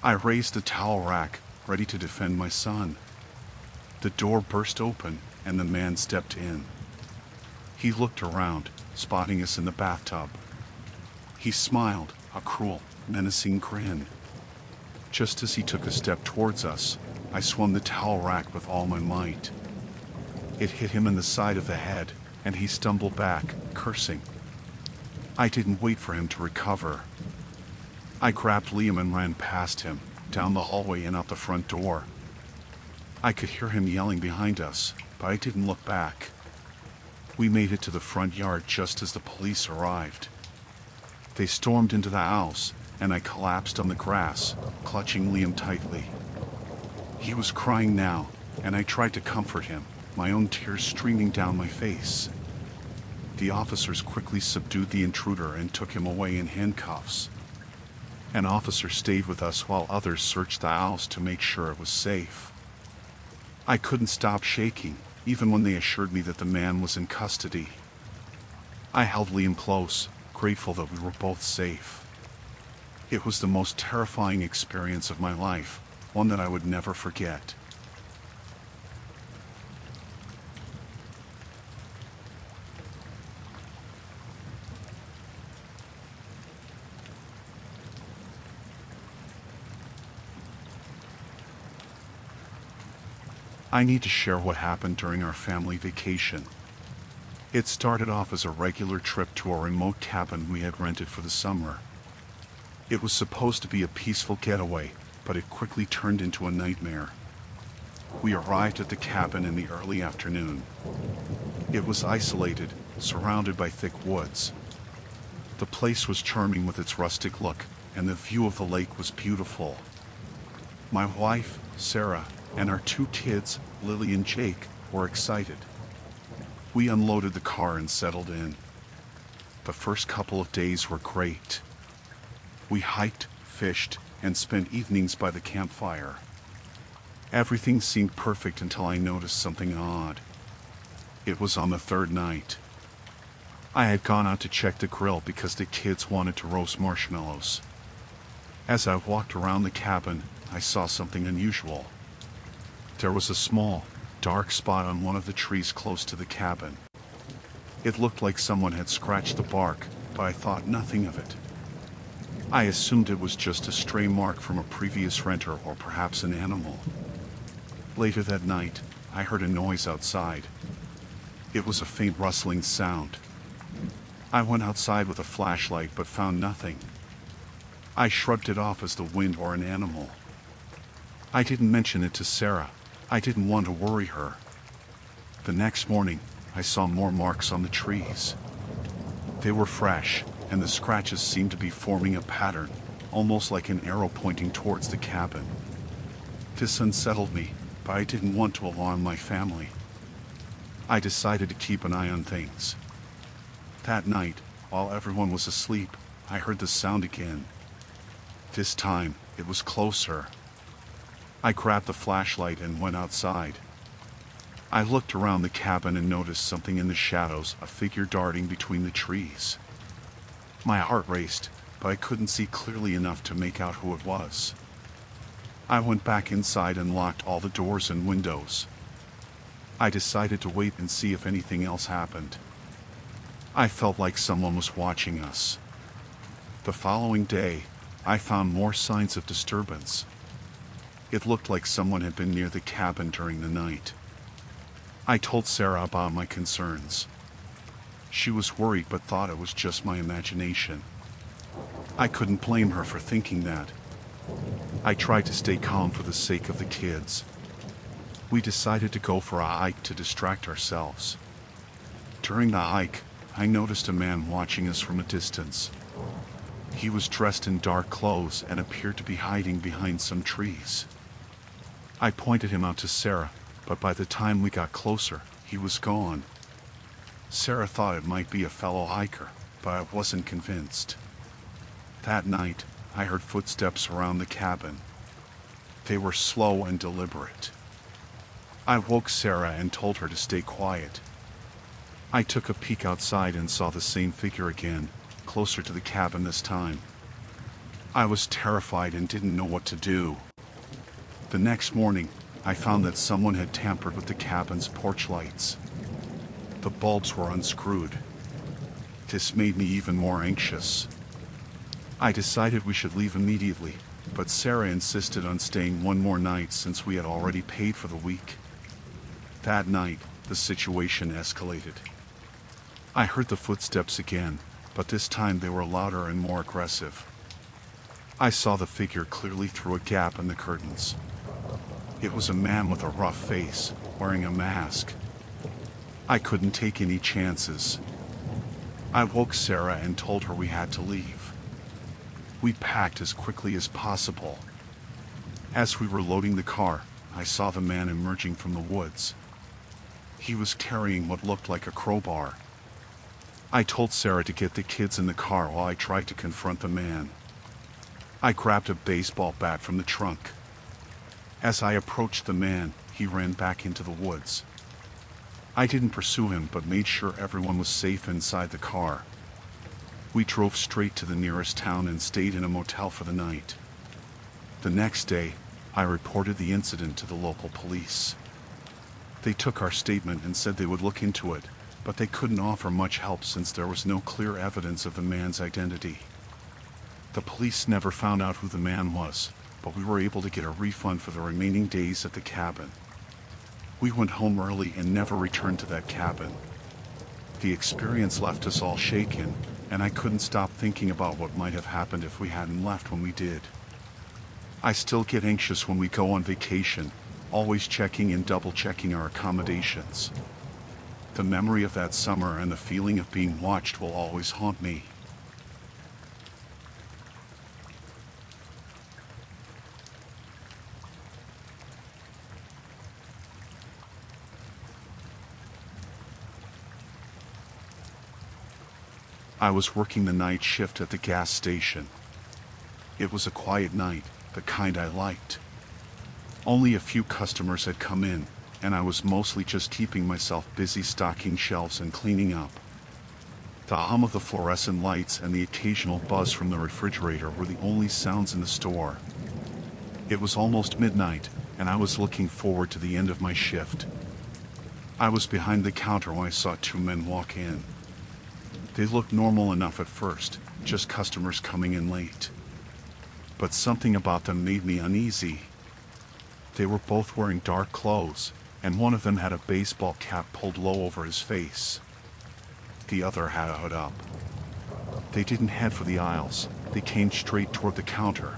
I raised the towel rack, ready to defend my son. The door burst open, and the man stepped in. He looked around, spotting us in the bathtub. He smiled, a cruel, menacing grin. Just as he took a step towards us, I swung the towel rack with all my might. It hit him in the side of the head, and he stumbled back, cursing. I didn't wait for him to recover. I grabbed Liam and ran past him, down the hallway and out the front door. I could hear him yelling behind us, but I didn't look back. We made it to the front yard just as the police arrived. They stormed into the house, and I collapsed on the grass, clutching Liam tightly. He was crying now, and I tried to comfort him, my own tears streaming down my face. The officers quickly subdued the intruder and took him away in handcuffs. An officer stayed with us while others searched the house to make sure it was safe. I couldn't stop shaking, even when they assured me that the man was in custody. I held Liam close, grateful that we were both safe. It was the most terrifying experience of my life, one that I would never forget. I need to share what happened during our family vacation. It started off as a regular trip to a remote cabin we had rented for the summer. It was supposed to be a peaceful getaway, but it quickly turned into a nightmare. We arrived at the cabin in the early afternoon. It was isolated, surrounded by thick woods. The place was charming with its rustic look, and the view of the lake was beautiful. My wife, Sarah, and our 2 kids, Lily and Jake, were excited. We unloaded the car and settled in. The first couple of days were great. We hiked, fished, and spent evenings by the campfire. Everything seemed perfect until I noticed something odd. It was on the 3rd night. I had gone out to check the grill because the kids wanted to roast marshmallows. As I walked around the cabin, I saw something unusual. There was a small, dark spot on one of the trees close to the cabin. It looked like someone had scratched the bark, but I thought nothing of it. I assumed it was just a stray mark from a previous renter or perhaps an animal. Later that night, I heard a noise outside. It was a faint rustling sound. I went outside with a flashlight but found nothing. I shrugged it off as the wind or an animal. I didn't mention it to Sarah, I didn't want to worry her. The next morning, I saw more marks on the trees. They were fresh, and the scratches seemed to be forming a pattern, almost like an arrow pointing towards the cabin. This unsettled me, but I didn't want to alarm my family. I decided to keep an eye on things. That night, while everyone was asleep, I heard the sound again. This time, it was closer. I grabbed the flashlight and went outside. I looked around the cabin and noticed something in the shadows, a figure darting between the trees. My heart raced, but I couldn't see clearly enough to make out who it was. I went back inside and locked all the doors and windows. I decided to wait and see if anything else happened. I felt like someone was watching us. The following day, I found more signs of disturbance. It looked like someone had been near the cabin during the night. I told Sarah about my concerns. She was worried but thought it was just my imagination. I couldn't blame her for thinking that. I tried to stay calm for the sake of the kids. We decided to go for a hike to distract ourselves. During the hike, I noticed a man watching us from a distance. He was dressed in dark clothes and appeared to be hiding behind some trees. I pointed him out to Sarah, but by the time we got closer, he was gone. Sarah thought it might be a fellow hiker, but I wasn't convinced. That night, I heard footsteps around the cabin. They were slow and deliberate. I woke Sarah and told her to stay quiet. I took a peek outside and saw the same figure again, closer to the cabin this time. I was terrified and didn't know what to do. The next morning, I found that someone had tampered with the cabin's porch lights. The bulbs were unscrewed. This made me even more anxious. I decided we should leave immediately, but Sarah insisted on staying one more night since we had already paid for the week. That night, the situation escalated. I heard the footsteps again, but this time they were louder and more aggressive. I saw the figure clearly through a gap in the curtains. It was a man with a rough face, wearing a mask. I couldn't take any chances. I woke Sarah and told her we had to leave. We packed as quickly as possible. As we were loading the car, I saw the man emerging from the woods. He was carrying what looked like a crowbar. I told Sarah to get the kids in the car while I tried to confront the man. I grabbed a baseball bat from the trunk. As I approached the man, he ran back into the woods. I didn't pursue him but made sure everyone was safe inside the car. We drove straight to the nearest town and stayed in a motel for the night. The next day, I reported the incident to the local police. They took our statement and said they would look into it, but they couldn't offer much help since there was no clear evidence of the man's identity. The police never found out who the man was, but we were able to get a refund for the remaining days at the cabin. We went home early and never returned to that cabin. The experience left us all shaken, and I couldn't stop thinking about what might have happened if we hadn't left when we did. I still get anxious when we go on vacation, always checking and double-checking our accommodations. The memory of that summer and the feeling of being watched will always haunt me. I was working the night shift at the gas station. It was a quiet night, the kind I liked. Only a few customers had come in, and I was mostly just keeping myself busy stocking shelves and cleaning up. The hum of the fluorescent lights and the occasional buzz from the refrigerator were the only sounds in the store. It was almost midnight, and I was looking forward to the end of my shift. I was behind the counter when I saw two men walk in. They looked normal enough at first, just customers coming in late. But something about them made me uneasy. They were both wearing dark clothes, and one of them had a baseball cap pulled low over his face. The other had a hood up. They didn't head for the aisles, they came straight toward the counter.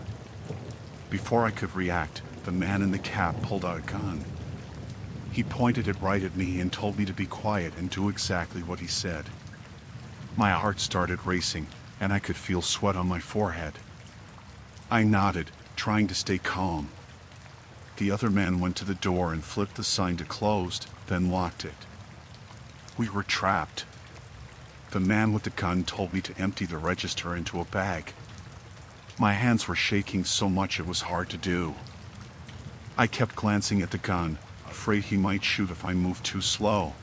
Before I could react, the man in the cap pulled out a gun. He pointed it right at me and told me to be quiet and do exactly what he said. My heart started racing, and I could feel sweat on my forehead. I nodded, trying to stay calm. The other man went to the door and flipped the sign to closed, then locked it. We were trapped. The man with the gun told me to empty the register into a bag. My hands were shaking so much it was hard to do. I kept glancing at the gun, afraid he might shoot if I moved too slow.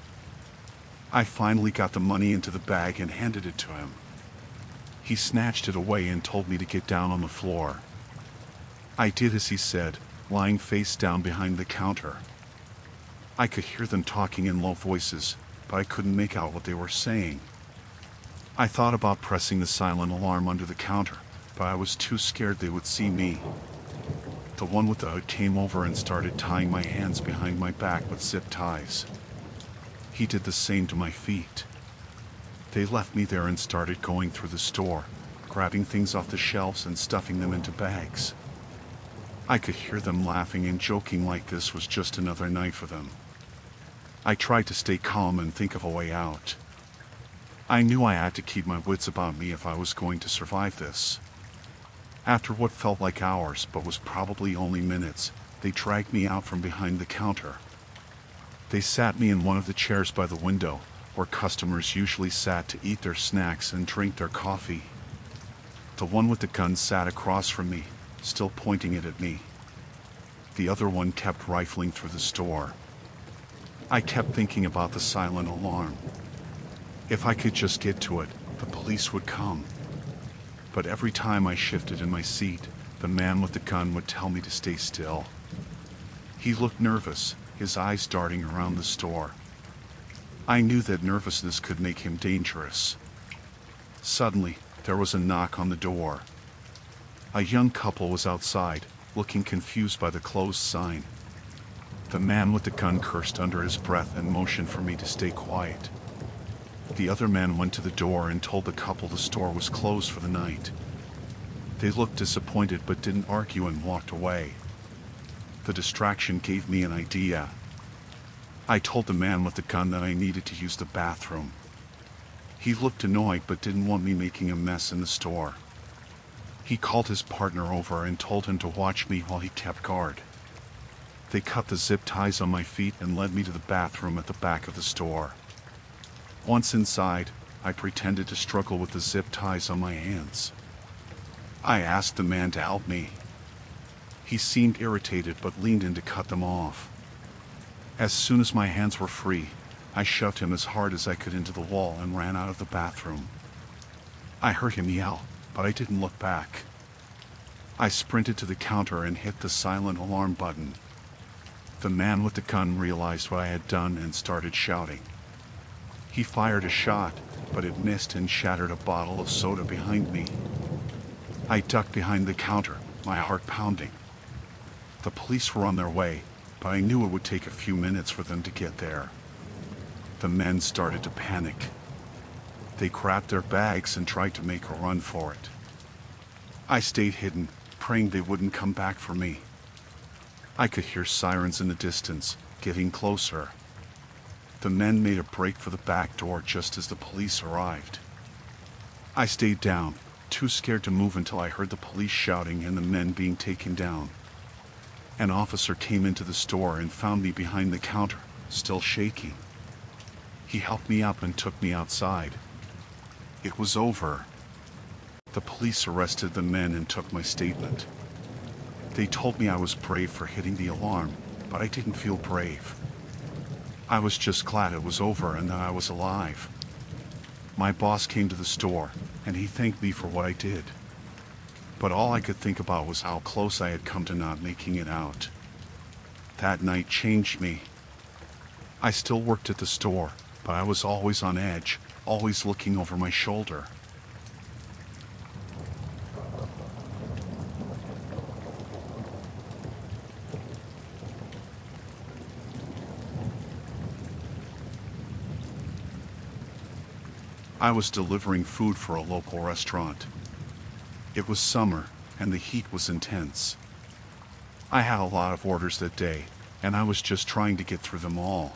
I finally got the money into the bag and handed it to him. He snatched it away and told me to get down on the floor. I did as he said, lying face down behind the counter. I could hear them talking in low voices, but I couldn't make out what they were saying. I thought about pressing the silent alarm under the counter, but I was too scared they would see me. The one with the hood came over and started tying my hands behind my back with zip ties. He did the same to my feet. They left me there and started going through the store, grabbing things off the shelves and stuffing them into bags. I could hear them laughing and joking like this was just another night for them. I tried to stay calm and think of a way out. I knew I had to keep my wits about me if I was going to survive this. After what felt like hours but was probably only minutes, they dragged me out from behind the counter. They sat me in one of the chairs by the window, where customers usually sat to eat their snacks and drink their coffee. The one with the gun sat across from me, still pointing it at me. The other one kept rifling through the store. I kept thinking about the silent alarm. If I could just get to it, the police would come. But every time I shifted in my seat, the man with the gun would tell me to stay still. He looked nervous, his eyes darting around the store. I knew that nervousness could make him dangerous. Suddenly, there was a knock on the door. A young couple was outside, looking confused by the closed sign. The man with the gun cursed under his breath and motioned for me to stay quiet. The other man went to the door and told the couple the store was closed for the night. They looked disappointed but didn't argue and walked away. The distraction gave me an idea. I told the man with the gun that I needed to use the bathroom. He looked annoyed but didn't want me making a mess in the store. He called his partner over and told him to watch me while he kept guard. They cut the zip ties on my feet and led me to the bathroom at the back of the store. Once inside, I pretended to struggle with the zip ties on my hands. I asked the man to help me. He seemed irritated but leaned in to cut them off. As soon as my hands were free, I shoved him as hard as I could into the wall and ran out of the bathroom. I heard him yell, but I didn't look back. I sprinted to the counter and hit the silent alarm button. The man with the gun realized what I had done and started shouting. He fired a shot, but it missed and shattered a bottle of soda behind me. I ducked behind the counter, my heart pounding. The police were on their way, but I knew it would take a few minutes for them to get there. The men started to panic. They grabbed their bags and tried to make a run for it. I stayed hidden, praying they wouldn't come back for me. I could hear sirens in the distance, getting closer. The men made a break for the back door just as the police arrived. I stayed down, too scared to move until I heard the police shouting and the men being taken down. An officer came into the store and found me behind the counter, still shaking. He helped me up and took me outside. It was over. The police arrested the men and took my statement. They told me I was brave for hitting the alarm, but I didn't feel brave. I was just glad it was over and that I was alive. My boss came to the store, and he thanked me for what I did. But all I could think about was how close I had come to not making it out. That night changed me. I still worked at the store, but I was always on edge, always looking over my shoulder. I was delivering food for a local restaurant. It was summer, and the heat was intense. I had a lot of orders that day, and I was just trying to get through them all.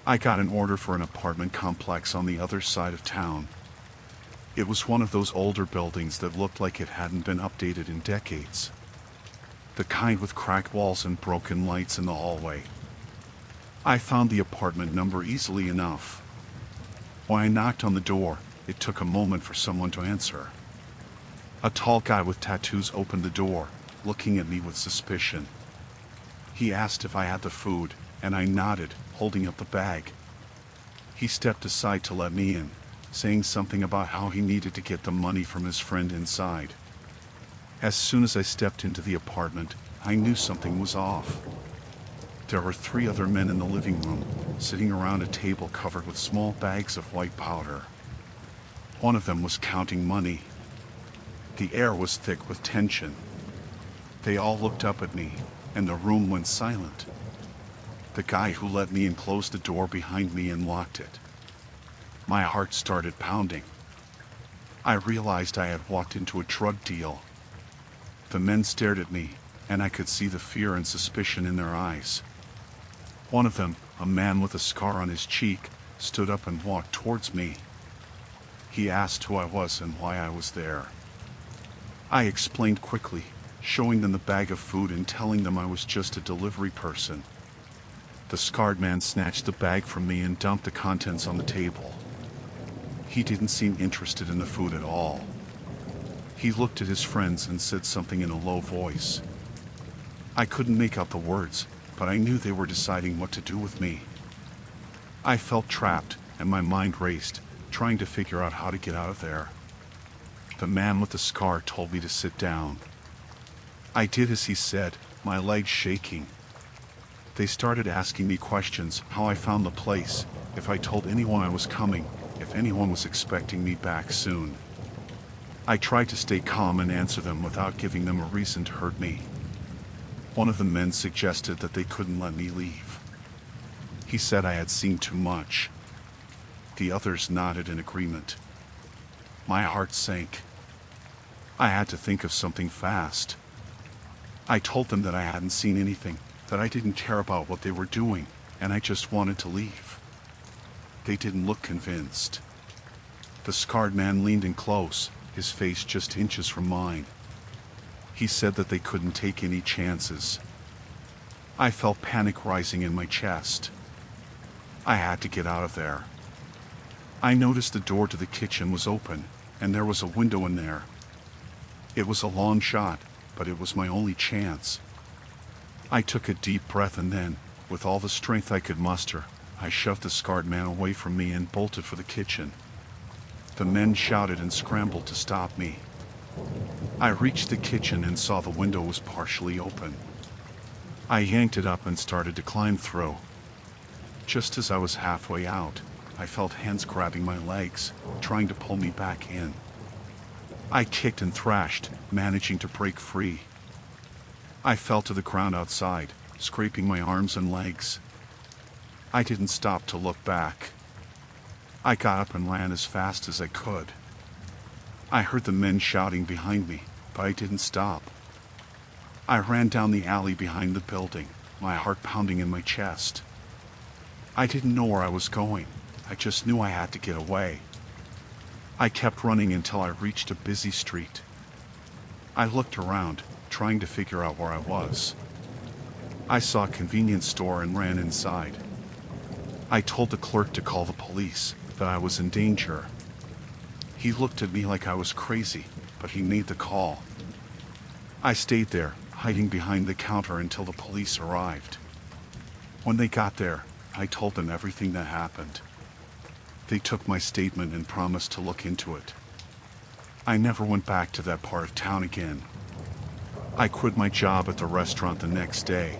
I got an order for an apartment complex on the other side of town. It was one of those older buildings that looked like it hadn't been updated in decades. The kind with cracked walls and broken lights in the hallway. I found the apartment number easily enough. When I knocked on the door, it took a moment for someone to answer. A tall guy with tattoos opened the door, looking at me with suspicion. He asked if I had the food, and I nodded, holding up the bag. He stepped aside to let me in, saying something about how he needed to get the money from his friend inside. As soon as I stepped into the apartment, I knew something was off. There were 3 other men in the living room, sitting around a table covered with small bags of white powder. One of them was counting money. The air was thick with tension. They all looked up at me, and the room went silent. The guy who let me in closed the door behind me and locked it. My heart started pounding. I realized I had walked into a drug deal. The men stared at me, and I could see the fear and suspicion in their eyes. One of them, a man with a scar on his cheek, stood up and walked towards me. He asked who I was and why I was there. I explained quickly, showing them the bag of food and telling them I was just a delivery person. The scarred man snatched the bag from me and dumped the contents on the table. He didn't seem interested in the food at all. He looked at his friends and said something in a low voice. I couldn't make out the words, but I knew they were deciding what to do with me. I felt trapped, and my mind raced, trying to figure out how to get out of there. The man with the scar told me to sit down. I did as he said, my legs shaking. They started asking me questions, how I found the place, if I told anyone I was coming, if anyone was expecting me back soon. I tried to stay calm and answer them without giving them a reason to hurt me. One of the men suggested that they couldn't let me leave. He said I had seen too much. The others nodded in agreement. My heart sank. I had to think of something fast. I told them that I hadn't seen anything, that I didn't care about what they were doing, and I just wanted to leave. They didn't look convinced. The scarred man leaned in close, his face just inches from mine. He said that they couldn't take any chances. I felt panic rising in my chest. I had to get out of there. I noticed the door to the kitchen was open, and there was a window in there. It was a long shot, but it was my only chance. I took a deep breath and then, with all the strength I could muster, I shoved the scarred man away from me and bolted for the kitchen. The men shouted and scrambled to stop me. I reached the kitchen and saw the window was partially open. I yanked it up and started to climb through. Just as I was halfway out, I felt hands grabbing my legs, trying to pull me back in. I kicked and thrashed, managing to break free. I fell to the ground outside, scraping my arms and legs. I didn't stop to look back. I got up and ran as fast as I could. I heard the men shouting behind me, but I didn't stop. I ran down the alley behind the building, my heart pounding in my chest. I didn't know where I was going. I just knew I had to get away. I kept running until I reached a busy street. I looked around, trying to figure out where I was. I saw a convenience store and ran inside. I told the clerk to call the police, that I was in danger. He looked at me like I was crazy, but he made the call. I stayed there, hiding behind the counter until the police arrived. When they got there, I told them everything that happened. They took my statement and promised to look into it. I never went back to that part of town again. I quit my job at the restaurant the next day.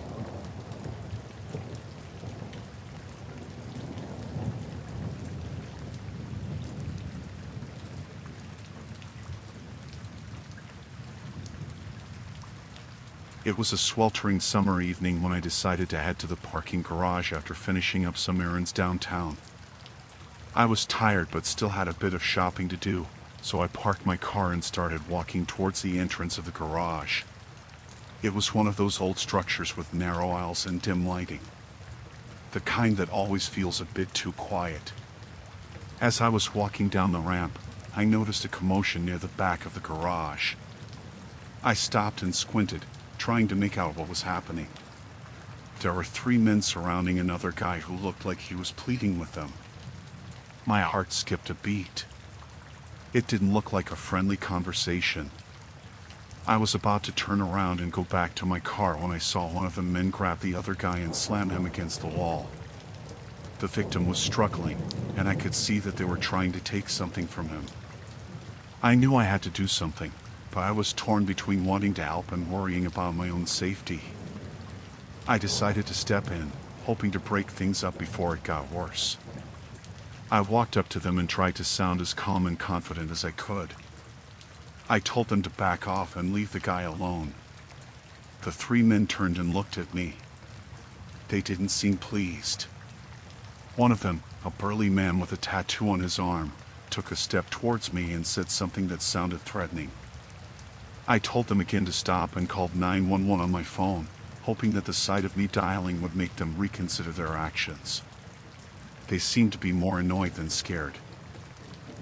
It was a sweltering summer evening when I decided to head to the parking garage after finishing up some errands downtown. I was tired but still had a bit of shopping to do, so I parked my car and started walking towards the entrance of the garage. It was one of those old structures with narrow aisles and dim lighting. The kind that always feels a bit too quiet. As I was walking down the ramp, I noticed a commotion near the back of the garage. I stopped and squinted, trying to make out what was happening. There were 3 men surrounding another guy who looked like he was pleading with them. My heart skipped a beat. It didn't look like a friendly conversation. I was about to turn around and go back to my car when I saw one of the men grab the other guy and slam him against the wall. The victim was struggling, and I could see that they were trying to take something from him. I knew I had to do something, but I was torn between wanting to help and worrying about my own safety. I decided to step in, hoping to break things up before it got worse. I walked up to them and tried to sound as calm and confident as I could. I told them to back off and leave the guy alone. The 3 men turned and looked at me. They didn't seem pleased. One of them, a burly man with a tattoo on his arm, took a step towards me and said something that sounded threatening. I told them again to stop and called 911 on my phone, hoping that the sight of me dialing would make them reconsider their actions. They seemed to be more annoyed than scared.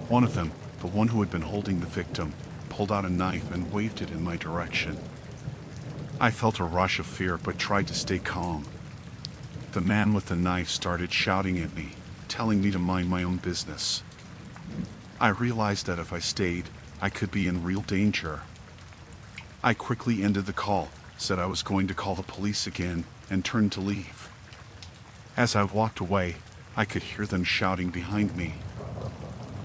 One of them, the one who had been holding the victim, pulled out a knife and waved it in my direction. I felt a rush of fear but tried to stay calm. The man with the knife started shouting at me, telling me to mind my own business. I realized that if I stayed, I could be in real danger. I quickly ended the call, said I was going to call the police again, and turned to leave. As I walked away, I could hear them shouting behind me.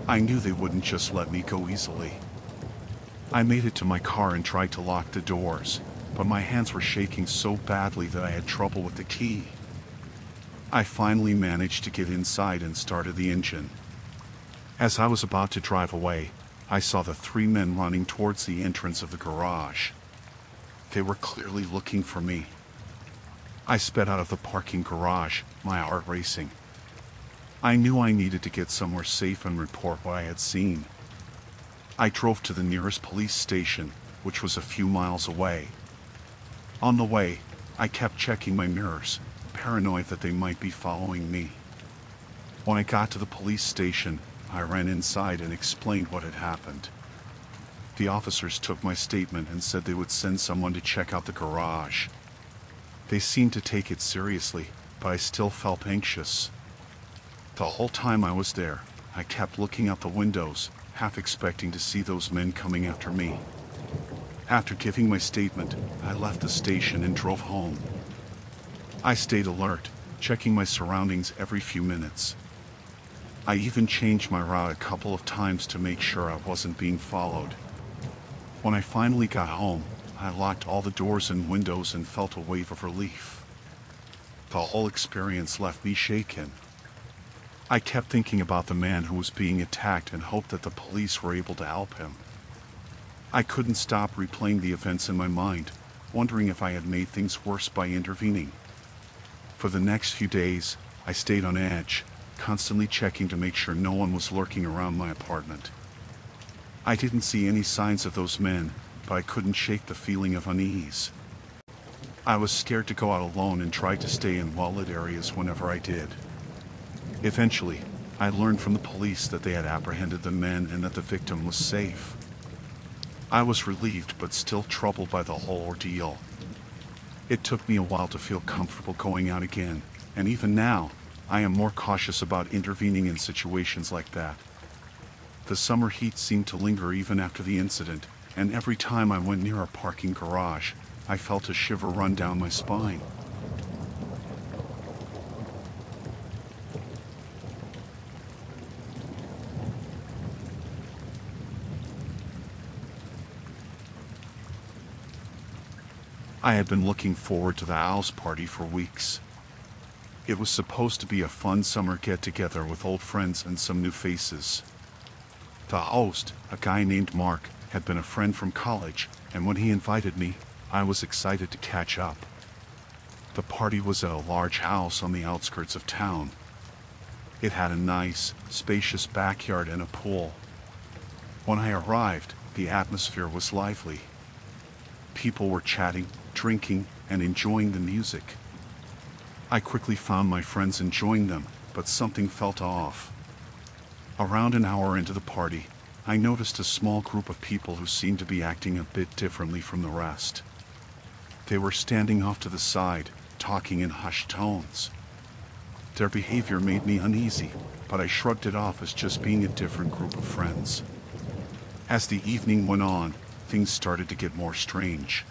I knew they wouldn't just let me go easily. I made it to my car and tried to lock the doors, but my hands were shaking so badly that I had trouble with the key. I finally managed to get inside and started the engine. As I was about to drive away, I saw the 3 men running towards the entrance of the garage. They were clearly looking for me. I sped out of the parking garage, my heart racing. I knew I needed to get somewhere safe and report what I had seen. I drove to the nearest police station, which was a few miles away. On the way, I kept checking my mirrors, paranoid that they might be following me. When I got to the police station, I ran inside and explained what had happened. The officers took my statement and said they would send someone to check out the garage. They seemed to take it seriously, but I still felt anxious. The whole time I was there, I kept looking out the windows, half expecting to see those men coming after me. After giving my statement, I left the station and drove home. I stayed alert, checking my surroundings every few minutes. I even changed my route a couple of times to make sure I wasn't being followed. When I finally got home, I locked all the doors and windows and felt a wave of relief. The whole experience left me shaken. I kept thinking about the man who was being attacked and hoped that the police were able to help him. I couldn't stop replaying the events in my mind, wondering if I had made things worse by intervening. For the next few days, I stayed on edge, constantly checking to make sure no one was lurking around my apartment. I didn't see any signs of those men, but I couldn't shake the feeling of unease. I was scared to go out alone and tried to stay in well-lit areas whenever I did. Eventually, I learned from the police that they had apprehended the men and that the victim was safe. I was relieved but still troubled by the whole ordeal. It took me a while to feel comfortable going out again, and even now, I am more cautious about intervening in situations like that. The summer heat seemed to linger even after the incident, and every time I went near a parking garage, I felt a shiver run down my spine. I had been looking forward to the house party for weeks. It was supposed to be a fun summer get-together with old friends and some new faces. The host, a guy named Mark, had been a friend from college, and when he invited me, I was excited to catch up. The party was at a large house on the outskirts of town. It had a nice, spacious backyard and a pool. When I arrived, the atmosphere was lively. People were chatting, drinking, and enjoying the music. I quickly found my friends enjoying them, but something felt off. Around an hour into the party, I noticed a small group of people who seemed to be acting a bit differently from the rest. They were standing off to the side, talking in hushed tones. Their behavior made me uneasy, but I shrugged it off as just being a different group of friends. As the evening went on, things started to get more strange.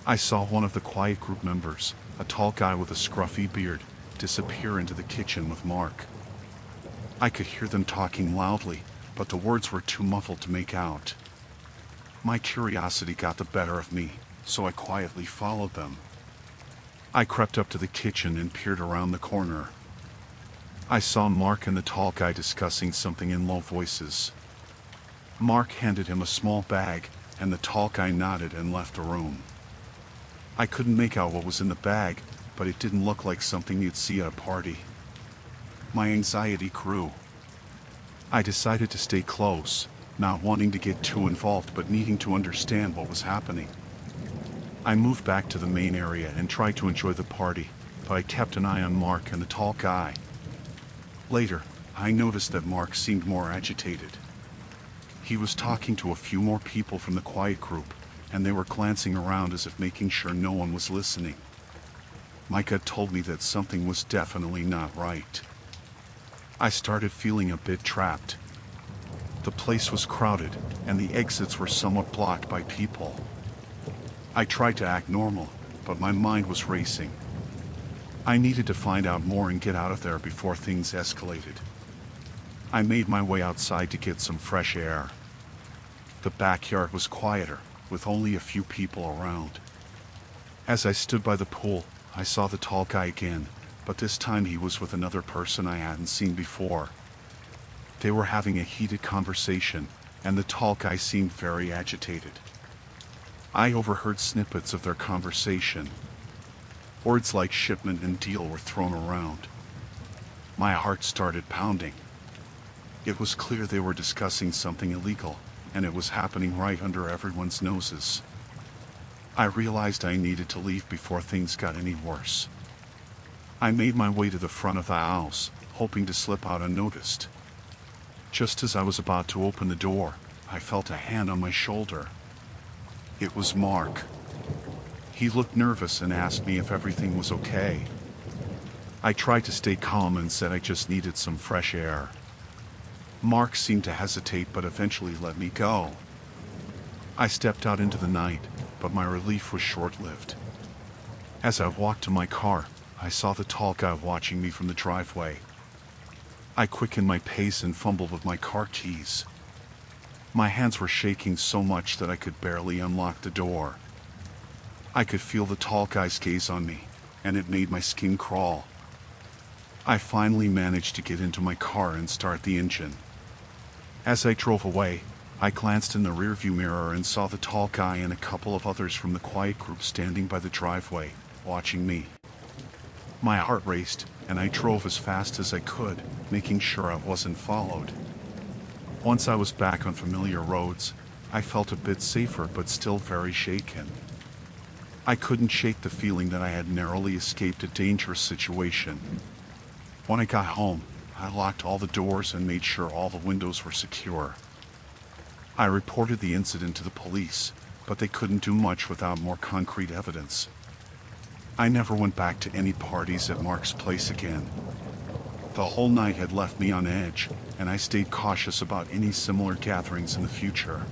I saw one of the quiet group members, a tall guy with a scruffy beard, disappear into the kitchen with Mark. I could hear them talking loudly, but the words were too muffled to make out. My curiosity got the better of me, so I quietly followed them. I crept up to the kitchen and peered around the corner. I saw Mark and the tall guy discussing something in low voices. Mark handed him a small bag, and the tall guy nodded and left the room. I couldn't make out what was in the bag, but it didn't look like something you'd see at a party. My anxiety grew. I decided to stay close, not wanting to get too involved but needing to understand what was happening. I moved back to the main area and tried to enjoy the party, but I kept an eye on Mark and the tall guy. Later, I noticed that Mark seemed more agitated. He was talking to a few more people from the quiet group, and they were glancing around as if making sure no one was listening. My gut told me that something was definitely not right. I started feeling a bit trapped. The place was crowded, and the exits were somewhat blocked by people. I tried to act normal, but my mind was racing. I needed to find out more and get out of there before things escalated. I made my way outside to get some fresh air. The backyard was quieter, with only a few people around. As I stood by the pool, I saw the tall guy again, but this time he was with another person I hadn't seen before. They were having a heated conversation, and the tall guy seemed very agitated. I overheard snippets of their conversation. Words like shipment and deal were thrown around. My heart started pounding. It was clear they were discussing something illegal, and it was happening right under everyone's noses. I realized I needed to leave before things got any worse. I made my way to the front of the house, hoping to slip out unnoticed. Just as I was about to open the door, I felt a hand on my shoulder. It was Mark. He looked nervous and asked me if everything was okay. I tried to stay calm and said I just needed some fresh air. Mark seemed to hesitate but eventually let me go. I stepped out into the night, but my relief was short-lived. As I walked to my car, I saw the tall guy watching me from the driveway. I quickened my pace and fumbled with my car keys. My hands were shaking so much that I could barely unlock the door. I could feel the tall guy's gaze on me, and it made my skin crawl. I finally managed to get into my car and start the engine. As I drove away, I glanced in the rearview mirror and saw the tall guy and a couple of others from the quiet group standing by the driveway, watching me. My heart raced, and I drove as fast as I could, making sure I wasn't followed. Once I was back on familiar roads, I felt a bit safer but still very shaken. I couldn't shake the feeling that I had narrowly escaped a dangerous situation. When I got home, I locked all the doors and made sure all the windows were secure. I reported the incident to the police, but they couldn't do much without more concrete evidence. I never went back to any parties at Mark's place again. The whole night had left me on edge, and I stayed cautious about any similar gatherings in the future.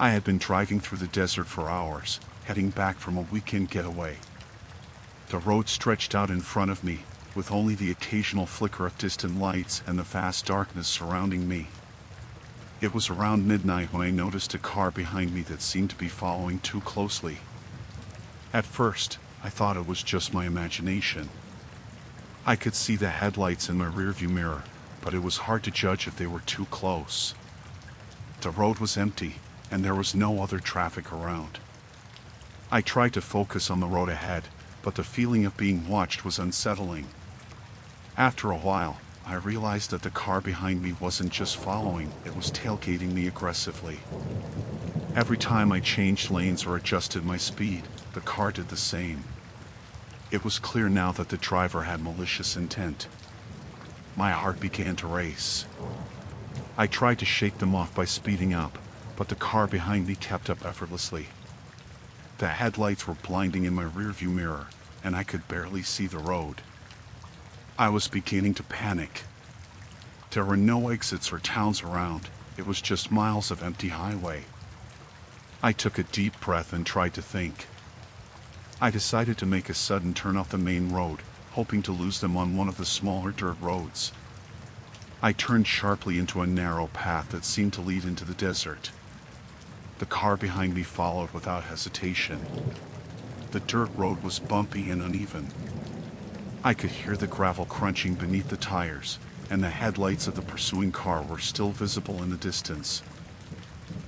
I had been driving through the desert for hours, heading back from a weekend getaway. The road stretched out in front of me, with only the occasional flicker of distant lights and the vast darkness surrounding me. It was around midnight when I noticed a car behind me that seemed to be following too closely. At first, I thought it was just my imagination. I could see the headlights in my rearview mirror, but it was hard to judge if they were too close. The road was empty, and there was no other traffic around. I tried to focus on the road ahead, but the feeling of being watched was unsettling. After a while, I realized that the car behind me wasn't just following, it was tailgating me aggressively. Every time I changed lanes or adjusted my speed, the car did the same. It was clear now that the driver had malicious intent. My heart began to race. I tried to shake them off by speeding up, but the car behind me kept up effortlessly. The headlights were blinding in my rearview mirror, and I could barely see the road. I was beginning to panic. There were no exits or towns around, it was just miles of empty highway. I took a deep breath and tried to think. I decided to make a sudden turn off the main road, hoping to lose them on one of the smaller dirt roads. I turned sharply into a narrow path that seemed to lead into the desert. The car behind me followed without hesitation. The dirt road was bumpy and uneven. I could hear the gravel crunching beneath the tires, and the headlights of the pursuing car were still visible in the distance.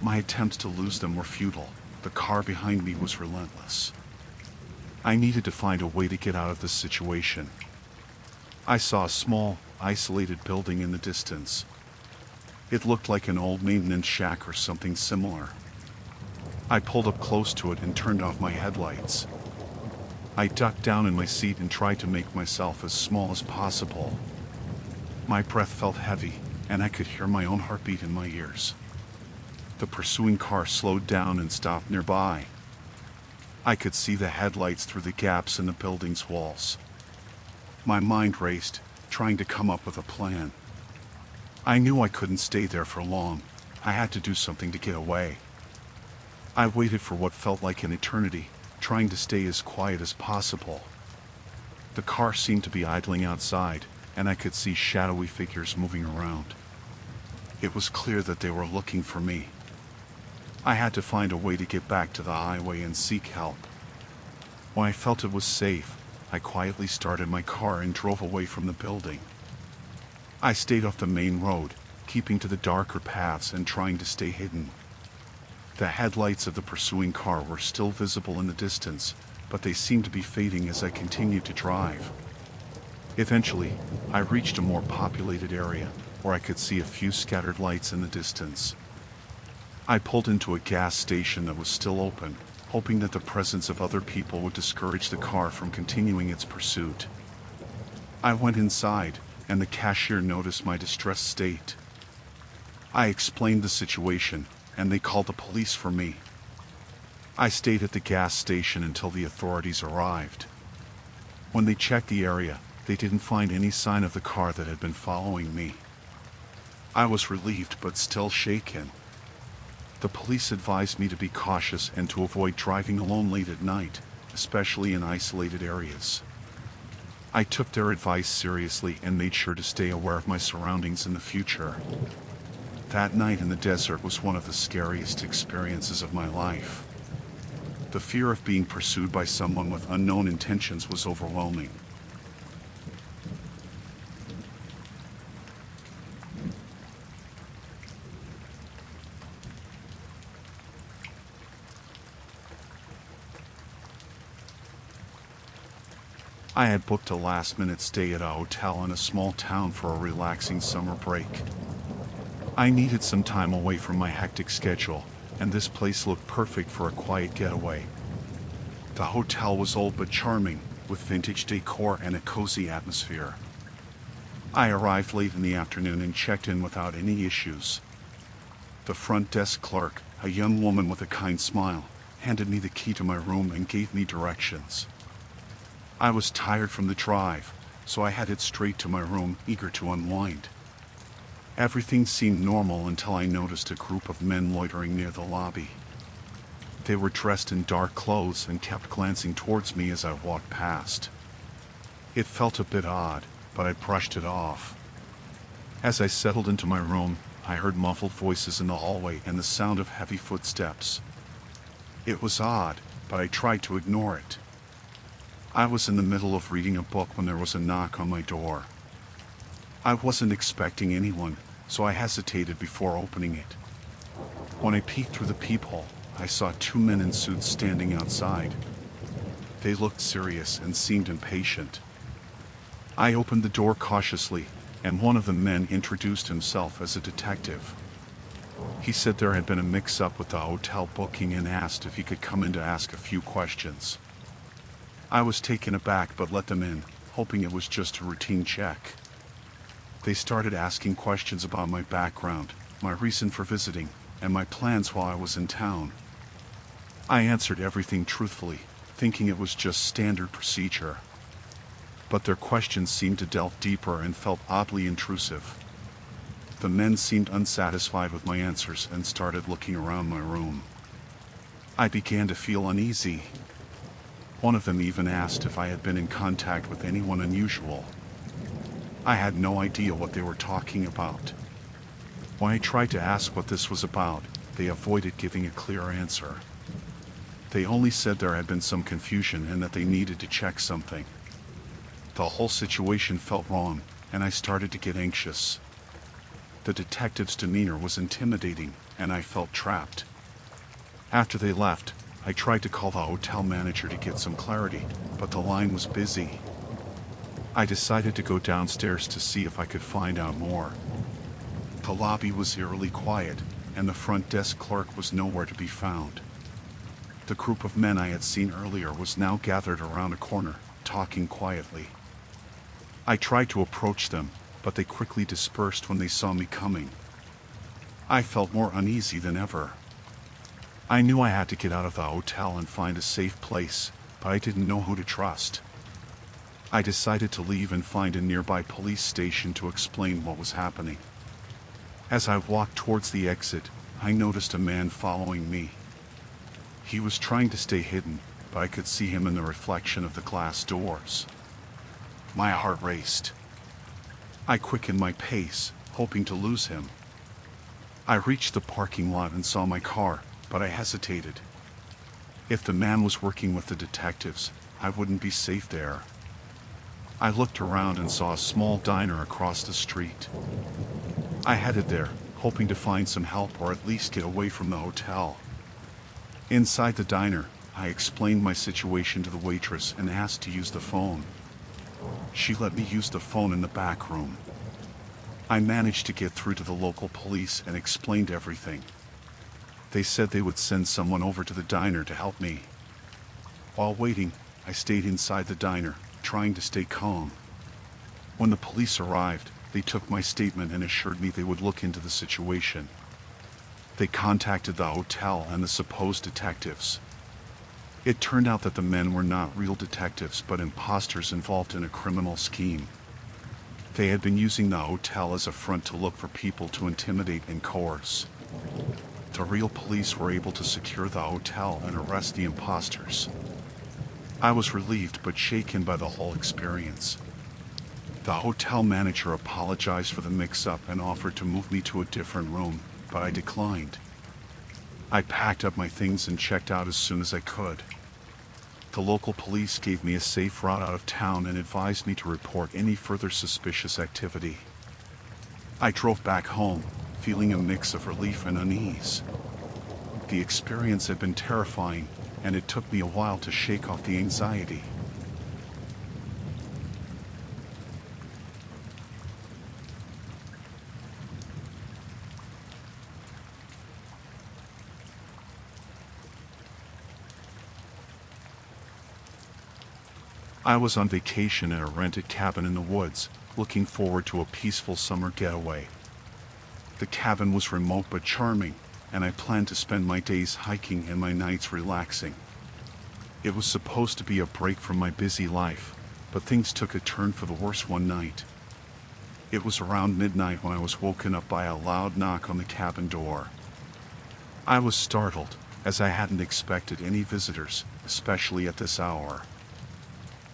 My attempts to lose them were futile. The car behind me was relentless. I needed to find a way to get out of this situation. I saw a small, isolated building in the distance. It looked like an old maintenance shack or something similar. I pulled up close to it and turned off my headlights. I ducked down in my seat and tried to make myself as small as possible. My breath felt heavy, and I could hear my own heartbeat in my ears. The pursuing car slowed down and stopped nearby. I could see the headlights through the gaps in the building's walls. My mind raced, trying to come up with a plan. I knew I couldn't stay there for long. I had to do something to get away. I waited for what felt like an eternity, trying to stay as quiet as possible. The car seemed to be idling outside, and I could see shadowy figures moving around. It was clear that they were looking for me. I had to find a way to get back to the highway and seek help. When I felt it was safe, I quietly started my car and drove away from the building. I stayed off the main road, keeping to the darker paths and trying to stay hidden. The headlights of the pursuing car were still visible in the distance, but they seemed to be fading as I continued to drive. Eventually, I reached a more populated area, where I could see a few scattered lights in the distance. I pulled into a gas station that was still open, hoping that the presence of other people would discourage the car from continuing its pursuit. I went inside, and the cashier noticed my distressed state. I explained the situation, and they called the police for me. I stayed at the gas station until the authorities arrived. When they checked the area, they didn't find any sign of the car that had been following me. I was relieved but still shaken. The police advised me to be cautious and to avoid driving alone late at night, especially in isolated areas. I took their advice seriously and made sure to stay aware of my surroundings in the future. That night in the desert was one of the scariest experiences of my life. The fear of being pursued by someone with unknown intentions was overwhelming. I had booked a last-minute stay at a hotel in a small town for a relaxing summer break. I needed some time away from my hectic schedule, and this place looked perfect for a quiet getaway. The hotel was old but charming, with vintage decor and a cozy atmosphere. I arrived late in the afternoon and checked in without any issues. The front desk clerk, a young woman with a kind smile, handed me the key to my room and gave me directions. I was tired from the drive, so I headed straight to my room, eager to unwind. Everything seemed normal until I noticed a group of men loitering near the lobby. They were dressed in dark clothes and kept glancing towards me as I walked past. It felt a bit odd, but I brushed it off. As I settled into my room, I heard muffled voices in the hallway and the sound of heavy footsteps. It was odd, but I tried to ignore it. I was in the middle of reading a book when there was a knock on my door. I wasn't expecting anyone, so I hesitated before opening it. When I peeked through the peephole, I saw two men in suits standing outside. They looked serious and seemed impatient. I opened the door cautiously, and one of the men introduced himself as a detective. He said there had been a mix-up with the hotel booking and asked if he could come in to ask a few questions. I was taken aback but let them in, hoping it was just a routine check. They started asking questions about my background, my reason for visiting, and my plans while I was in town. I answered everything truthfully, thinking it was just standard procedure. But their questions seemed to delve deeper and felt oddly intrusive. The men seemed unsatisfied with my answers and started looking around my room. I began to feel uneasy. One of them even asked if I had been in contact with anyone unusual. I had no idea what they were talking about. When I tried to ask what this was about, they avoided giving a clear answer. They only said there had been some confusion and that they needed to check something. The whole situation felt wrong, and I started to get anxious. The detective's demeanor was intimidating, and I felt trapped. After they left, I tried to call the hotel manager to get some clarity, but the line was busy. I decided to go downstairs to see if I could find out more. The lobby was eerily quiet, and the front desk clerk was nowhere to be found. The group of men I had seen earlier was now gathered around a corner, talking quietly. I tried to approach them, but they quickly dispersed when they saw me coming. I felt more uneasy than ever. I knew I had to get out of the hotel and find a safe place, but I didn't know who to trust. I decided to leave and find a nearby police station to explain what was happening. As I walked towards the exit, I noticed a man following me. He was trying to stay hidden, but I could see him in the reflection of the glass doors. My heart raced. I quickened my pace, hoping to lose him. I reached the parking lot and saw my car, but I hesitated. If the man was working with the detectives, I wouldn't be safe there. I looked around and saw a small diner across the street. I headed there, hoping to find some help or at least get away from the hotel. Inside the diner, I explained my situation to the waitress and asked to use the phone. She let me use the phone in the back room. I managed to get through to the local police and explained everything. They said they would send someone over to the diner to help me. While waiting, I stayed inside the diner, trying to stay calm. When the police arrived, they took my statement and assured me they would look into the situation. They contacted the hotel and the supposed detectives. It turned out that the men were not real detectives but imposters involved in a criminal scheme. They had been using the hotel as a front to look for people to intimidate and coerce. The real police were able to secure the hotel and arrest the imposters. I was relieved but shaken by the whole experience. The hotel manager apologized for the mix-up and offered to move me to a different room, but I declined. I packed up my things and checked out as soon as I could. The local police gave me a safe route out of town and advised me to report any further suspicious activity. I drove back home, feeling a mix of relief and unease. The experience had been terrifying, and it took me a while to shake off the anxiety. I was on vacation at a rented cabin in the woods, looking forward to a peaceful summer getaway. The cabin was remote but charming, and I planned to spend my days hiking and my nights relaxing. It was supposed to be a break from my busy life, but things took a turn for the worse one night. It was around midnight when I was woken up by a loud knock on the cabin door. I was startled, as I hadn't expected any visitors, especially at this hour.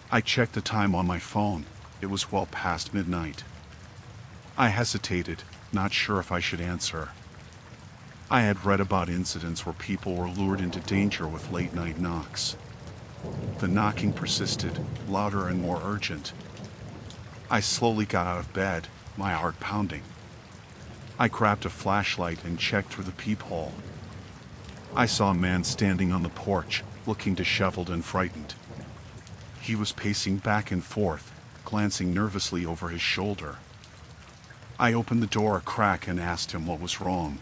I checked the time on my phone. It was well past midnight. I hesitated, not sure if I should answer. I had read about incidents where people were lured into danger with late-night knocks. The knocking persisted, louder and more urgent. I slowly got out of bed, my heart pounding. I grabbed a flashlight and checked through the peephole. I saw a man standing on the porch, looking disheveled and frightened. He was pacing back and forth, glancing nervously over his shoulder. I opened the door a crack and asked him what was wrong.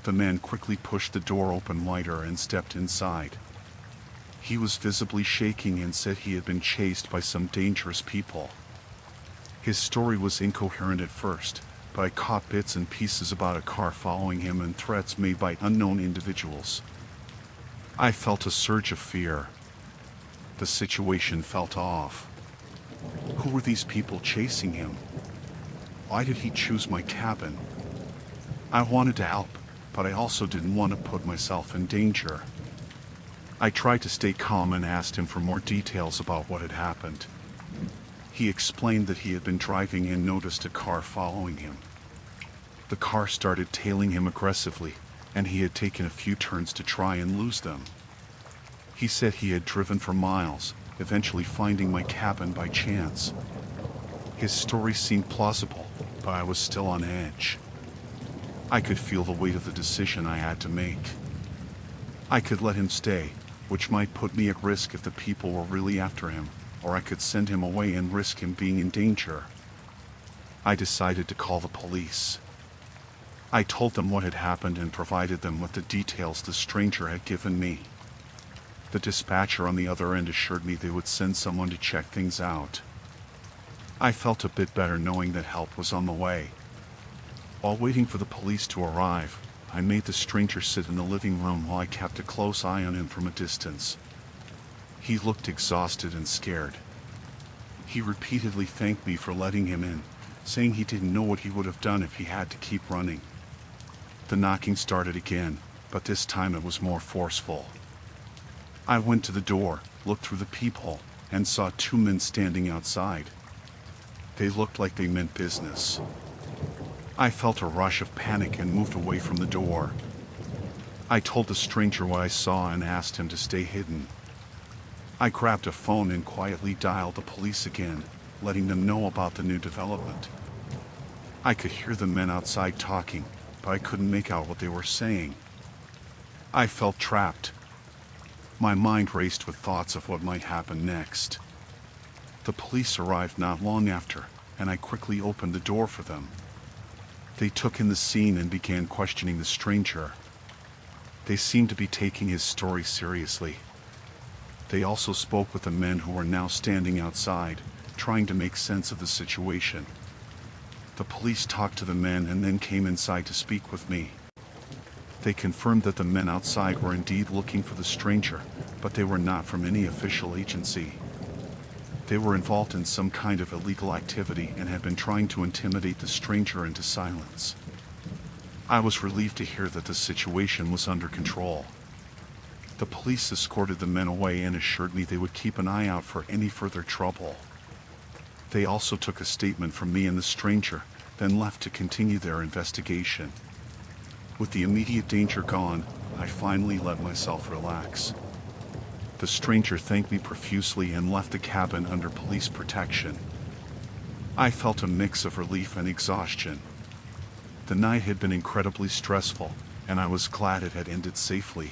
The man quickly pushed the door open wider and stepped inside. He was visibly shaking and said he had been chased by some dangerous people. His story was incoherent at first, but I caught bits and pieces about a car following him and threats made by unknown individuals. I felt a surge of fear. The situation felt off. Who were these people chasing him? Why did he choose my cabin? I wanted to help, but I also didn't want to put myself in danger. I tried to stay calm and asked him for more details about what had happened. He explained that he had been driving and noticed a car following him. The car started tailing him aggressively, and he had taken a few turns to try and lose them. He said he had driven for miles, eventually finding my cabin by chance. His story seemed plausible, but I was still on edge. I could feel the weight of the decision I had to make. I could let him stay, which might put me at risk if the people were really after him, or I could send him away and risk him being in danger. I decided to call the police. I told them what had happened and provided them with the details the stranger had given me. The dispatcher on the other end assured me they would send someone to check things out. I felt a bit better knowing that help was on the way. While waiting for the police to arrive, I made the stranger sit in the living room while I kept a close eye on him from a distance. He looked exhausted and scared. He repeatedly thanked me for letting him in, saying he didn't know what he would have done if he had to keep running. The knocking started again, but this time it was more forceful. I went to the door, looked through the peephole, and saw two men standing outside. They looked like they meant business. I felt a rush of panic and moved away from the door. I told the stranger what I saw and asked him to stay hidden. I grabbed a phone and quietly dialed the police again, letting them know about the new development. I could hear the men outside talking, but I couldn't make out what they were saying. I felt trapped. My mind raced with thoughts of what might happen next. The police arrived not long after, and I quickly opened the door for them. They took in the scene and began questioning the stranger. They seemed to be taking his story seriously. They also spoke with the men who were now standing outside, trying to make sense of the situation. The police talked to the men and then came inside to speak with me. They confirmed that the men outside were indeed looking for the stranger, but they were not from any official agency. They were involved in some kind of illegal activity and had been trying to intimidate the stranger into silence. I was relieved to hear that the situation was under control. The police escorted the men away and assured me they would keep an eye out for any further trouble. They also took a statement from me and the stranger, then left to continue their investigation. With the immediate danger gone, I finally let myself relax. The stranger thanked me profusely and left the cabin under police protection. I felt a mix of relief and exhaustion. The night had been incredibly stressful, and I was glad it had ended safely.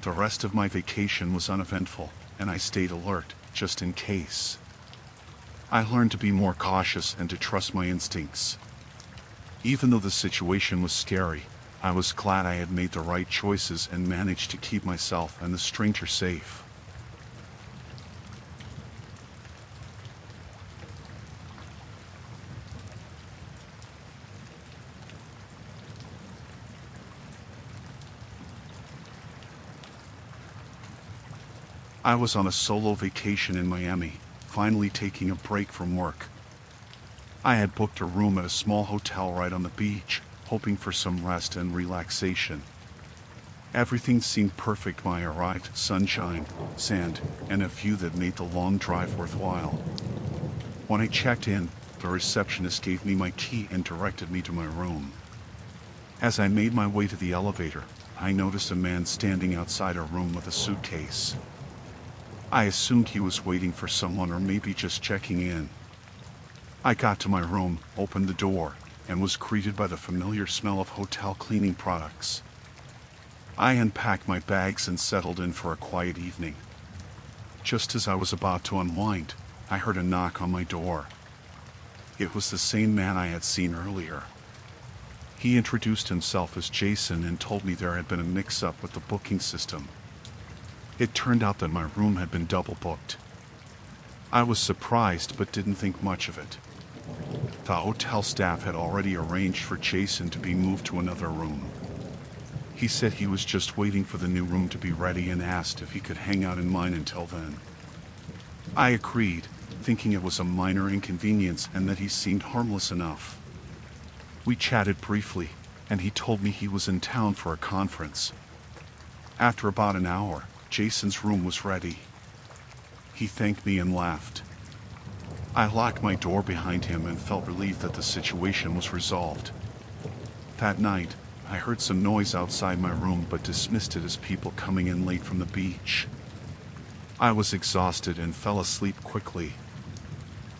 The rest of my vacation was uneventful, and I stayed alert, just in case. I learned to be more cautious and to trust my instincts. Even though the situation was scary, I was glad I had made the right choices and managed to keep myself and the stranger safe. I was on a solo vacation in Miami, finally taking a break from work. I had booked a room at a small hotel right on the beach, hoping for some rest and relaxation. Everything seemed perfect when I arrived: sunshine, sand, and a view that made the long drive worthwhile. When I checked in, the receptionist gave me my key and directed me to my room. As I made my way to the elevator, I noticed a man standing outside a room with a suitcase. I assumed he was waiting for someone or maybe just checking in. I got to my room, opened the door, and was greeted by the familiar smell of hotel cleaning products. I unpacked my bags and settled in for a quiet evening. Just as I was about to unwind, I heard a knock on my door. It was the same man I had seen earlier. He introduced himself as Jason and told me there had been a mix-up with the booking system. It turned out that my room had been double booked. I was surprised but didn't think much of it. The hotel staff had already arranged for Jason to be moved to another room. He said he was just waiting for the new room to be ready and asked if he could hang out in mine until then. I agreed, thinking it was a minor inconvenience and that he seemed harmless enough. We chatted briefly, and he told me he was in town for a conference. After about an hour, Jason's room was ready. He thanked me and laughed. I locked my door behind him and felt relieved that the situation was resolved. That night, I heard some noise outside my room but dismissed it as people coming in late from the beach. I was exhausted and fell asleep quickly.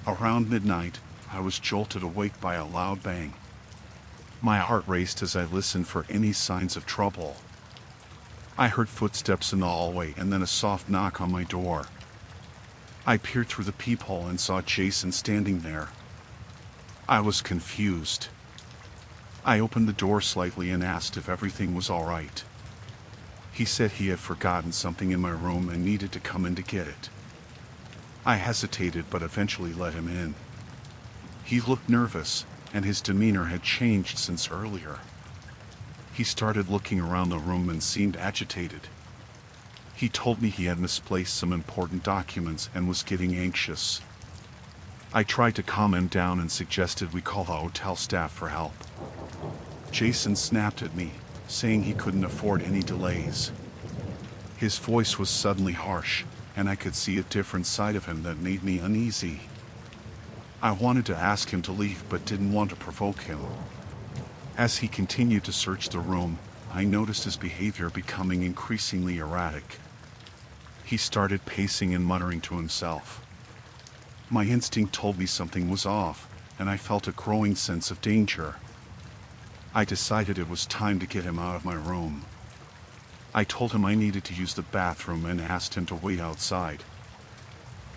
Around midnight, I was jolted awake by a loud bang. My heart raced as I listened for any signs of trouble. I heard footsteps in the hallway and then a soft knock on my door. I peered through the peephole and saw Jason standing there. I was confused. I opened the door slightly and asked if everything was all right. He said he had forgotten something in my room and needed to come in to get it. I hesitated but eventually let him in. He looked nervous, and his demeanor had changed since earlier. He started looking around the room and seemed agitated. He told me he had misplaced some important documents and was getting anxious. I tried to calm him down and suggested we call the hotel staff for help. Jason snapped at me, saying he couldn't afford any delays. His voice was suddenly harsh, and I could see a different side of him that made me uneasy. I wanted to ask him to leave but didn't want to provoke him. As he continued to search the room, I noticed his behavior becoming increasingly erratic. He started pacing and muttering to himself. My instinct told me something was off, and I felt a growing sense of danger. I decided it was time to get him out of my room. I told him I needed to use the bathroom and asked him to wait outside.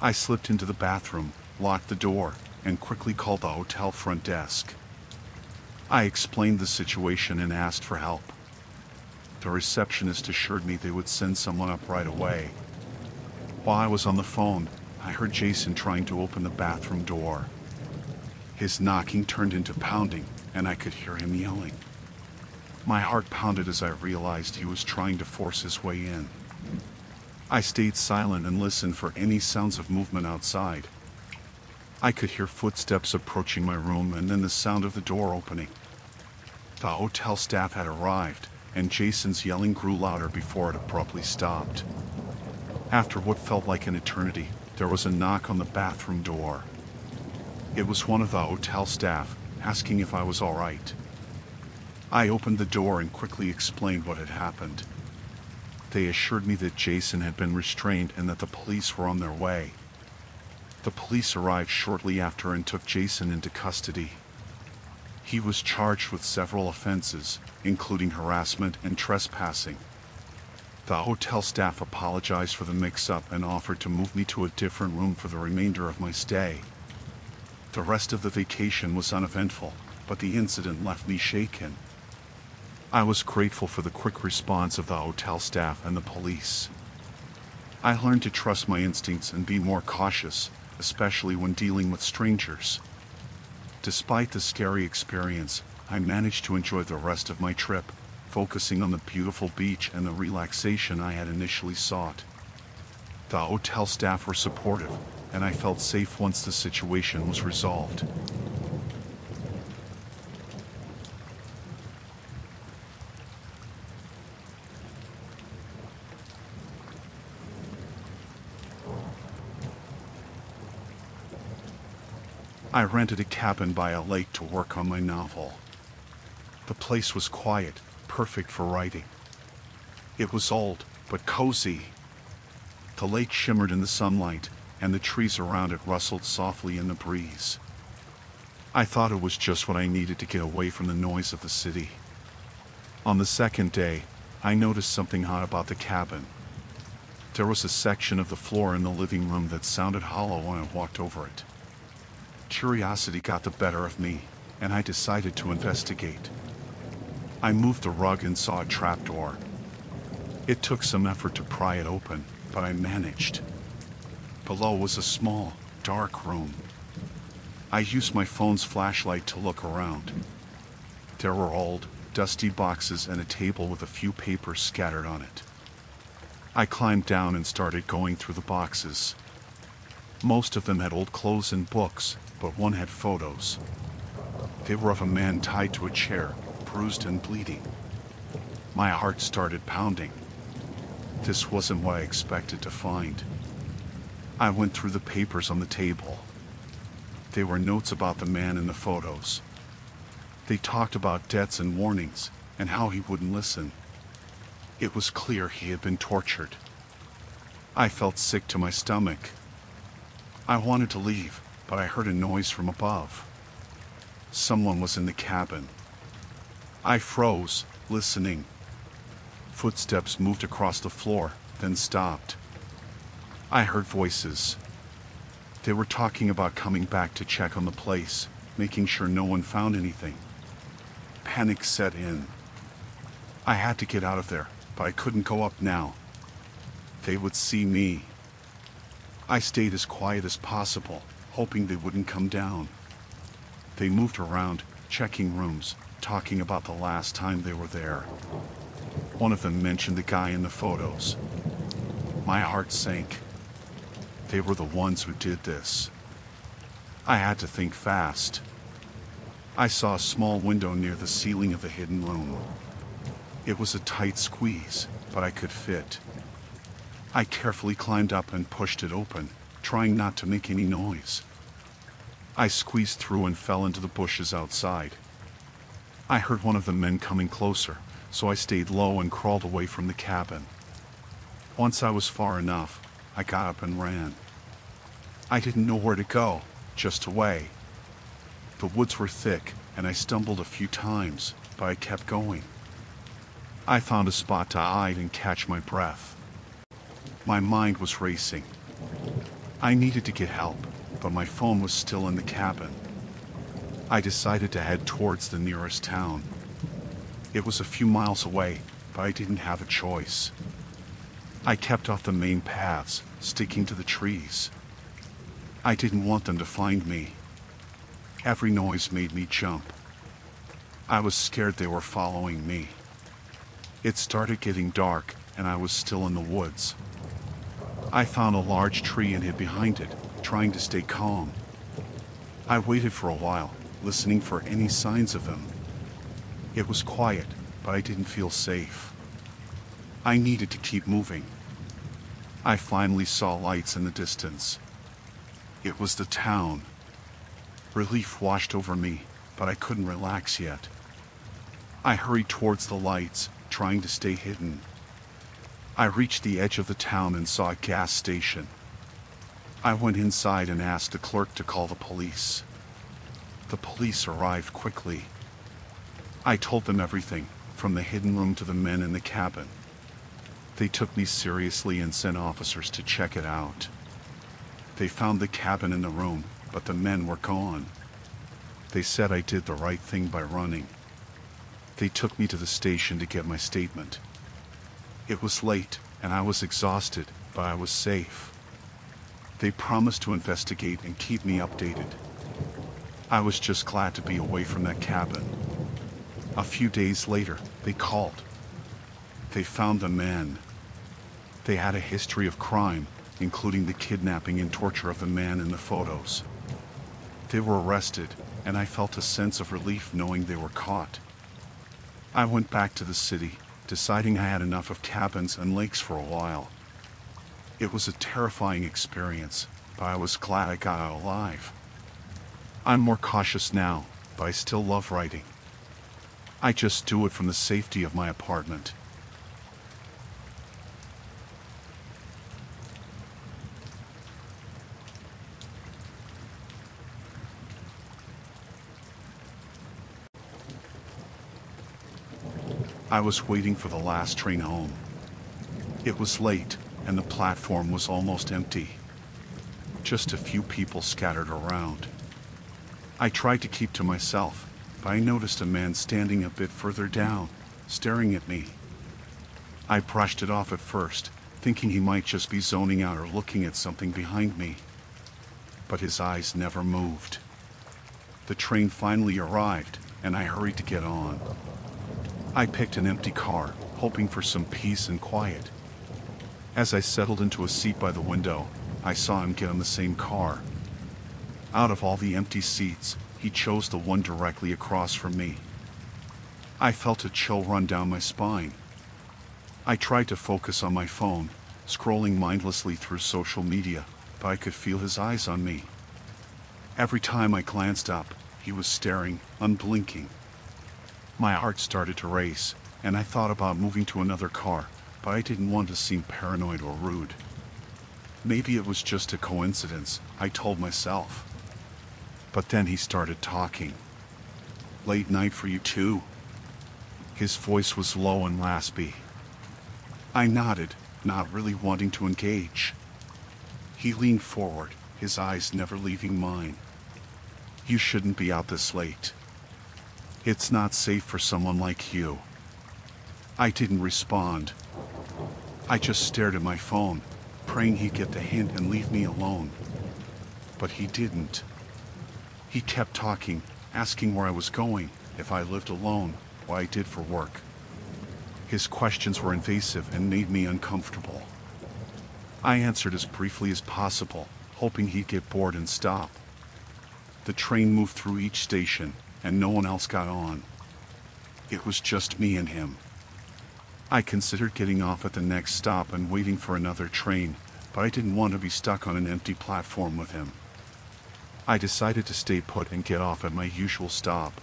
I slipped into the bathroom, locked the door, and quickly called the hotel front desk. I explained the situation and asked for help. The receptionist assured me they would send someone up right away. While I was on the phone, I heard Jason trying to open the bathroom door. His knocking turned into pounding, and I could hear him yelling. My heart pounded as I realized he was trying to force his way in. I stayed silent and listened for any sounds of movement outside. I could hear footsteps approaching my room and then the sound of the door opening. The hotel staff had arrived, and Jason's yelling grew louder before it abruptly stopped. After what felt like an eternity, there was a knock on the bathroom door. It was one of the hotel staff, asking if I was all right. I opened the door and quickly explained what had happened. They assured me that Jason had been restrained and that the police were on their way. The police arrived shortly after and took Jason into custody. He was charged with several offenses, including harassment and trespassing. The hotel staff apologized for the mix-up and offered to move me to a different room for the remainder of my stay. The rest of the vacation was uneventful, but the incident left me shaken. I was grateful for the quick response of the hotel staff and the police. I learned to trust my instincts and be more cautious, especially when dealing with strangers. Despite the scary experience, I managed to enjoy the rest of my trip, focusing on the beautiful beach and the relaxation I had initially sought. The hotel staff were supportive, and I felt safe once the situation was resolved. I rented a cabin by a lake to work on my novel. The place was quiet, perfect for writing. It was old, but cozy. The lake shimmered in the sunlight, and the trees around it rustled softly in the breeze. I thought it was just what I needed to get away from the noise of the city. On the second day, I noticed something odd about the cabin. There was a section of the floor in the living room that sounded hollow when I walked over it. Curiosity got the better of me, and I decided to investigate. I moved the rug and saw a trapdoor. It took some effort to pry it open, but I managed. Below was a small, dark room. I used my phone's flashlight to look around. There were old, dusty boxes and a table with a few papers scattered on it. I climbed down and started going through the boxes. Most of them had old clothes and books, but one had photos. They were of a man tied to a chair, bruised and bleeding. My heart started pounding. This wasn't what I expected to find. I went through the papers on the table. They were notes about the man in the photos. They talked about debts and warnings, and how he wouldn't listen. It was clear he had been tortured. I felt sick to my stomach. I wanted to leave, but I heard a noise from above. Someone was in the cabin. I froze, listening. Footsteps moved across the floor, then stopped. I heard voices. They were talking about coming back to check on the place, making sure no one found anything. Panic set in. I had to get out of there, but I couldn't go up now. They would see me. I stayed as quiet as possible, hoping they wouldn't come down. They moved around, checking rooms, talking about the last time they were there. One of them mentioned the guy in the photos. My heart sank. They were the ones who did this. I had to think fast. I saw a small window near the ceiling of the hidden room. It was a tight squeeze, but I could fit. I carefully climbed up and pushed it open, trying not to make any noise. I squeezed through and fell into the bushes outside. I heard one of the men coming closer, so I stayed low and crawled away from the cabin. Once I was far enough, I got up and ran. I didn't know where to go, just away. The woods were thick, and I stumbled a few times, but I kept going. I found a spot to hide and catch my breath. My mind was racing. I needed to get help, but my phone was still in the cabin. I decided to head towards the nearest town. It was a few miles away, but I didn't have a choice. I kept off the main paths, sticking to the trees. I didn't want them to find me. Every noise made me jump. I was scared they were following me. It started getting dark, and I was still in the woods. I found a large tree and hid behind it, trying to stay calm. I waited for a while, listening for any signs of them. It was quiet, but I didn't feel safe. I needed to keep moving. I finally saw lights in the distance. It was the town. Relief washed over me, but I couldn't relax yet. I hurried towards the lights, trying to stay hidden. I reached the edge of the town and saw a gas station. I went inside and asked the clerk to call the police. The police arrived quickly. I told them everything, from the hidden room to the men in the cabin. They took me seriously and sent officers to check it out. They found the cabin and the room, but the men were gone. They said I did the right thing by running. They took me to the station to get my statement. It was late, and I was exhausted, but I was safe. They promised to investigate and keep me updated. I was just glad to be away from that cabin. A few days later, they called. They found the men. They had a history of crime, including the kidnapping and torture of the man in the photos. They were arrested, and I felt a sense of relief knowing they were caught. I went back to the city, deciding I had enough of cabins and lakes for a while. It was a terrifying experience, but I was glad I got out alive. I'm more cautious now, but I still love writing. I just do it from the safety of my apartment. I was waiting for the last train home. It was late, and the platform was almost empty. Just a few people scattered around. I tried to keep to myself, but I noticed a man standing a bit further down, staring at me. I brushed it off at first, thinking he might just be zoning out or looking at something behind me. But his eyes never moved. The train finally arrived, and I hurried to get on. I picked an empty car, hoping for some peace and quiet. As I settled into a seat by the window, I saw him get on the same car. Out of all the empty seats, he chose the one directly across from me. I felt a chill run down my spine. I tried to focus on my phone, scrolling mindlessly through social media, but I could feel his eyes on me. Every time I glanced up, he was staring, unblinking. My heart started to race, and I thought about moving to another car, but I didn't want to seem paranoid or rude. Maybe it was just a coincidence, I told myself. But then he started talking. "Late night for you too?" His voice was low and raspy. I nodded, not really wanting to engage. He leaned forward, his eyes never leaving mine. "You shouldn't be out this late. It's not safe for someone like you." I didn't respond. I just stared at my phone, praying he'd get the hint and leave me alone. But he didn't. He kept talking, asking where I was going, if I lived alone, what I did for work. His questions were invasive and made me uncomfortable. I answered as briefly as possible, hoping he'd get bored and stop. The train moved through each station, and no one else got on. It was just me and him. I considered getting off at the next stop and waiting for another train, but I didn't want to be stuck on an empty platform with him. I decided to stay put and get off at my usual stop.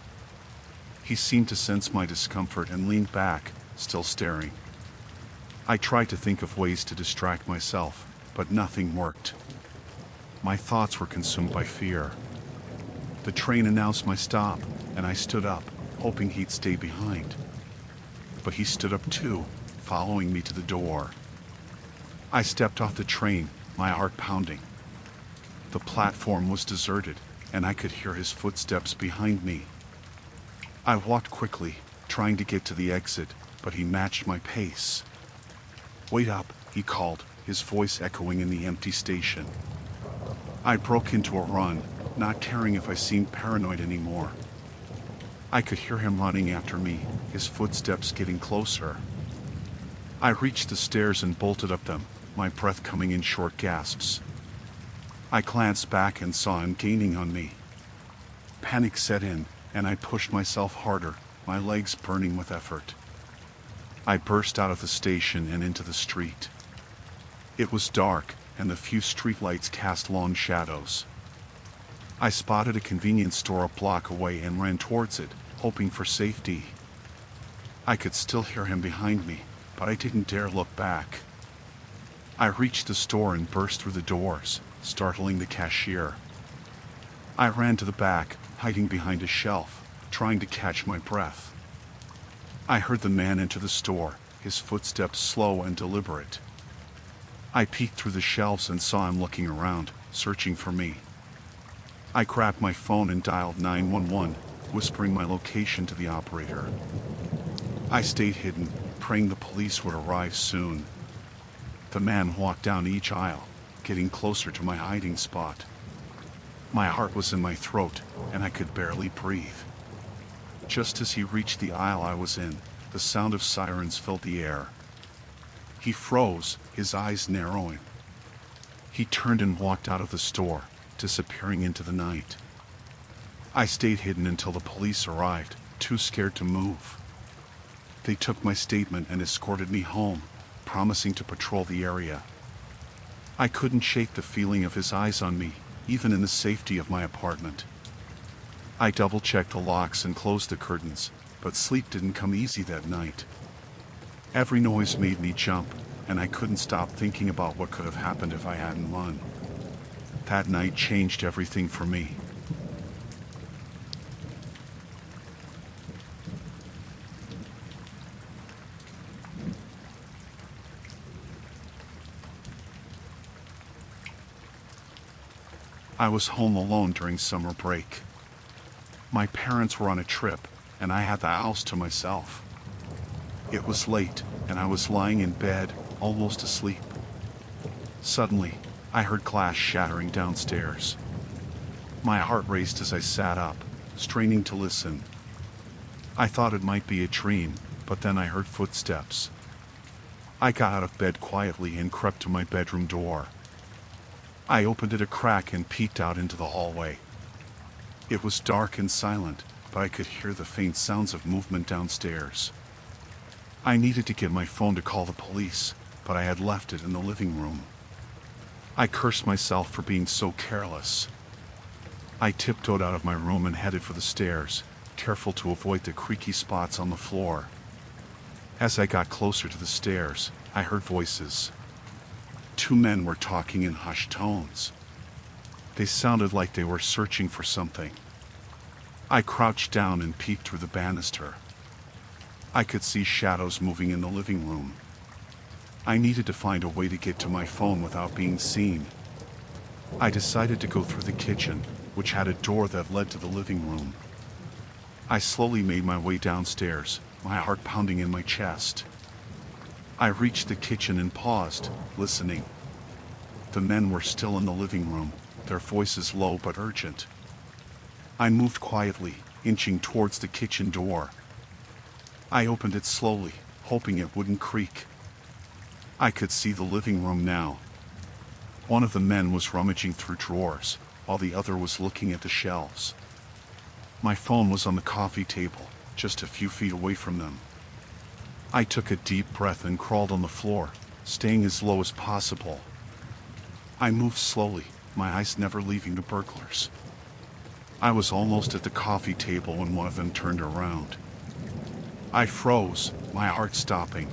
He seemed to sense my discomfort and leaned back, still staring. I tried to think of ways to distract myself, but nothing worked. My thoughts were consumed by fear. The train announced my stop, and I stood up, hoping he'd stay behind. But he stood up too, following me to the door. I stepped off the train, my heart pounding. The platform was deserted, and I could hear his footsteps behind me. I walked quickly, trying to get to the exit, but he matched my pace. "Wait up," he called, his voice echoing in the empty station. I broke into a run, not caring if I seemed paranoid anymore. I could hear him running after me, his footsteps getting closer. I reached the stairs and bolted up them, my breath coming in short gasps. I glanced back and saw him gaining on me. Panic set in, and I pushed myself harder, my legs burning with effort. I burst out of the station and into the street. It was dark, and the few streetlights cast long shadows. I spotted a convenience store a block away and ran towards it, hoping for safety. I could still hear him behind me, but I didn't dare look back. I reached the store and burst through the doors, startling the cashier. I ran to the back, hiding behind a shelf, trying to catch my breath. I heard the man enter the store, his footsteps slow and deliberate. I peeked through the shelves and saw him looking around, searching for me. I grabbed my phone and dialed 911, whispering my location to the operator. I stayed hidden, praying the police would arrive soon. The man walked down each aisle, getting closer to my hiding spot. My heart was in my throat, and I could barely breathe. Just as he reached the aisle I was in, the sound of sirens filled the air. He froze, his eyes narrowing. He turned and walked out of the store, disappearing into the night. I stayed hidden until the police arrived, too scared to move. They took my statement and escorted me home, promising to patrol the area. I couldn't shake the feeling of his eyes on me, even in the safety of my apartment. I double-checked the locks and closed the curtains, but sleep didn't come easy that night. Every noise made me jump, and I couldn't stop thinking about what could have happened if I hadn't run. That night changed everything for me. I was home alone during summer break. My parents were on a trip, and I had the house to myself. It was late, and I was lying in bed, almost asleep. Suddenly, I heard glass shattering downstairs. My heart raced as I sat up, straining to listen. I thought it might be a dream, but then I heard footsteps. I got out of bed quietly and crept to my bedroom door. I opened it a crack and peeked out into the hallway. It was dark and silent, but I could hear the faint sounds of movement downstairs. I needed to get my phone to call the police, but I had left it in the living room. I cursed myself for being so careless. I tiptoed out of my room and headed for the stairs, careful to avoid the creaky spots on the floor. As I got closer to the stairs, I heard voices. 2 men were talking in hushed tones. They sounded like they were searching for something. I crouched down and peeked through the banister. I could see shadows moving in the living room. I needed to find a way to get to my phone without being seen. I decided to go through the kitchen, which had a door that led to the living room. I slowly made my way downstairs, my heart pounding in my chest. I reached the kitchen and paused, listening. The men were still in the living room, their voices low but urgent. I moved quietly, inching towards the kitchen door. I opened it slowly, hoping it wouldn't creak. I could see the living room now. One of the men was rummaging through drawers, while the other was looking at the shelves. My phone was on the coffee table, just a few feet away from them. I took a deep breath and crawled on the floor, staying as low as possible. I moved slowly, my eyes never leaving the burglars. I was almost at the coffee table when one of them turned around. I froze, my heart stopping.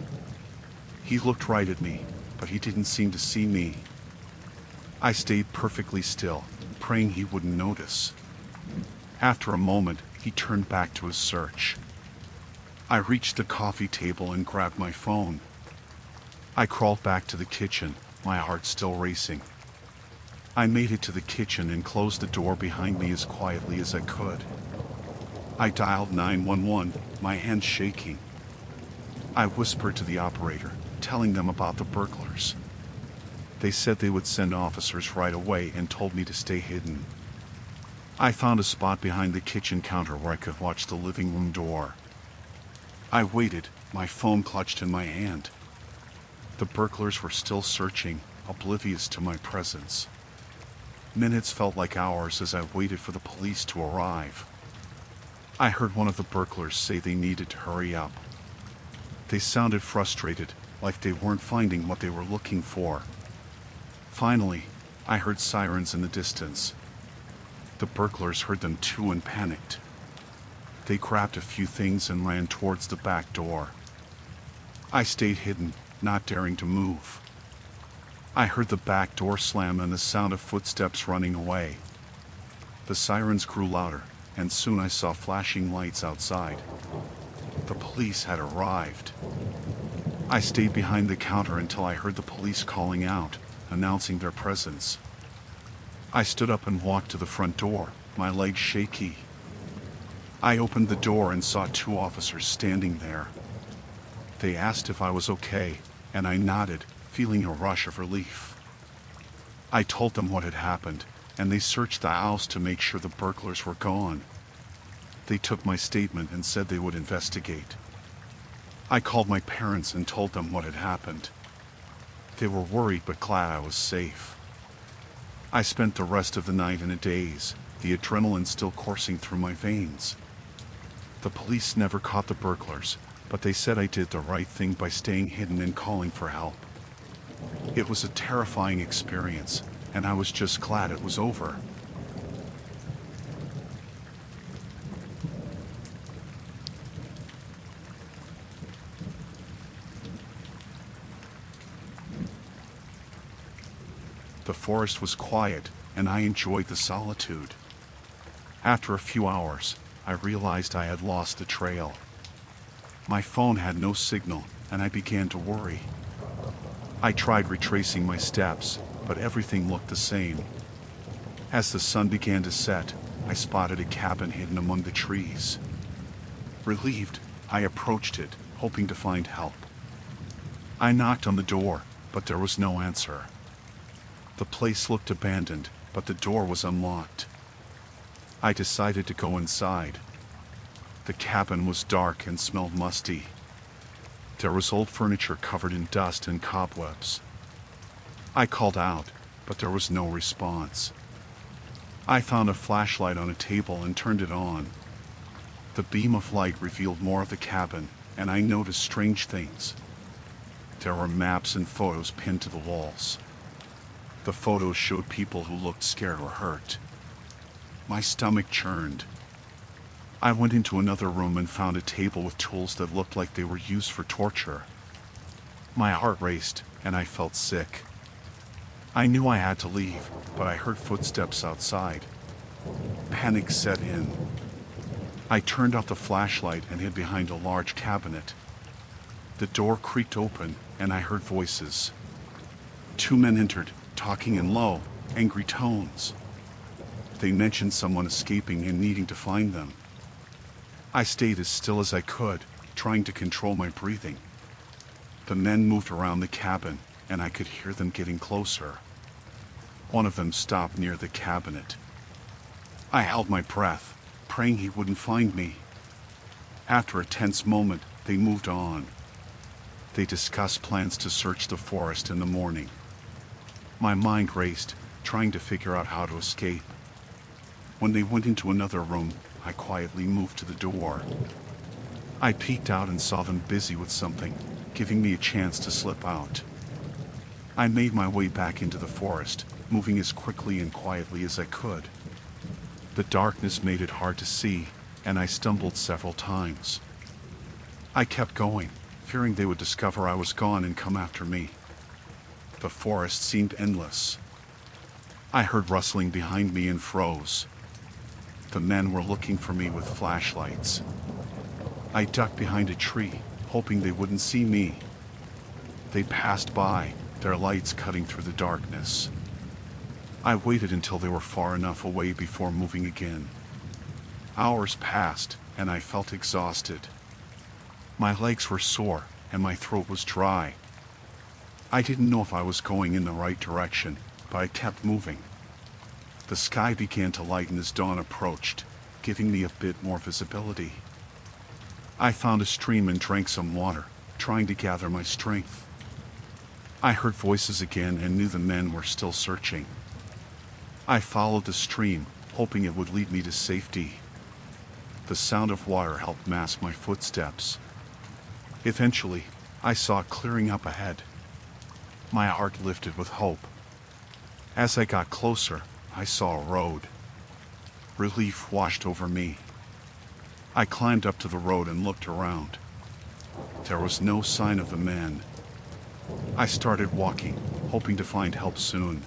He looked right at me, but he didn't seem to see me. I stayed perfectly still, praying he wouldn't notice. After a moment, he turned back to his search. I reached the coffee table and grabbed my phone. I crawled back to the kitchen, my heart still racing. I made it to the kitchen and closed the door behind me as quietly as I could. I dialed 911, my hands shaking. I whispered to the operator, telling them about the burglars. They said they would send officers right away and told me to stay hidden. I found a spot behind the kitchen counter where I could watch the living room door. I waited, my phone clutched in my hand. The burglars were still searching, oblivious to my presence. Minutes felt like hours as I waited for the police to arrive. I heard one of the burglars say they needed to hurry up. They sounded frustrated, like they weren't finding what they were looking for. Finally, I heard sirens in the distance. The burglars heard them too and panicked. They grabbed a few things and ran towards the back door. I stayed hidden, not daring to move. I heard the back door slam and the sound of footsteps running away. The sirens grew louder, and soon I saw flashing lights outside. The police had arrived. I stayed behind the counter until I heard the police calling out, announcing their presence. I stood up and walked to the front door, my legs shaky. I opened the door and saw 2 officers standing there. They asked if I was okay, and I nodded, feeling a rush of relief. I told them what had happened, and they searched the house to make sure the burglars were gone. They took my statement and said they would investigate. I called my parents and told them what had happened. They were worried but glad I was safe. I spent the rest of the night in a daze, the adrenaline still coursing through my veins. The police never caught the burglars, but they said I did the right thing by staying hidden and calling for help. It was a terrifying experience, and I was just glad it was over. The forest was quiet, and I enjoyed the solitude. After a few hours, I realized I had lost the trail. My phone had no signal, and I began to worry. I tried retracing my steps, but everything looked the same. As the sun began to set, I spotted a cabin hidden among the trees. Relieved, I approached it, hoping to find help. I knocked on the door, but there was no answer. The place looked abandoned, but the door was unlocked. I decided to go inside. The cabin was dark and smelled musty. There was old furniture covered in dust and cobwebs. I called out, but there was no response. I found a flashlight on a table and turned it on. The beam of light revealed more of the cabin, and I noticed strange things. There were maps and photos pinned to the walls. The photos showed people who looked scared or hurt. My stomach churned. I went into another room and found a table with tools that looked like they were used for torture. My heart raced, and I felt sick. I knew I had to leave, but I heard footsteps outside. Panic set in. I turned off the flashlight and hid behind a large cabinet. The door creaked open, and I heard voices. 2 men entered, talking in low, angry tones. They mentioned someone escaping and needing to find them. I stayed as still as I could, trying to control my breathing. The men moved around the cabin, and I could hear them getting closer. One of them stopped near the cabinet. I held my breath, praying he wouldn't find me. After a tense moment, they moved on. They discussed plans to search the forest in the morning. My mind raced, trying to figure out how to escape. When they went into another room, I quietly moved to the door. I peeked out and saw them busy with something, giving me a chance to slip out. I made my way back into the forest, moving as quickly and quietly as I could. The darkness made it hard to see, and I stumbled several times. I kept going, fearing they would discover I was gone and come after me. The forest seemed endless. I heard rustling behind me and froze. The men were looking for me with flashlights. I ducked behind a tree, hoping they wouldn't see me. They passed by, their lights cutting through the darkness. I waited until they were far enough away before moving again. Hours passed, and I felt exhausted. My legs were sore, and my throat was dry. I didn't know if I was going in the right direction, but I kept moving. The sky began to lighten as dawn approached, giving me a bit more visibility. I found a stream and drank some water, trying to gather my strength. I heard voices again and knew the men were still searching. I followed the stream, hoping it would lead me to safety. The sound of water helped mask my footsteps. Eventually, I saw it clearing up ahead. My heart lifted with hope. As I got closer, I saw a road. Relief washed over me. I climbed up to the road and looked around. There was no sign of the men. I started walking, hoping to find help soon.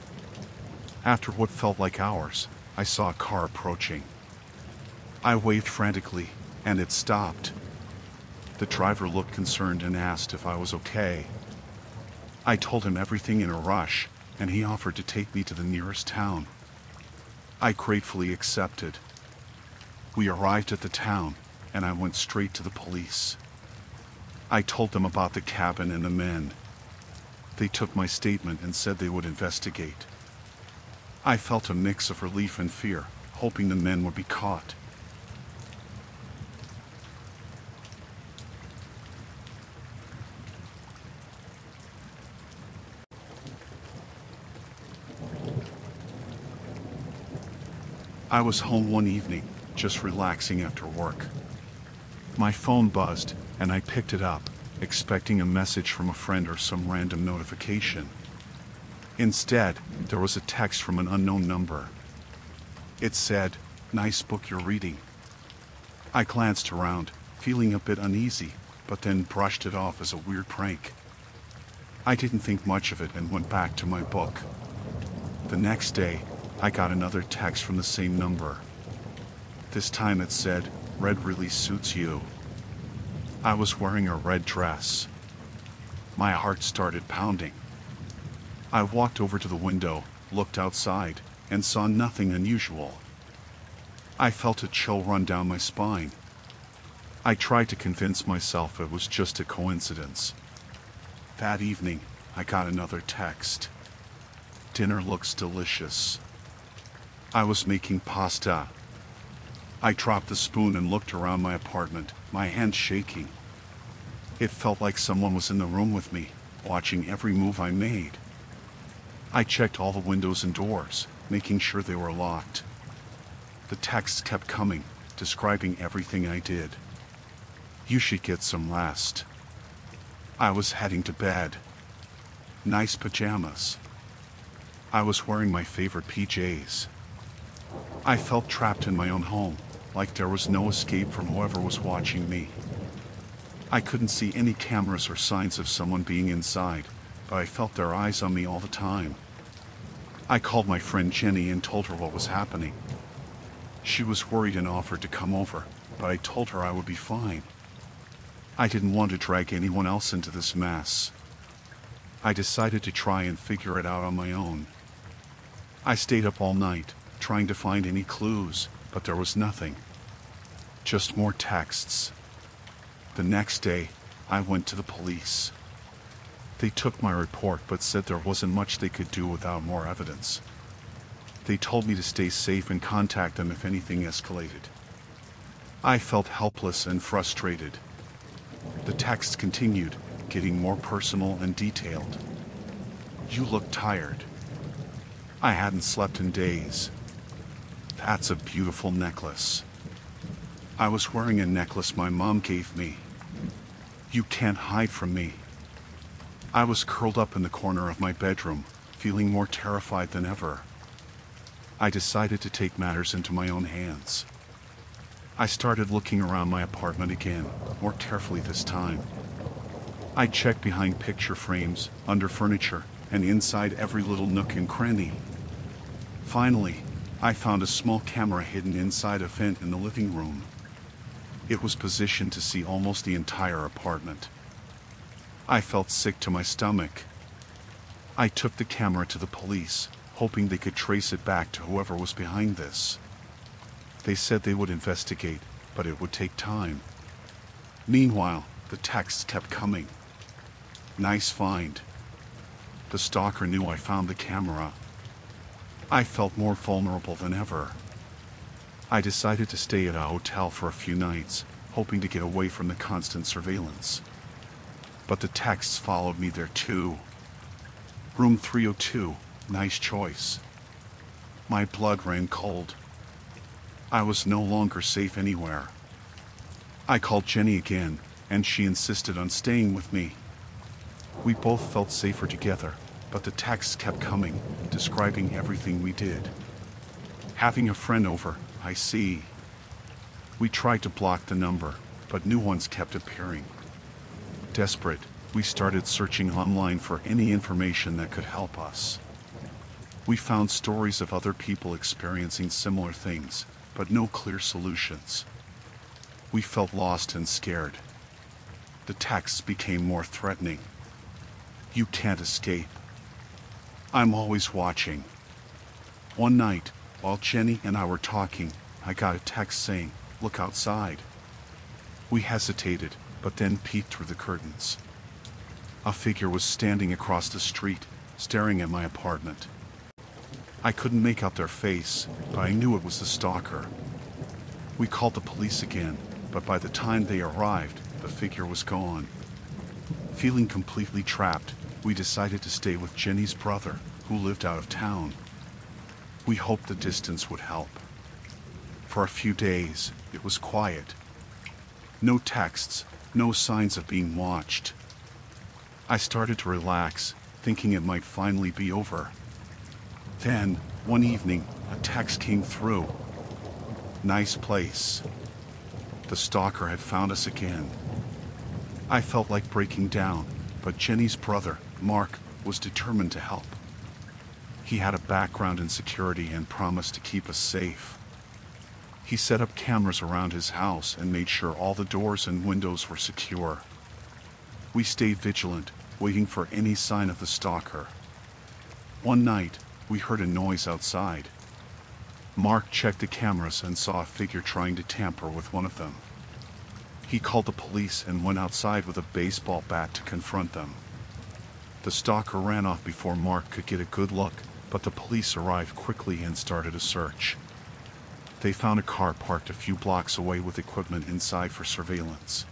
After what felt like hours, I saw a car approaching. I waved frantically, and it stopped. The driver looked concerned and asked if I was okay. I told him everything in a rush, and he offered to take me to the nearest town. I gratefully accepted. We arrived at the town, and I went straight to the police. I told them about the cabin and the men. They took my statement and said they would investigate. I felt a mix of relief and fear, hoping the men would be caught. I was home one evening, just relaxing after work. My phone buzzed, and I picked it up, expecting a message from a friend or some random notification. Instead, there was a text from an unknown number. It said, "Nice book you're reading." I glanced around, feeling a bit uneasy, but then brushed it off as a weird prank. I didn't think much of it and went back to my book. The next day, I got another text from the same number. This time it said, "Red really suits you." I was wearing a red dress. My heart started pounding. I walked over to the window, looked outside, and saw nothing unusual. I felt a chill run down my spine. I tried to convince myself it was just a coincidence. That evening, I got another text. Dinner looks delicious. I was making pasta. I dropped the spoon and looked around my apartment, my hands shaking. It felt like someone was in the room with me, watching every move I made. I checked all the windows and doors, making sure they were locked. The texts kept coming, describing everything I did. You should get some rest. I was heading to bed. Nice pajamas. I was wearing my favorite PJs. I felt trapped in my own home, like there was no escape from whoever was watching me. I couldn't see any cameras or signs of someone being inside, but I felt their eyes on me all the time. I called my friend Jenny and told her what was happening. She was worried and offered to come over, but I told her I would be fine. I didn't want to drag anyone else into this mess. I decided to try and figure it out on my own. I stayed up all night, trying to find any clues, but there was nothing. Just more texts. The next day, I went to the police. They took my report but said there wasn't much they could do without more evidence. They told me to stay safe and contact them if anything escalated. I felt helpless and frustrated. The text continued, getting more personal and detailed. You look tired. I hadn't slept in days. That's a beautiful necklace. I was wearing a necklace my mom gave me. You can't hide from me. I was curled up in the corner of my bedroom, feeling more terrified than ever. I decided to take matters into my own hands. I started looking around my apartment again, more carefully this time. I checked behind picture frames, under furniture, and inside every little nook and cranny. Finally, I found a small camera hidden inside a vent in the living room. It was positioned to see almost the entire apartment. I felt sick to my stomach. I took the camera to the police, hoping they could trace it back to whoever was behind this. They said they would investigate, but it would take time. Meanwhile, the texts kept coming. Nice find. The stalker knew I found the camera. I felt more vulnerable than ever. I decided to stay at a hotel for a few nights, hoping to get away from the constant surveillance. But the texts followed me there too. Room 302, nice choice. My blood ran cold. I was no longer safe anywhere. I called Jenny again, and she insisted on staying with me. We both felt safer together, but the texts kept coming, describing everything we did. Having a friend over, I see. We tried to block the number, but new ones kept appearing. Desperate, we started searching online for any information that could help us. We found stories of other people experiencing similar things, but no clear solutions. We felt lost and scared. The texts became more threatening. You can't escape. I'm always watching. One night, while Jenny and I were talking, I got a text saying, "Look outside." We hesitated, but then peeked through the curtains. A figure was standing across the street, staring at my apartment. I couldn't make out their face, but I knew it was the stalker. We called the police again, but by the time they arrived, the figure was gone. Feeling completely trapped, we decided to stay with Jenny's brother, who lived out of town. We hoped the distance would help. For a few days, it was quiet. No texts, no signs of being watched. I started to relax, thinking it might finally be over. Then, one evening, a text came through. Nice place. The stalker had found us again. I felt like breaking down, but Jenny's brother, Mark, was determined to help. He had a background in security and promised to keep us safe. He set up cameras around his house and made sure all the doors and windows were secure. We stayed vigilant, waiting for any sign of the stalker. One night, we heard a noise outside. Mark checked the cameras and saw a figure trying to tamper with one of them. He called the police and went outside with a baseball bat to confront them. The stalker ran off before Mark could get a good look, but the police arrived quickly and started a search. They found a car parked a few blocks away with equipment inside for surveillance.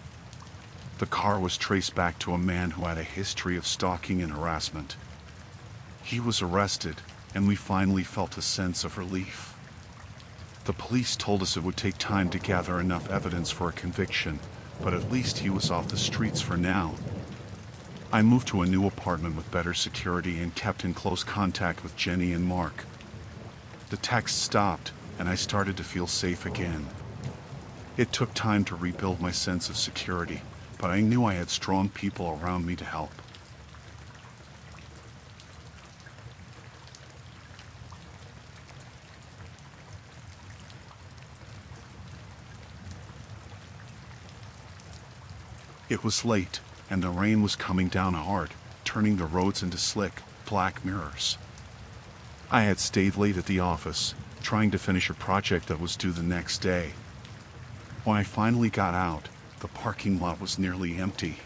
The car was traced back to a man who had a history of stalking and harassment. He was arrested, and we finally felt a sense of relief. The police told us it would take time to gather enough evidence for a conviction, but at least he was off the streets for now. I moved to a new apartment with better security and kept in close contact with Jenny and Mark. The text stopped, and I started to feel safe again. It took time to rebuild my sense of security, but I knew I had strong people around me to help. It was late, and the rain was coming down hard, turning the roads into slick, black mirrors. I had stayed late at the office, trying to finish a project that was due the next day. When I finally got out, the parking lot was nearly empty.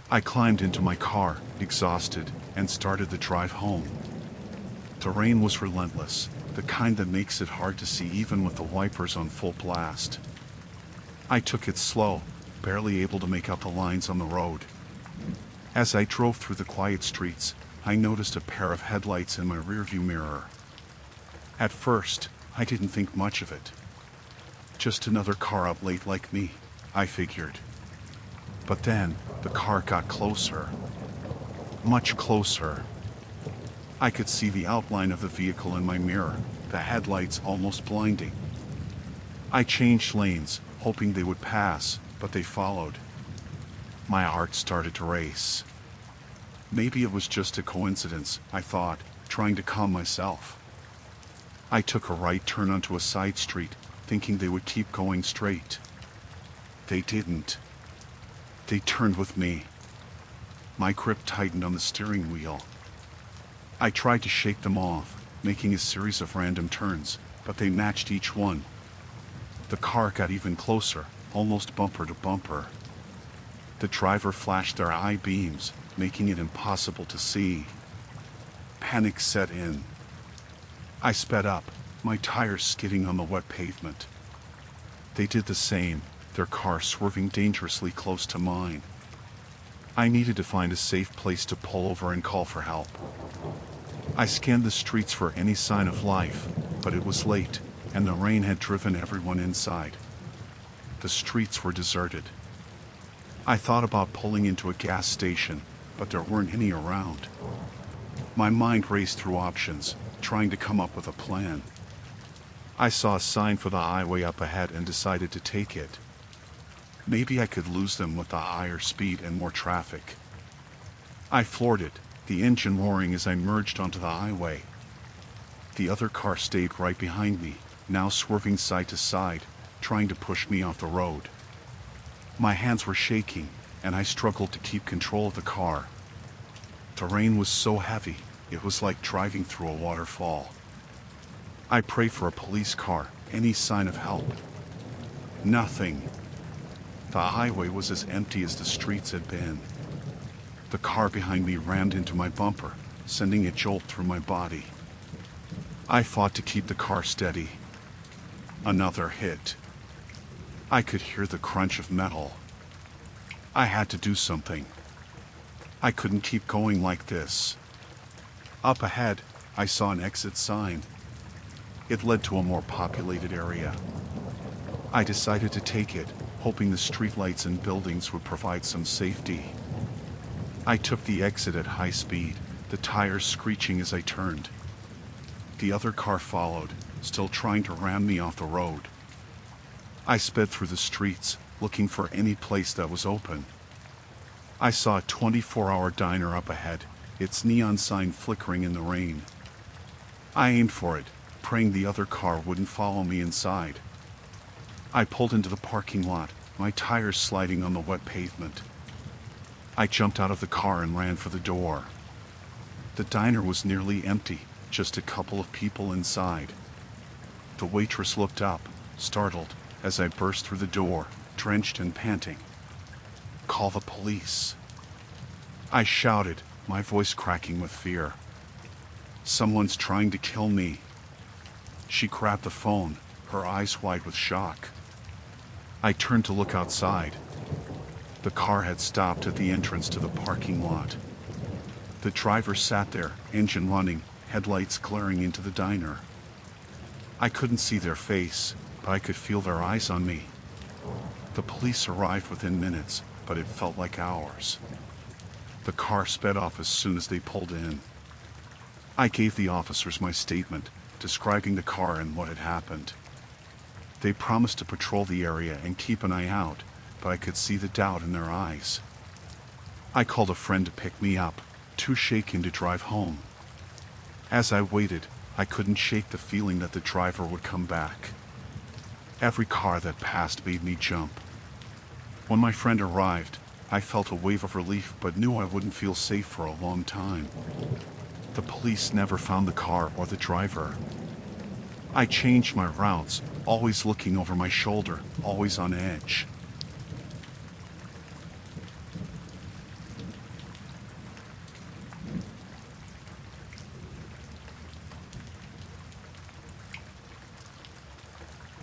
I climbed into my car, exhausted, and started the drive home. The rain was relentless, the kind that makes it hard to see even with the wipers on full blast. I took it slow, barely able to make out the lines on the road. As I drove through the quiet streets, I noticed a pair of headlights in my rearview mirror. At first, I didn't think much of it. Just another car up late like me, I figured. But then, the car got closer. Much closer. I could see the outline of the vehicle in my mirror, the headlights almost blinding. I changed lanes, hoping they would pass, but they followed. My heart started to race. Maybe it was just a coincidence, I thought, trying to calm myself. I took a right turn onto a side street, thinking they would keep going straight. They didn't. They turned with me. My grip tightened on the steering wheel. I tried to shake them off, making a series of random turns, but they matched each one. The car got even closer, almost bumper to bumper. The driver flashed their eye beams, making it impossible to see. Panic set in. I sped up, my tires skidding on the wet pavement. They did the same, their car swerving dangerously close to mine. I needed to find a safe place to pull over and call for help. I scanned the streets for any sign of life, but it was late, and the rain had driven everyone inside. The streets were deserted. I thought about pulling into a gas station, but there weren't any around. My mind raced through options, trying to come up with a plan. I saw a sign for the highway up ahead and decided to take it. Maybe I could lose them with the higher speed and more traffic. I floored it, the engine roaring as I merged onto the highway. The other car stayed right behind me, now swerving side to side, trying to push me off the road. My hands were shaking, and I struggled to keep control of the car. The rain was so heavy, it was like driving through a waterfall. I prayed for a police car, any sign of help. Nothing. The highway was as empty as the streets had been. The car behind me rammed into my bumper, sending a jolt through my body. I fought to keep the car steady. Another hit. I could hear the crunch of metal. I had to do something. I couldn't keep going like this. Up ahead, I saw an exit sign. It led to a more populated area. I decided to take it, hoping the streetlights and buildings would provide some safety. I took the exit at high speed, the tires screeching as I turned. The other car followed, still trying to ram me off the road. I sped through the streets, looking for any place that was open. I saw a 24-hour diner up ahead, its neon sign flickering in the rain. I aimed for it, praying the other car wouldn't follow me inside. I pulled into the parking lot, my tires sliding on the wet pavement. I jumped out of the car and ran for the door. The diner was nearly empty, just a couple of people inside. The waitress looked up, startled, as I burst through the door, drenched and panting. "Call the police," I shouted, my voice cracking with fear. "Someone's trying to kill me." She grabbed the phone, her eyes wide with shock. I turned to look outside. The car had stopped at the entrance to the parking lot. The driver sat there, engine running, headlights glaring into the diner. I couldn't see their face, but I could feel their eyes on me. The police arrived within minutes, but it felt like hours. The car sped off as soon as they pulled in. I gave the officers my statement, describing the car and what had happened. They promised to patrol the area and keep an eye out, but I could see the doubt in their eyes. I called a friend to pick me up, too shaken to drive home. As I waited, I couldn't shake the feeling that the driver would come back. Every car that passed made me jump. When my friend arrived, I felt a wave of relief but knew I wouldn't feel safe for a long time. The police never found the car or the driver. I changed my routes, always looking over my shoulder, always on edge.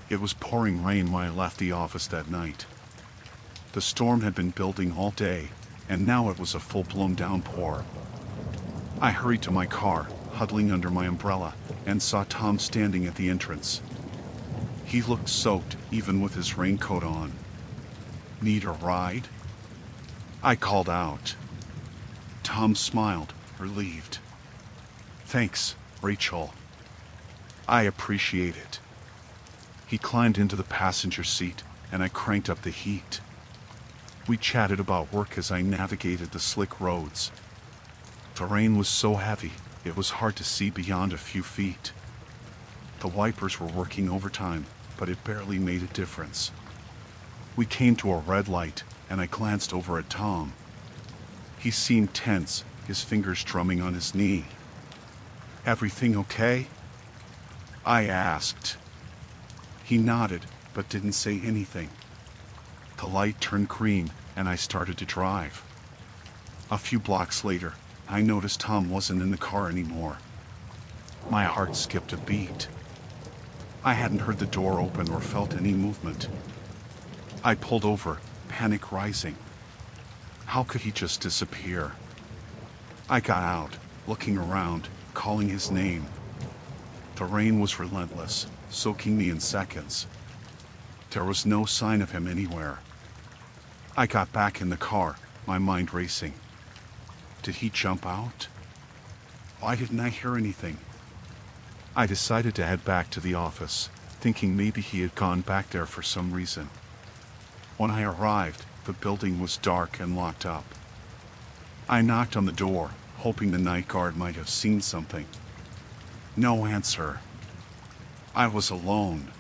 It was pouring rain when I left the office that night. The storm had been building all day, and now it was a full-blown downpour. I hurried to my car, huddling under my umbrella, and saw Tom standing at the entrance. He looked soaked, even with his raincoat on. "Need a ride?" I called out. Tom smiled, relieved. "Thanks, Rachel. I appreciate it." He climbed into the passenger seat, and I cranked up the heat. We chatted about work as I navigated the slick roads. The rain was so heavy, it was hard to see beyond a few feet. The wipers were working overtime, but it barely made a difference. We came to a red light, and I glanced over at Tom. He seemed tense, his fingers drumming on his knee. "Everything okay?" I asked. He nodded, but didn't say anything. The light turned green, and I started to drive. A few blocks later, I noticed Tom wasn't in the car anymore. My heart skipped a beat. I hadn't heard the door open or felt any movement. I pulled over, panic rising. How could he just disappear? I got out, looking around, calling his name. The rain was relentless, soaking me in seconds. There was no sign of him anywhere. I got back in the car, my mind racing. Did he jump out? Why didn't I hear anything? I decided to head back to the office, thinking maybe he had gone back there for some reason. When I arrived, the building was dark and locked up. I knocked on the door, hoping the night guard might have seen something. No answer. I was alone.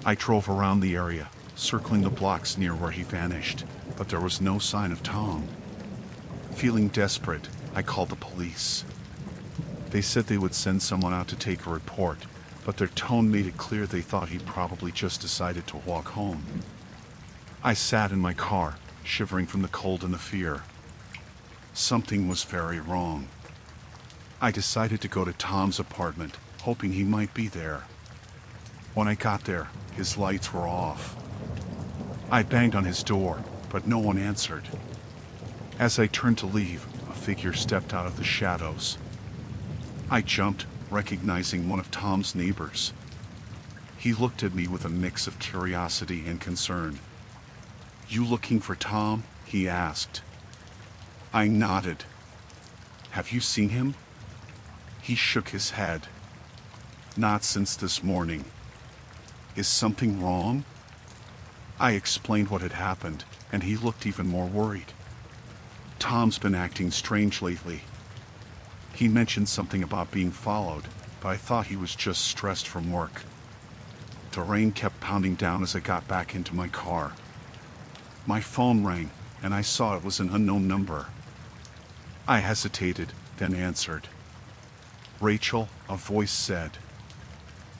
I drove around the area, circling the blocks near where he vanished, but there was no sign of Tom. Feeling desperate, I called the police. They said they would send someone out to take a report, but their tone made it clear they thought he'd probably just decided to walk home. I sat in my car, shivering from the cold and the fear. Something was very wrong. I decided to go to Tom's apartment, hoping he might be there. When I got there, his lights were off. I banged on his door, but no one answered. As I turned to leave, a figure stepped out of the shadows. I jumped, recognizing one of Tom's neighbors. He looked at me with a mix of curiosity and concern. "You looking for Tom?" he asked. I nodded. "Have you seen him?" He shook his head. "Not since this morning." "Is something wrong?" I explained what had happened, and he looked even more worried. "Tom's been acting strange lately. He mentioned something about being followed, but I thought he was just stressed from work." The rain kept pounding down as I got back into my car. My phone rang, and I saw it was an unknown number. I hesitated, then answered. "Rachel," a voice said.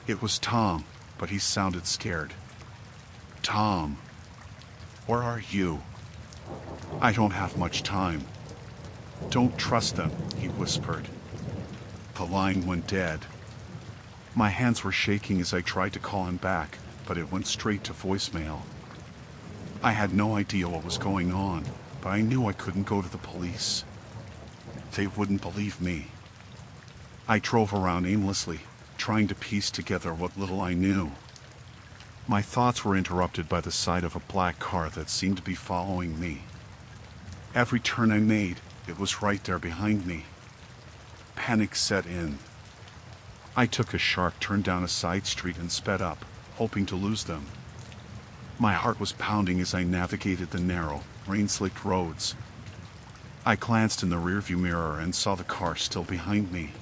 It was Tom, but he sounded scared. "Tom, where are you? I don't have much time." "Don't trust them," he whispered. The line went dead. My hands were shaking as I tried to call him back, but it went straight to voicemail. I had no idea what was going on, but I knew I couldn't go to the police. They wouldn't believe me. I drove around aimlessly, trying to piece together what little I knew. My thoughts were interrupted by the sight of a black car that seemed to be following me. Every turn I made, it was right there behind me. Panic set in. I took a sharp turn down a side street and sped up, hoping to lose them. My heart was pounding as I navigated the narrow, rain-slicked roads. I glanced in the rearview mirror and saw the car still behind me.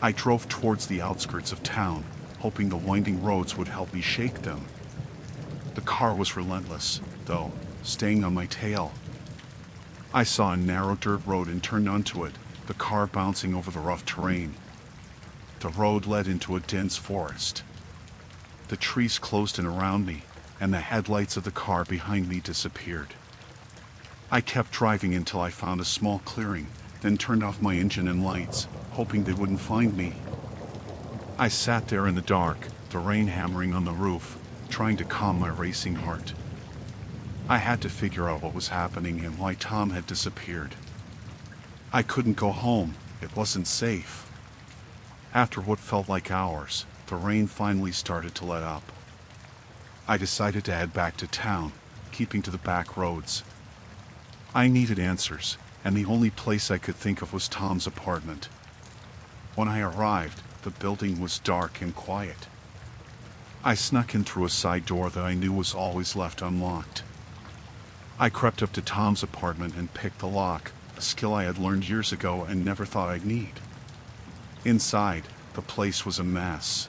I drove towards the outskirts of town, hoping the winding roads would help me shake them. The car was relentless, though, staying on my tail. I saw a narrow dirt road and turned onto it, the car bouncing over the rough terrain. The road led into a dense forest. The trees closed in around me, and the headlights of the car behind me disappeared. I kept driving until I found a small clearing, then turned off my engine and lights, hoping they wouldn't find me. I sat there in the dark, the rain hammering on the roof, trying to calm my racing heart. I had to figure out what was happening and why Tom had disappeared. I couldn't go home. It wasn't safe. After what felt like hours, the rain finally started to let up. I decided to head back to town, keeping to the back roads. I needed answers, and the only place I could think of was Tom's apartment. When I arrived, the building was dark and quiet. I snuck in through a side door that I knew was always left unlocked. I crept up to Tom's apartment and picked the lock, a skill I had learned years ago and never thought I'd need. Inside, the place was a mess.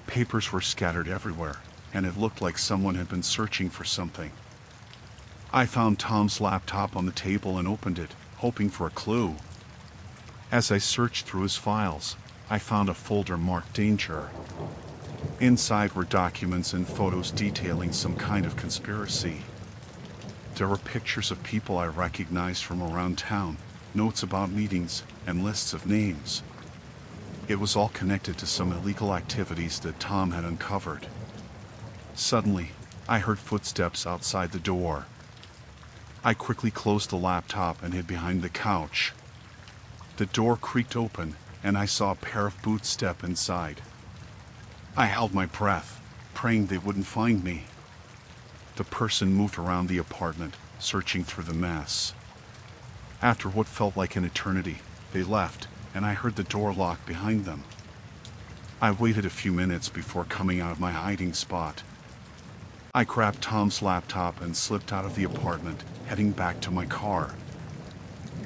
Papers were scattered everywhere, and it looked like someone had been searching for something. I found Tom's laptop on the table and opened it, hoping for a clue. As I searched through his files, I found a folder marked Danger. Inside were documents and photos detailing some kind of conspiracy. There were pictures of people I recognized from around town, notes about meetings, and lists of names. It was all connected to some illegal activities that Tom had uncovered. Suddenly, I heard footsteps outside the door. I quickly closed the laptop and hid behind the couch. The door creaked open, and I saw a pair of boots step inside. I held my breath, praying they wouldn't find me. The person moved around the apartment, searching through the mess. After what felt like an eternity, they left, and I heard the door lock behind them. I waited a few minutes before coming out of my hiding spot. I grabbed Tom's laptop and slipped out of the apartment, heading back to my car.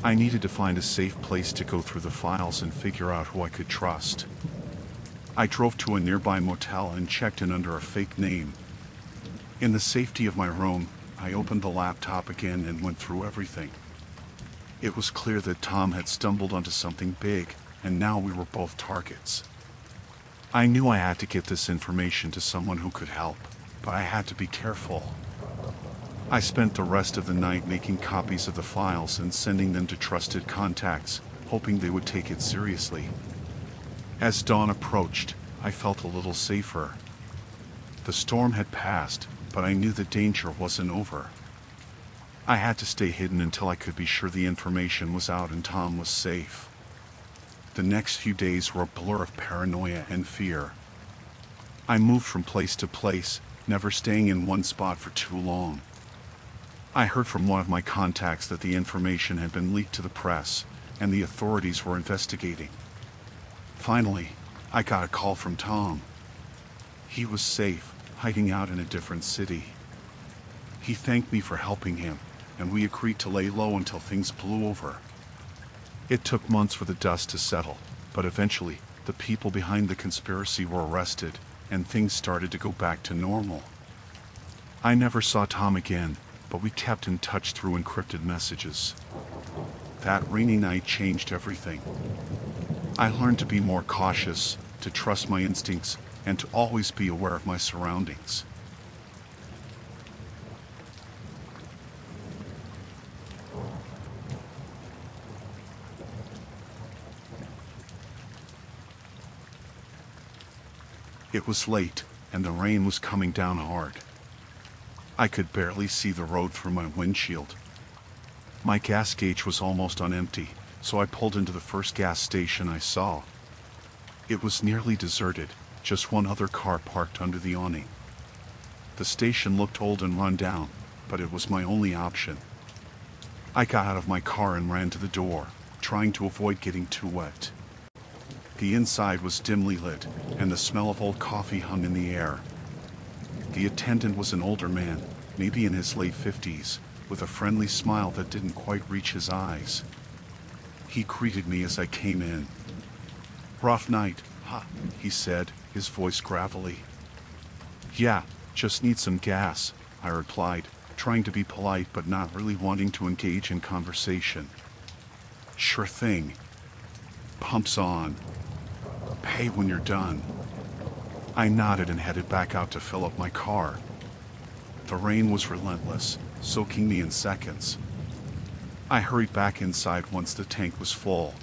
I needed to find a safe place to go through the files and figure out who I could trust. I drove to a nearby motel and checked in under a fake name. In the safety of my room, I opened the laptop again and went through everything. It was clear that Tom had stumbled onto something big, and now we were both targets. I knew I had to get this information to someone who could help, but I had to be careful. I spent the rest of the night making copies of the files and sending them to trusted contacts, hoping they would take it seriously. As dawn approached, I felt a little safer. The storm had passed, but I knew the danger wasn't over. I had to stay hidden until I could be sure the information was out and Tom was safe. The next few days were a blur of paranoia and fear. I moved from place to place, never staying in one spot for too long. I heard from one of my contacts that the information had been leaked to the press, and the authorities were investigating. Finally, I got a call from Tom. He was safe, hiding out in a different city. He thanked me for helping him, and we agreed to lay low until things blew over. It took months for the dust to settle, but eventually, the people behind the conspiracy were arrested, and things started to go back to normal. I never saw Tom again, but we kept in touch through encrypted messages. That rainy night changed everything. I learned to be more cautious, to trust my instincts, and to always be aware of my surroundings. It was late, and the rain was coming down hard. I could barely see the road through my windshield. My gas gauge was almost on empty, so I pulled into the first gas station I saw. It was nearly deserted, just one other car parked under the awning. The station looked old and run down, but it was my only option. I got out of my car and ran to the door, trying to avoid getting too wet. The inside was dimly lit, and the smell of old coffee hung in the air. The attendant was an older man, maybe in his late 50s, with a friendly smile that didn't quite reach his eyes. He greeted me as I came in. "Rough night, huh?" he said, his voice gravelly. "Yeah, just need some gas," I replied, trying to be polite but not really wanting to engage in conversation. "Sure thing. Pumps on. Pay when you're done." I nodded and headed back out to fill up my car. The rain was relentless, soaking me in seconds. I hurried back inside once the tank was full.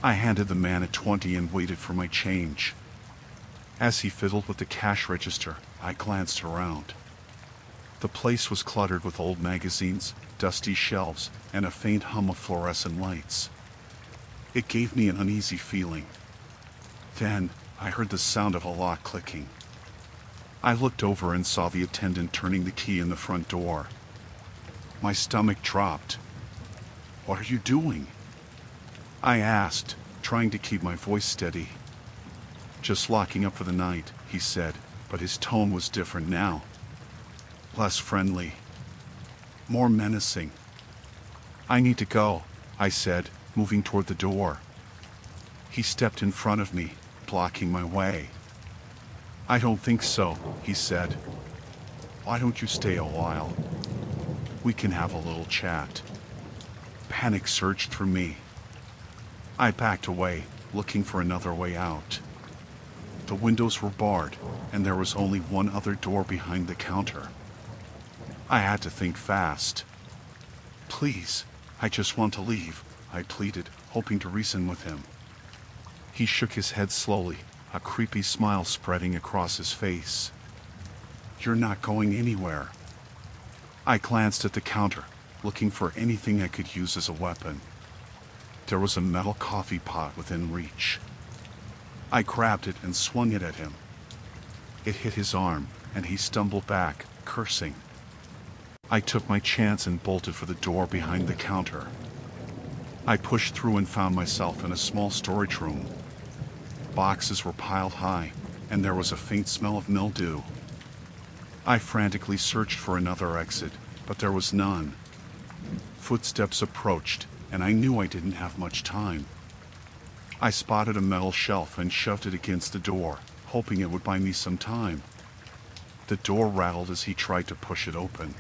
I handed the man a 20 and waited for my change. As he fiddled with the cash register, I glanced around. The place was cluttered with old magazines, dusty shelves, and a faint hum of fluorescent lights. It gave me an uneasy feeling. Then, I heard the sound of a lock clicking. I looked over and saw the attendant turning the key in the front door. My stomach dropped. "What are you doing?" I asked, trying to keep my voice steady. "Just locking up for the night," he said, but his tone was different now. Less friendly. More menacing. "I need to go," I said, moving toward the door. He stepped in front of me, blocking my way. "I don't think so," he said. "Why don't you stay a while? We can have a little chat." Panic surged through me. I backed away, looking for another way out. The windows were barred, and there was only one other door behind the counter. I had to think fast. "Please, I just want to leave," I pleaded, hoping to reason with him. He shook his head slowly, a creepy smile spreading across his face. "You're not going anywhere." I glanced at the counter, looking for anything I could use as a weapon. There was a metal coffee pot within reach. I grabbed it and swung it at him. It hit his arm, and he stumbled back, cursing. I took my chance and bolted for the door behind the counter. I pushed through and found myself in a small storage room. Boxes were piled high, and there was a faint smell of mildew. I frantically searched for another exit, but there was none. Footsteps approached, and I knew I didn't have much time. I spotted a metal shelf and shoved it against the door, hoping it would buy me some time. The door rattled as he tried to push it open.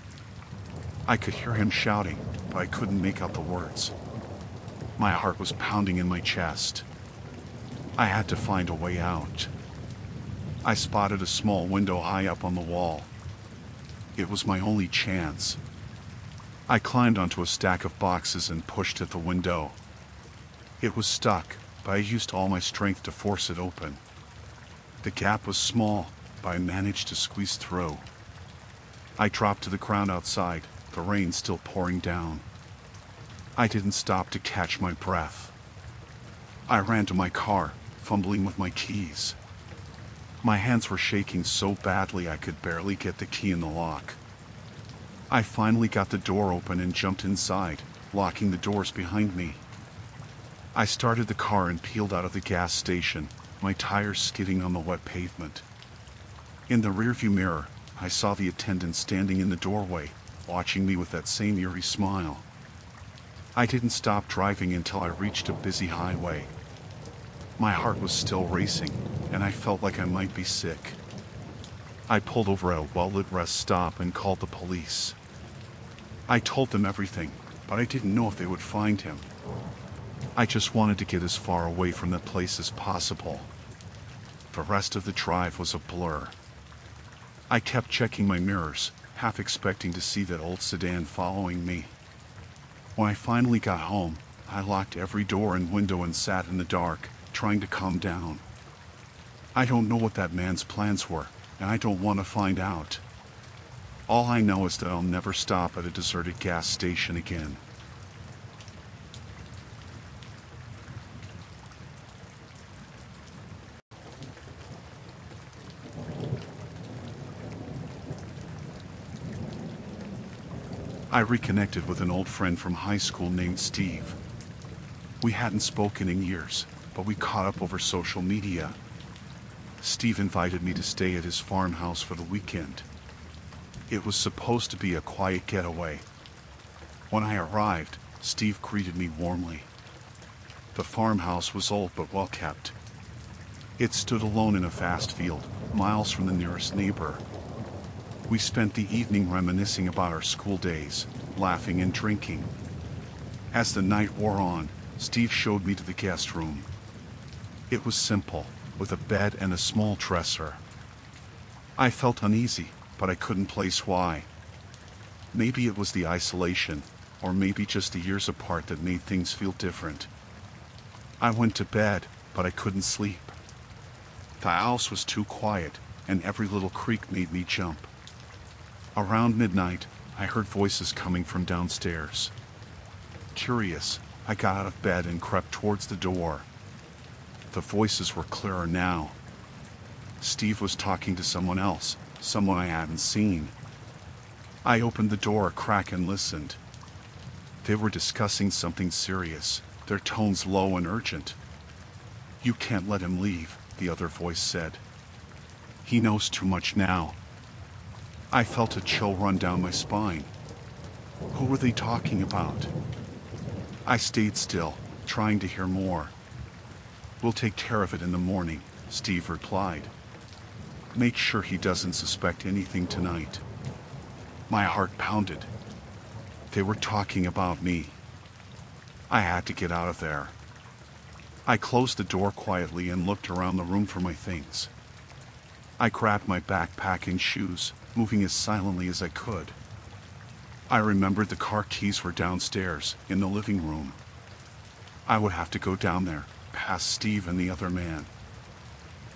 I could hear him shouting, but I couldn't make out the words. My heart was pounding in my chest. I had to find a way out. I spotted a small window high up on the wall. It was my only chance. I climbed onto a stack of boxes and pushed at the window. It was stuck, but I used all my strength to force it open. The gap was small, but I managed to squeeze through. I dropped to the ground outside, the rain still pouring down. I didn't stop to catch my breath. I ran to my car, fumbling with my keys. My hands were shaking so badly I could barely get the key in the lock. I finally got the door open and jumped inside, locking the doors behind me. I started the car and peeled out of the gas station, my tires skidding on the wet pavement. In the rearview mirror, I saw the attendant standing in the doorway, watching me with that same eerie smile. I didn't stop driving until I reached a busy highway. My heart was still racing, and I felt like I might be sick. I pulled over at a well-lit rest stop and called the police. I told them everything, but I didn't know if they would find him. I just wanted to get as far away from that place as possible. The rest of the drive was a blur. I kept checking my mirrors, half expecting to see that old sedan following me. When I finally got home, I locked every door and window and sat in the dark, trying to calm down. I don't know what that man's plans were, and I don't want to find out. All I know is that I'll never stop at a deserted gas station again. I reconnected with an old friend from high school named Steve. We hadn't spoken in years, but we caught up over social media. Steve invited me to stay at his farmhouse for the weekend. It was supposed to be a quiet getaway. When I arrived, Steve greeted me warmly. The farmhouse was old but well kept. It stood alone in a vast field, miles from the nearest neighbor. We spent the evening reminiscing about our school days, laughing and drinking. As the night wore on, Steve showed me to the guest room. It was simple, with a bed and a small dresser. I felt uneasy, but I couldn't place why. Maybe it was the isolation, or maybe just the years apart that made things feel different. I went to bed, but I couldn't sleep. The house was too quiet, and every little creak made me jump. Around midnight, I heard voices coming from downstairs. Curious, I got out of bed and crept towards the door. The voices were clearer now. Steve was talking to someone else, someone I hadn't seen. I opened the door a crack and listened. They were discussing something serious, their tones low and urgent. "You can't let him leave," the other voice said. "He knows too much now." I felt a chill run down my spine. Who were they talking about? I stayed still, trying to hear more. "We'll take care of it in the morning," Steve replied. "Make sure he doesn't suspect anything tonight." My heart pounded. They were talking about me. I had to get out of there. I closed the door quietly and looked around the room for my things. I grabbed my backpack and shoes, moving as silently as I could. I remembered the car keys were downstairs, in the living room. I would have to go down there, past Steve and the other man.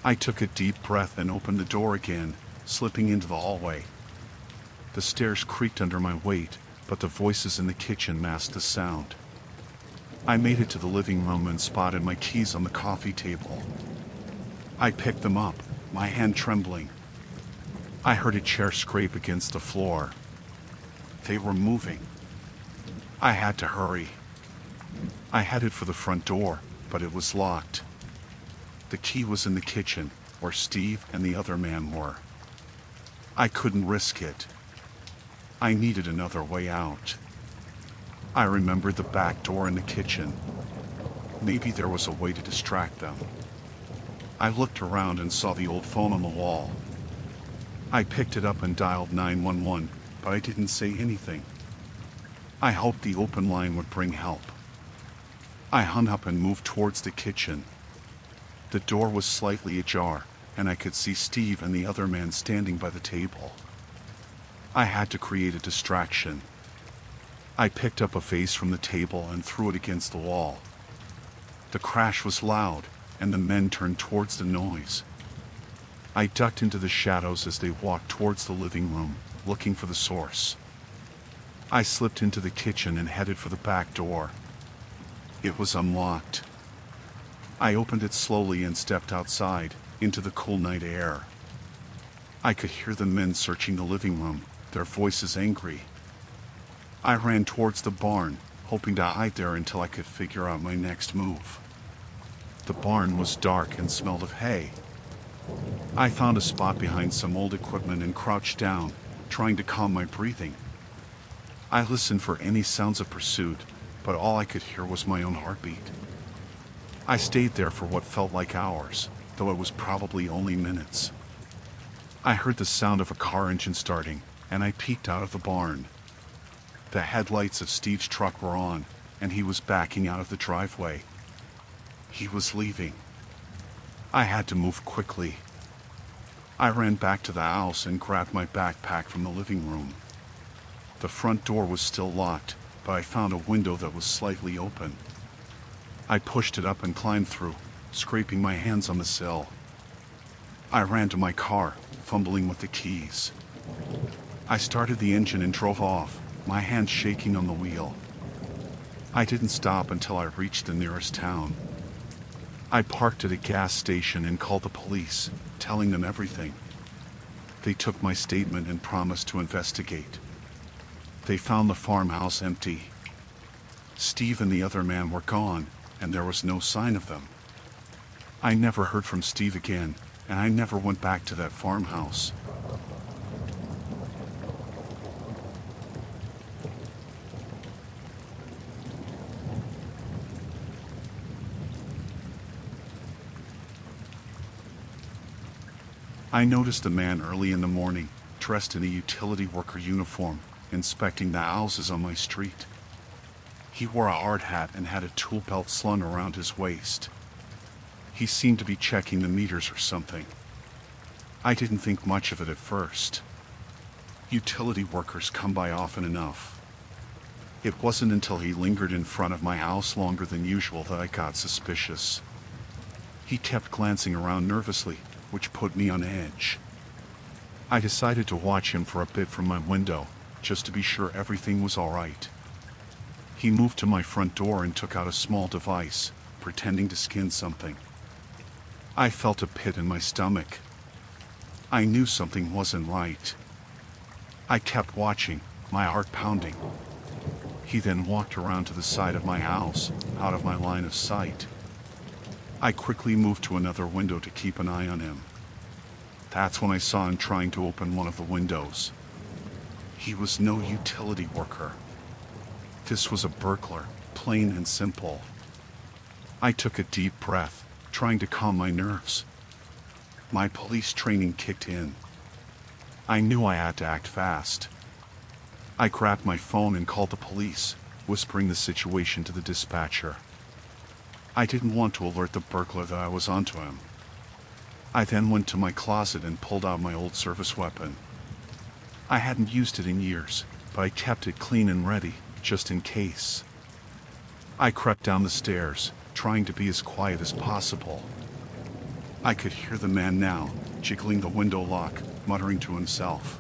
I took a deep breath and opened the door again, slipping into the hallway. The stairs creaked under my weight, but the voices in the kitchen masked the sound. I made it to the living room and spotted my keys on the coffee table. I picked them up, my hand trembling. I heard a chair scrape against the floor. They were moving. I had to hurry. I headed for the front door, but it was locked. The key was in the kitchen, where Steve and the other man were. I couldn't risk it. I needed another way out. I remembered the back door in the kitchen. Maybe there was a way to distract them. I looked around and saw the old phone on the wall. I picked it up and dialed 911, but I didn't say anything. I hoped the open line would bring help. I hung up and moved towards the kitchen. The door was slightly ajar, and I could see Steve and the other man standing by the table. I had to create a distraction. I picked up a vase from the table and threw it against the wall. The crash was loud, and the men turned towards the noise. I ducked into the shadows as they walked towards the living room, looking for the source. I slipped into the kitchen and headed for the back door. It was unlocked. I opened it slowly and stepped outside, into the cool night air. I could hear the men searching the living room, their voices angry. I ran towards the barn, hoping to hide there until I could figure out my next move. The barn was dark and smelled of hay. I found a spot behind some old equipment and crouched down, trying to calm my breathing. I listened for any sounds of pursuit, but all I could hear was my own heartbeat. I stayed there for what felt like hours, though it was probably only minutes. I heard the sound of a car engine starting, and I peeked out of the barn. The headlights of Steve's truck were on, and he was backing out of the driveway. He was leaving. I had to move quickly. I ran back to the house and grabbed my backpack from the living room. The front door was still locked, but I found a window that was slightly open. I pushed it up and climbed through, scraping my hands on the sill. I ran to my car, fumbling with the keys. I started the engine and drove off, my hands shaking on the wheel. I didn't stop until I reached the nearest town. I parked at a gas station and called the police, telling them everything. They took my statement and promised to investigate. They found the farmhouse empty. Steve and the other man were gone, and there was no sign of them. I never heard from Steve again, and I never went back to that farmhouse. I noticed a man early in the morning, dressed in a utility worker uniform, inspecting the houses on my street. He wore a hard hat and had a tool belt slung around his waist. He seemed to be checking the meters or something. I didn't think much of it at first. Utility workers come by often enough. It wasn't until he lingered in front of my house longer than usual that I got suspicious. He kept glancing around nervously, which put me on edge. I decided to watch him for a bit from my window, just to be sure everything was all right. He moved to my front door and took out a small device, pretending to skin something. I felt a pit in my stomach. I knew something wasn't right. I kept watching, my heart pounding. He then walked around to the side of my house, out of my line of sight. I quickly moved to another window to keep an eye on him. That's when I saw him trying to open one of the windows. He was no utility worker. This was a burglar, plain and simple. I took a deep breath, trying to calm my nerves. My police training kicked in. I knew I had to act fast. I grabbed my phone and called the police, whispering the situation to the dispatcher. I didn't want to alert the burglar that I was onto him. I then went to my closet and pulled out my old service weapon. I hadn't used it in years, but I kept it clean and ready, just in case. I crept down the stairs, trying to be as quiet as possible. I could hear the man now, jiggling the window lock, muttering to himself.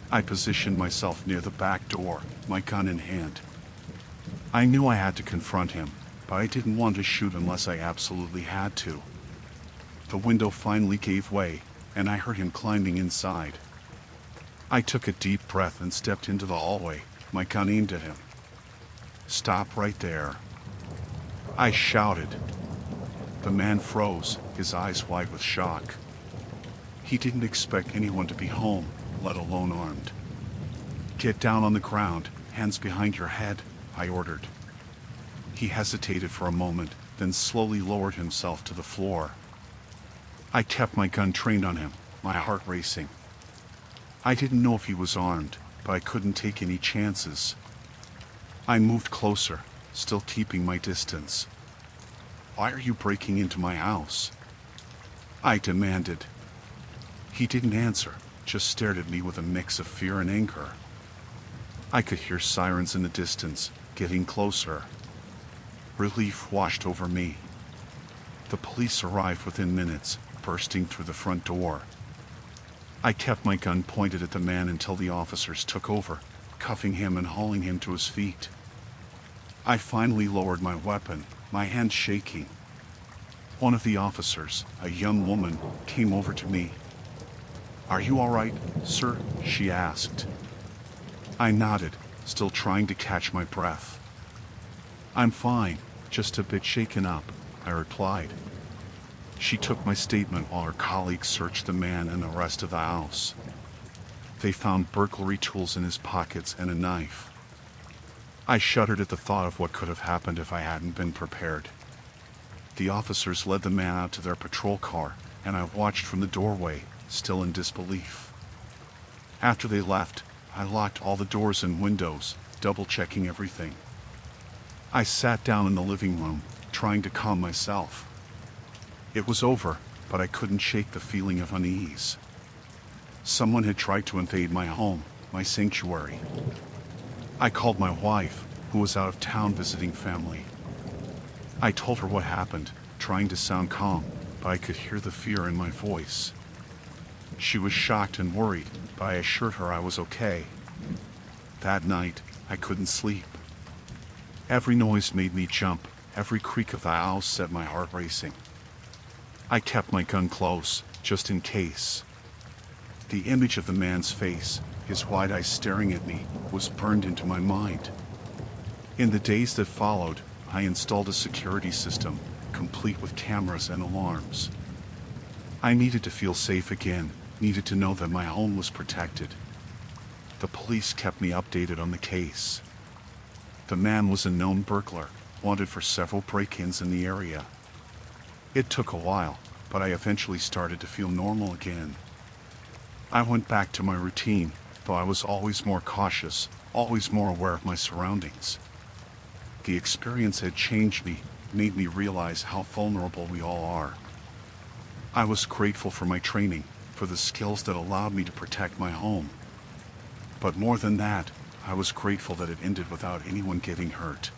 I positioned myself near the back door, my gun in hand. I knew I had to confront him, but I didn't want to shoot unless I absolutely had to. The window finally gave way, and I heard him climbing inside. I took a deep breath and stepped into the hallway, my gun aimed at him. "Stop right there," I shouted. The man froze, his eyes wide with shock. He didn't expect anyone to be home, let alone armed. "Get down on the ground, hands behind your head," I ordered. He hesitated for a moment, then slowly lowered himself to the floor. I kept my gun trained on him, my heart racing. I didn't know if he was armed, but I couldn't take any chances. I moved closer, still keeping my distance. "Why are you breaking into my house?" I demanded. He didn't answer, just stared at me with a mix of fear and anger. I could hear sirens in the distance, getting closer. Relief washed over me. The police arrived within minutes, bursting through the front door. I kept my gun pointed at the man until the officers took over, cuffing him and hauling him to his feet. I finally lowered my weapon, my hands shaking. One of the officers, a young woman, came over to me. "Are you all right, sir?" she asked. I nodded, still trying to catch my breath. "I'm fine, just a bit shaken up," I replied. She took my statement while her colleagues searched the man and the rest of the house. They found burglary tools in his pockets and a knife. I shuddered at the thought of what could have happened if I hadn't been prepared. The officers led the man out to their patrol car, and I watched from the doorway, still in disbelief. After they left, I locked all the doors and windows, double-checking everything. I sat down in the living room, trying to calm myself. It was over, but I couldn't shake the feeling of unease. Someone had tried to invade my home, my sanctuary. I called my wife, who was out of town visiting family. I told her what happened, trying to sound calm, but I could hear the fear in my voice. She was shocked and worried, but I assured her I was okay. That night, I couldn't sleep. Every noise made me jump, every creak of the house set my heart racing. I kept my gun close, just in case. The image of the man's face, his wide eyes staring at me, was burned into my mind. In the days that followed, I installed a security system, complete with cameras and alarms. I needed to feel safe again, needed to know that my home was protected. The police kept me updated on the case. The man was a known burglar, wanted for several break-ins in the area. It took a while, but I eventually started to feel normal again. I went back to my routine, though I was always more cautious, always more aware of my surroundings. The experience had changed me, made me realize how vulnerable we all are. I was grateful for my training, for the skills that allowed me to protect my home. But more than that, I was grateful that it ended without anyone getting hurt.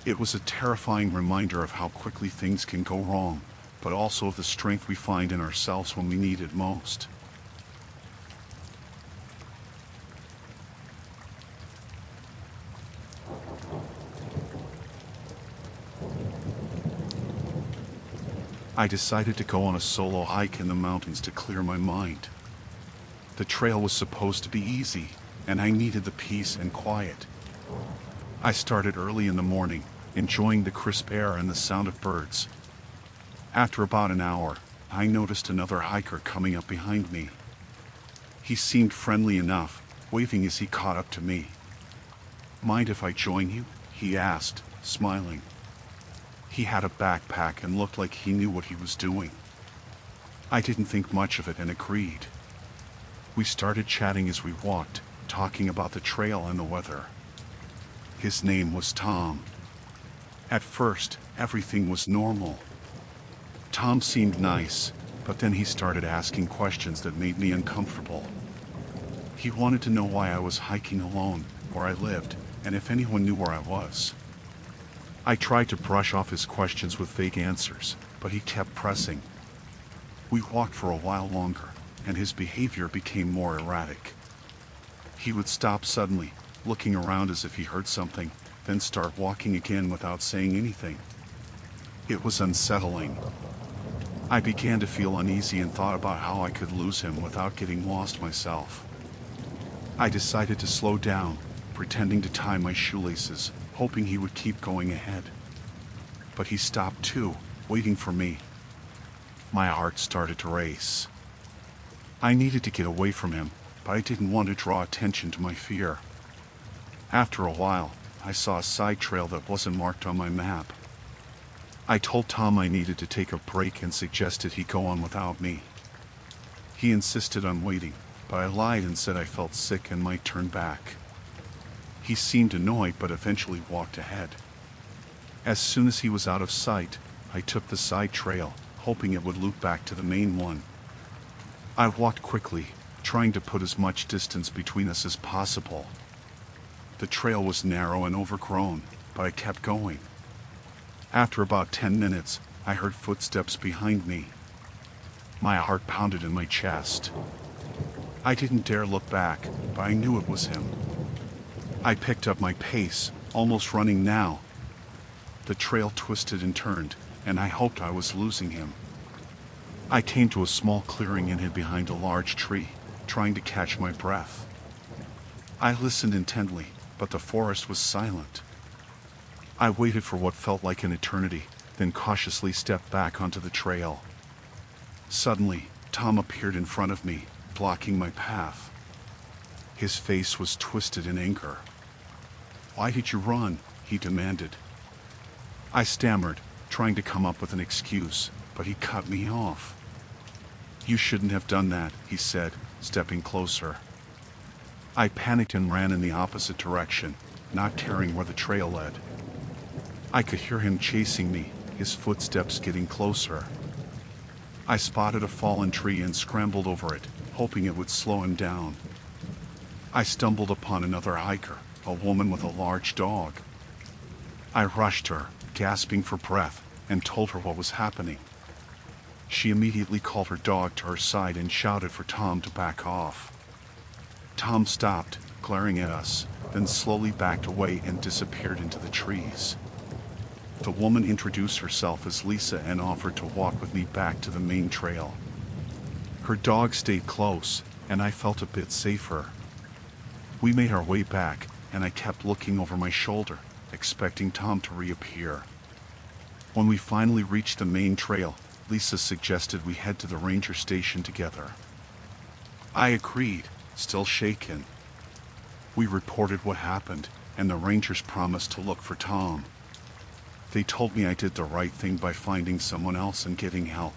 It was a terrifying reminder of how quickly things can go wrong, but also of the strength we find in ourselves when we need it most. I decided to go on a solo hike in the mountains to clear my mind. The trail was supposed to be easy, and I needed the peace and quiet. I started early in the morning, enjoying the crisp air and the sound of birds. After about an hour, I noticed another hiker coming up behind me. He seemed friendly enough, waving as he caught up to me. "Mind if I join you?" he asked, smiling. He had a backpack and looked like he knew what he was doing. I didn't think much of it and agreed. We started chatting as we walked, talking about the trail and the weather. His name was Tom. At first, everything was normal. Tom seemed nice, but then he started asking questions that made me uncomfortable. He wanted to know why I was hiking alone, where I lived, and if anyone knew where I was. I tried to brush off his questions with vague answers, but he kept pressing. We walked for a while longer, and his behavior became more erratic. He would stop suddenly, looking around as if he heard something, then start walking again without saying anything. It was unsettling. I began to feel uneasy and thought about how I could lose him without getting lost myself. I decided to slow down, pretending to tie my shoelaces, hoping he would keep going ahead. But he stopped too, waiting for me. My heart started to race. I needed to get away from him, but I didn't want to draw attention to my fear. After a while, I saw a side trail that wasn't marked on my map. I told Tom I needed to take a break and suggested he go on without me. He insisted on waiting, but I lied and said I felt sick and might turn back. He seemed annoyed but eventually walked ahead. As soon as he was out of sight, I took the side trail, hoping it would loop back to the main one. I walked quickly, trying to put as much distance between us as possible. The trail was narrow and overgrown, but I kept going. After about 10 minutes, I heard footsteps behind me. My heart pounded in my chest. I didn't dare look back, but I knew it was him. I picked up my pace, almost running now. The trail twisted and turned, and I hoped I was losing him. I came to a small clearing and hid behind a large tree, trying to catch my breath. I listened intently, but the forest was silent. I waited for what felt like an eternity, then cautiously stepped back onto the trail. Suddenly, Tom appeared in front of me, blocking my path. His face was twisted in anger. "Why did you run?" he demanded. I stammered, trying to come up with an excuse, but he cut me off. "You shouldn't have done that," he said, stepping closer. I panicked and ran in the opposite direction, not caring where the trail led. I could hear him chasing me, his footsteps getting closer. I spotted a fallen tree and scrambled over it, hoping it would slow him down. I stumbled upon another hiker, a woman with a large dog. I rushed her, gasping for breath, and told her what was happening. She immediately called her dog to her side and shouted for Tom to back off. Tom stopped, glaring at us, then slowly backed away and disappeared into the trees. The woman introduced herself as Lisa and offered to walk with me back to the main trail. Her dog stayed close, and I felt a bit safer. We made our way back, and I kept looking over my shoulder, expecting Tom to reappear. When we finally reached the main trail, Lisa suggested we head to the ranger station together. I agreed, still shaken. We reported what happened, and the rangers promised to look for Tom. They told me I did the right thing by finding someone else and getting help.